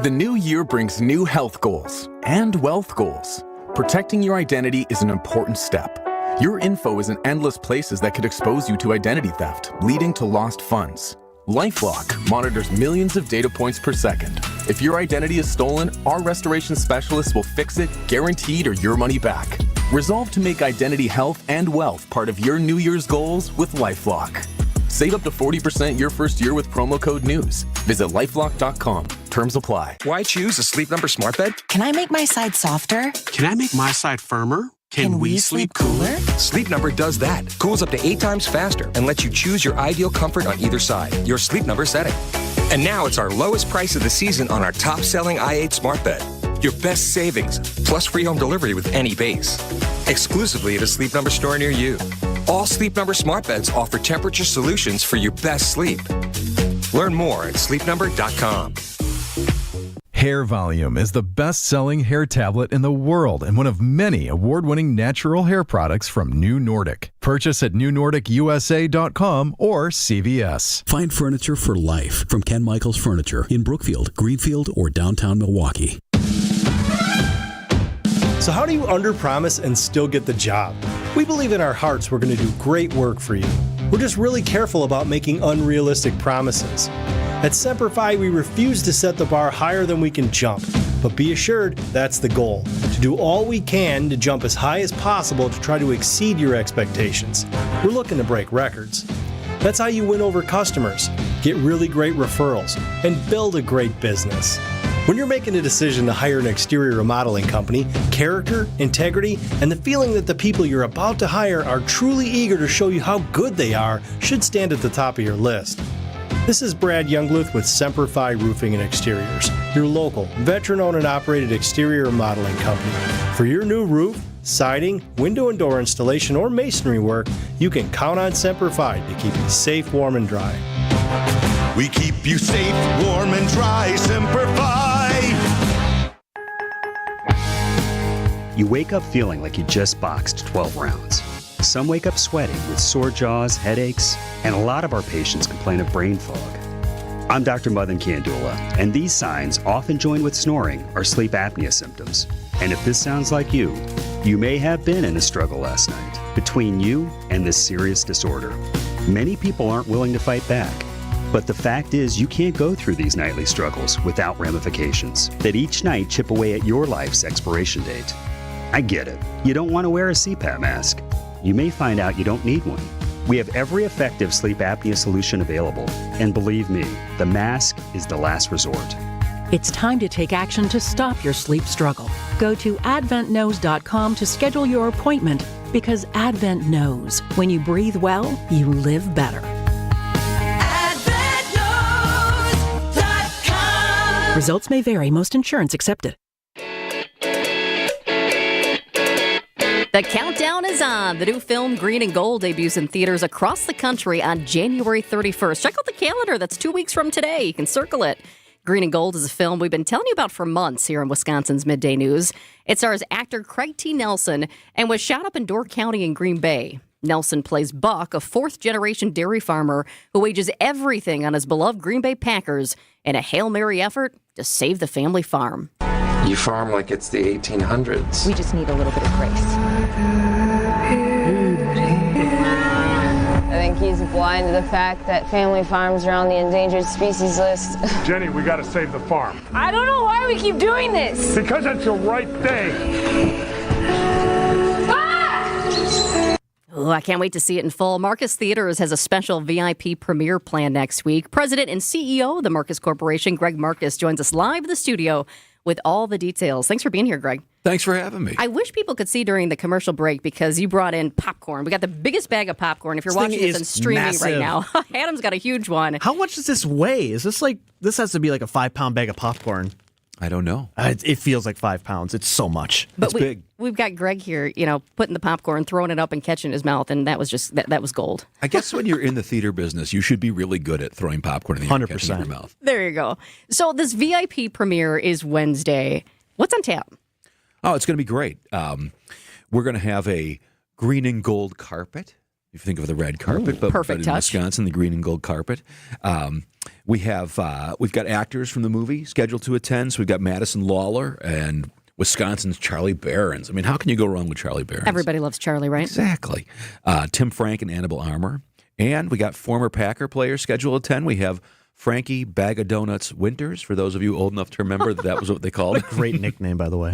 Speaker 10: The new year brings new health goals and wealth goals. Protecting your identity is an important step. Your info is in endless places that could expose you to identity theft, leading to lost funds. LifeLock monitors millions of data points per second. If your identity is stolen, our restoration specialists will fix it, guaranteed, or your money back. Resolve to make identity health and wealth part of your New Year's goals with LifeLock. Save up to 40% your first year with promo code NEWS. Visit LifeLock.com. Terms apply.
Speaker 11: Why choose a Sleep Number smart bed?
Speaker 13: Can I make my side softer?
Speaker 11: Can I make my side firmer?
Speaker 13: Can we sleep cooler?
Speaker 11: Sleep Number does that. Cools up to 8 times faster and lets you choose your ideal comfort on either side. Your Sleep Number setting. And now it's our lowest price of the season on our top-selling i8 smart bed. Your best savings, plus free home delivery with any base. Exclusively at a Sleep Number store near you. All Sleep Number smart beds offer temperature solutions for your best sleep. Learn more at sleepnumber.com.
Speaker 14: Hair Volume is the best-selling hair tablet in the world and one of many award-winning natural hair products from New Nordic. Purchase at newnordicusa.com or CVS.
Speaker 25: Find furniture for life from Ken Michaels Furniture in Brookfield, Greenfield, or downtown Milwaukee.
Speaker 26: So how do you underpromise and still get the job? We believe in our hearts we're going to do great work for you. We're just really careful about making unrealistic promises. At Semper Fi, we refuse to set the bar higher than we can jump. But be assured, that's the goal. To do all we can to jump as high as possible to try to exceed your expectations. We're looking to break records. That's how you win over customers, get really great referrals, and build a great business. When you're making a decision to hire an exterior remodeling company, character, integrity, and the feeling that the people you're about to hire are truly eager to show you how good they are should stand at the top of your list. This is Brad Youngluth with Semper Fi Roofing and Exteriors, your local, veteran-owned and operated exterior remodeling company. For your new roof, siding, window and door installation, or masonry work, you can count on Semper Fi to keep you safe, warm, and dry.
Speaker 27: We keep you safe, warm, and dry, Semper Fi.
Speaker 28: You wake up feeling like you just boxed 12 rounds. Some wake up sweating with sore jaws, headaches, and a lot of our patients complain of brain fog. I'm Dr. Madan Kandula, and these signs, often joined with snoring, are sleep apnea symptoms. And if this sounds like you may have been in a struggle last night between you and this serious disorder. Many people aren't willing to fight back. But the fact is, you can't go through these nightly struggles without ramifications that each night chip away at your life's expiration date. I get it. You don't want to wear a CPAP mask. You may find out you don't need one. We have every effective sleep apnea solution available. And believe me, the mask is the last resort.
Speaker 16: It's time to take action to stop your sleep struggle. Go to adventknows.com to schedule your appointment because Advent knows when you breathe well, you live better. AdventKnows.com. Results may vary. Most insurance accepted.
Speaker 1: The countdown is on. The new film Green and Gold debuts in theaters across the country on January 31st. Check out the calendar. That's 2 weeks from today. You can circle it. Green and Gold is a film we've been telling you about for months here in Wisconsin's Midday News. It stars actor Craig T. Nelson and was shot up in Door County in Green Bay. Nelson plays Buck, a fourth-generation dairy farmer who wages everything on his beloved Green Bay Packers in a Hail Mary effort to save the family farm.
Speaker 29: You farm like it's the 1800s.
Speaker 30: We just need a little bit of grace.
Speaker 31: I think he's blind to the fact that family farms are on the endangered species list.
Speaker 32: Jenny, we got to save the farm.
Speaker 31: I don't know why we keep doing this.
Speaker 32: Because it's the right thing.
Speaker 1: Oh, I can't wait to see it in full. Marcus Theaters has a special VIP premiere planned next week. President and CEO of the Marcus Corporation, Greg Marcus, joins us live in the studio with all the details. Thanks for being here, Greg.
Speaker 33: Thanks for having me.
Speaker 1: I wish people could see during the commercial break because you brought in popcorn. We got the biggest bag of popcorn. If you're watching this and streaming
Speaker 3: massive
Speaker 1: right now, Adam's got a huge one.
Speaker 3: How much does this weigh? Is this like, this has to be like a 5-pound bag of popcorn.
Speaker 2: I don't know.
Speaker 3: It feels like 5 pounds. It's so much.
Speaker 1: But
Speaker 2: it's big.
Speaker 1: We've got Greg here, putting the popcorn, throwing it up, and catching his mouth, and that was just that was gold.
Speaker 2: I guess when you're in the theater business, you should be really good at throwing popcorn in the air and catching it in your mouth.
Speaker 1: There you go. So this VIP premiere is Wednesday. What's on tap?
Speaker 2: Oh, it's going to be great. We're going to have a green and gold carpet. If you think of the red carpet, but in Wisconsin, the green and gold carpet. We've got actors from the movie scheduled to attend. So we've got Madison Lawler and Wisconsin's Charlie Behrens. I mean, how can you go wrong with Charlie Behrens?
Speaker 1: Everybody loves Charlie, right?
Speaker 2: Exactly. Tim Frank and Annabelle Armour. And we got former Packer players scheduled to attend. We have Frankie Bag of Donuts Winters, for those of you old enough to remember that was what they called it.
Speaker 3: Great nickname, by the way.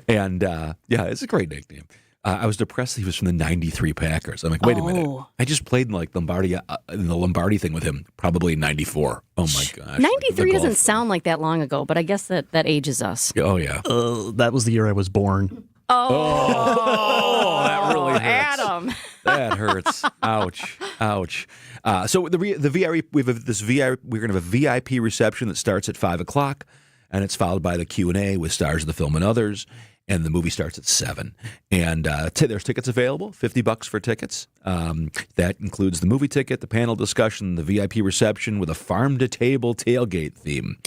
Speaker 2: And it's a great nickname. I was depressed that he was from the '93 Packers. I'm like, wait a minute. I just played in the Lombardi thing with him, probably in '94. Oh my gosh.
Speaker 1: '93 doesn't sound like that long ago, but I guess that ages us.
Speaker 2: Oh yeah.
Speaker 3: That was the year I was born.
Speaker 2: Oh, that really hurts.
Speaker 1: Adam.
Speaker 2: That hurts. Ouch. So the VIP, we're going to have a VIP reception that starts at 5:00, and it's followed by the Q&A with stars of the film and others. And the movie starts at 7. And there's tickets available, $50 for tickets. That includes the movie ticket, the panel discussion, the VIP reception with a farm-to-table tailgate theme,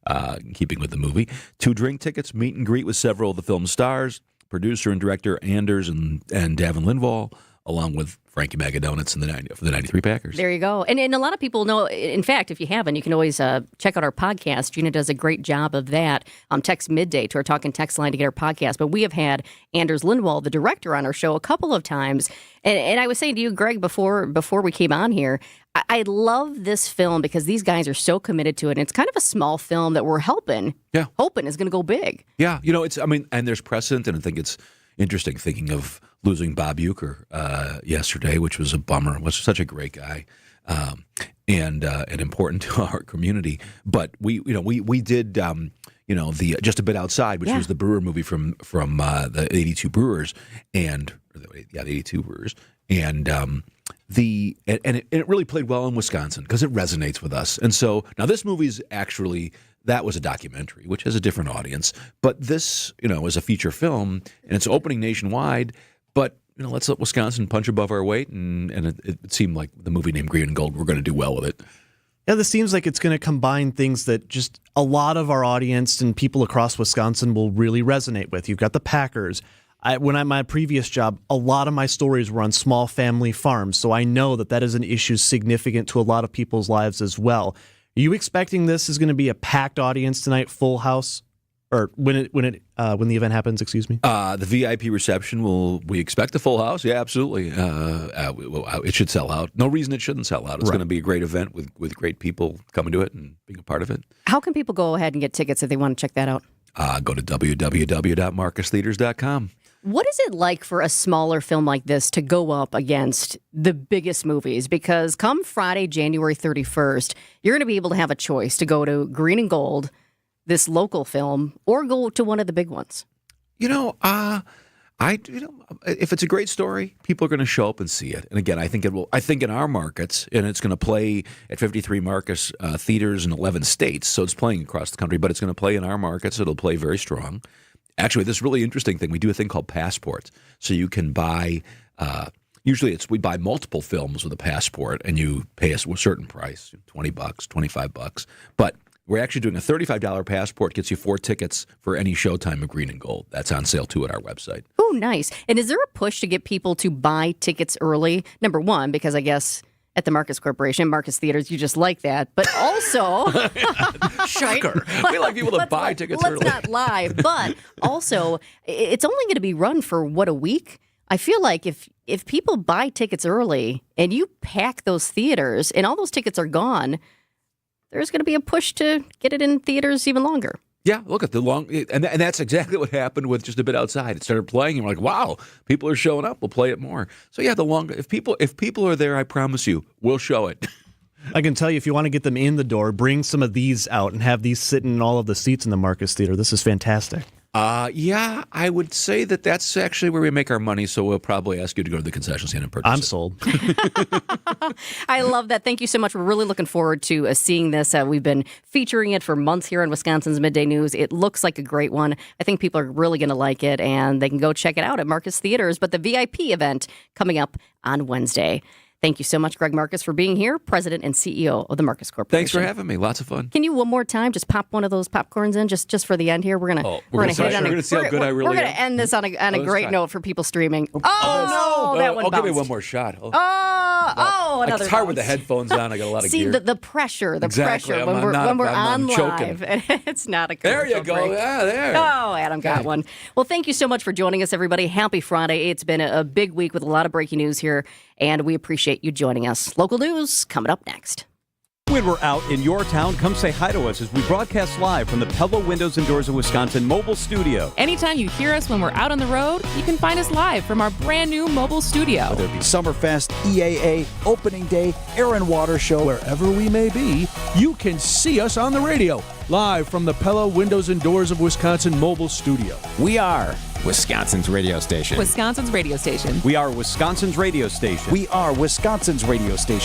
Speaker 2: in keeping with the movie. 2 drink tickets, meet and greet with several of the film's stars, producer and director Anders and Davin Lindvall, along with Frankie Bag of Donuts for the '93 Packers.
Speaker 1: There you go. And a lot of people know, in fact, if you haven't, you can always check out our podcast. Gina does a great job of that. Text Midday to our Talking Text line to get our podcast. But we have had Anders Lindvall, the director, on our show a couple of times. And I was saying to you, Greg, before we came on here, I love this film because these guys are so committed to it. And it's kind of a small film that we're hoping is going to go big.
Speaker 2: Yeah. And there's precedent, and I think it's interesting thinking of losing Bob Uecker yesterday, which was a bummer. Was such a great guy, and important to our community. But we did the Just a Bit Outside, which was the Brewer movie from the '82 Brewers, the '82 Brewers, and it really played well in Wisconsin because it resonates with us. And so now this movie's actually. That was a documentary, which has a different audience. But this, is a feature film, and it's opening nationwide. But, let's let Wisconsin punch above our weight. And it seemed like the movie named Green and Gold, we're going to do well with it.
Speaker 3: Yeah, this seems like it's going to combine things that just a lot of our audience and people across Wisconsin will really resonate with. You've got the Packers. When I'm my previous job, a lot of my stories were on small family farms. So I know that is an issue significant to a lot of people's lives as well. Are you expecting this is going to be a packed audience tonight, full house, or when the event happens? Excuse me.
Speaker 2: The VIP reception we expect a full house. Yeah, absolutely. It should sell out. No reason it shouldn't sell out. It's going to be a great event with great people coming to it and being a part of it.
Speaker 1: How can people go ahead and get tickets if they want to check that out?
Speaker 2: Go to www.marcustheaters.com.
Speaker 1: What is it like for a smaller film like this to go up against the biggest movies? Because come Friday, January 31st, you're going to be able to have a choice to go to Green and Gold, this local film, or go to one of the big ones.
Speaker 2: If it's a great story, people are going to show up and see it. And again, I think in our markets, and it's going to play at 53 Marcus theaters in 11 states. So it's playing across the country, but it's going to play in our markets. It'll play very strong. Actually, this really interesting thing, we do a thing called passports. So you can buy, usually we buy multiple films with a passport and you pay us a certain price, $20, $25. But we're actually doing a $35 passport, gets you 4 tickets for any showtime of Green and Gold. That's on sale too at our website.
Speaker 1: Oh, nice. And is there a push to get people to buy tickets early? Number one, because I guess at the Marcus Corporation, Marcus Theaters, you just like that. But also...
Speaker 2: Shocker. We like people to buy tickets early.
Speaker 1: Let's not lie. But also, it's only going to be run for, a week? I feel like if people buy tickets early and you pack those theaters and all those tickets are gone, there's going to be a push to get it in theaters even longer.
Speaker 2: Yeah, look at and that's exactly what happened with Just a Bit Outside. It started playing, and we're like, wow, people are showing up. We'll play it more. So yeah, if people are there, I promise you, we'll show it.
Speaker 3: I can tell you, if you want to get them in the door, bring some of these out and have these sitting in all of the seats in the Marcus Theater. This is fantastic.
Speaker 2: Yeah, I would say that's actually where we make our money, so we'll probably ask you to go to the concession stand and purchase
Speaker 3: I'm
Speaker 2: it.
Speaker 3: sold.
Speaker 1: I love that. Thank you so much. We're really looking forward to seeing this. We've been featuring it for months here in Wisconsin's Midday News. It looks like a great one. I think people are really going to like it, and they can go check it out at Marcus Theaters. But the VIP event coming up on Wednesday. Thank you so much, Greg Marcus, for being here, President and CEO of the Marcus Corporation.
Speaker 2: Thanks for having me. Lots of fun.
Speaker 1: Can you one more time just pop one of those popcorns in just for the end here? We're gonna see how good I really am. We're gonna end this on a great note for people streaming. Oh no, that one bounced.
Speaker 2: I'll give you one more shot.
Speaker 1: Another.
Speaker 2: It's hard with the headphones on. I got a lot of gear.
Speaker 1: See the pressure, pressure when we're on live. It's not a commercial
Speaker 2: There you go.
Speaker 1: break.
Speaker 2: Yeah, there.
Speaker 1: Oh, Adam got one. Well, thank you so much for joining us, everybody. Happy Friday. It's been a big week with a lot of breaking news here, and we appreciate you joining us. Local news coming up next.
Speaker 12: When we're out in your town, come say hi to us as we broadcast live from the Pella Windows and Doors of Wisconsin mobile studio.
Speaker 6: Anytime you hear us when we're out on the road, you can find us live from our brand new mobile studio.
Speaker 7: Whether it be Summerfest, EAA, Opening Day, Air and Water Show, wherever we may be, you can see us on the radio. Live from the Pella Windows and Doors of Wisconsin mobile studio.
Speaker 8: We are Wisconsin's radio station.
Speaker 6: Wisconsin's radio station.
Speaker 12: We are Wisconsin's radio station.
Speaker 7: We are Wisconsin's radio station.